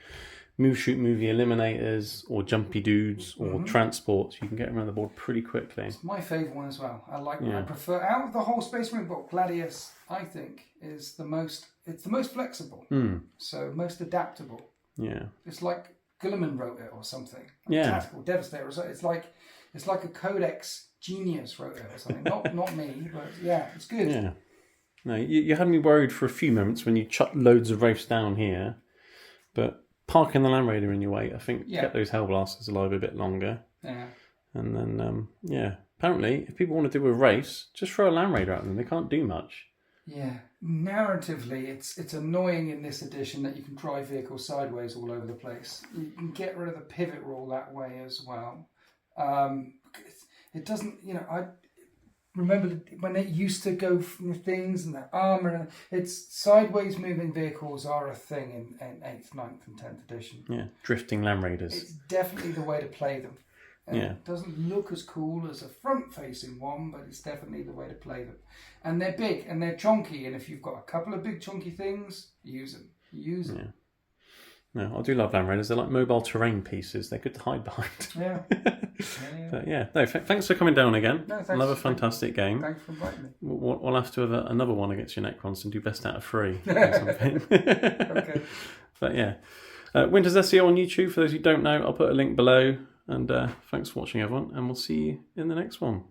move, shoot, move the eliminators or jumpy dudes or transports, you can get around the board pretty quickly. It's my favourite one as well. I prefer, out of the whole Space Marine book, Gladius, I think, is the most flexible. So most adaptable. Yeah. It's like Guilliman wrote it or something. Tactical Devastator. It's like a Codex genius wrote it or something. not me, but yeah, it's good. Yeah. No, you had me worried for a few moments when you chucked loads of Wraiths down here, but parking the Land Raider in your way, I think, kept those Hellblasters alive a bit longer. Yeah. And then, apparently, if people want to do a race, just throw a Land Raider at them. They can't do much. Yeah, narratively, it's annoying in this edition that you can drive vehicles sideways all over the place. You can get rid of the pivot rule that way as well. It doesn't, I remember when it used to go from things and the armour, and it's sideways moving vehicles are a thing in 8th, 9th and 10th edition. Yeah, drifting Land Raiders. It's definitely the way to play them. Yeah. It doesn't look as cool as a front-facing one, but it's definitely the way to play them. And they're big and they're chunky, and if you've got a couple of big chunky things, use them. Use them. Yeah. No, I do love Land Raiders. They're like mobile terrain pieces. They're good to hide behind. Yeah. But no, thanks for coming down again. No, thanks. Another fantastic game. Thanks for inviting me. We'll have to have another one against your Necrons and do best out of 3 or something. Okay. But yeah. Winter's SEO on YouTube, for those who don't know, I'll put a link below. And thanks for watching, everyone, and we'll see you in the next one.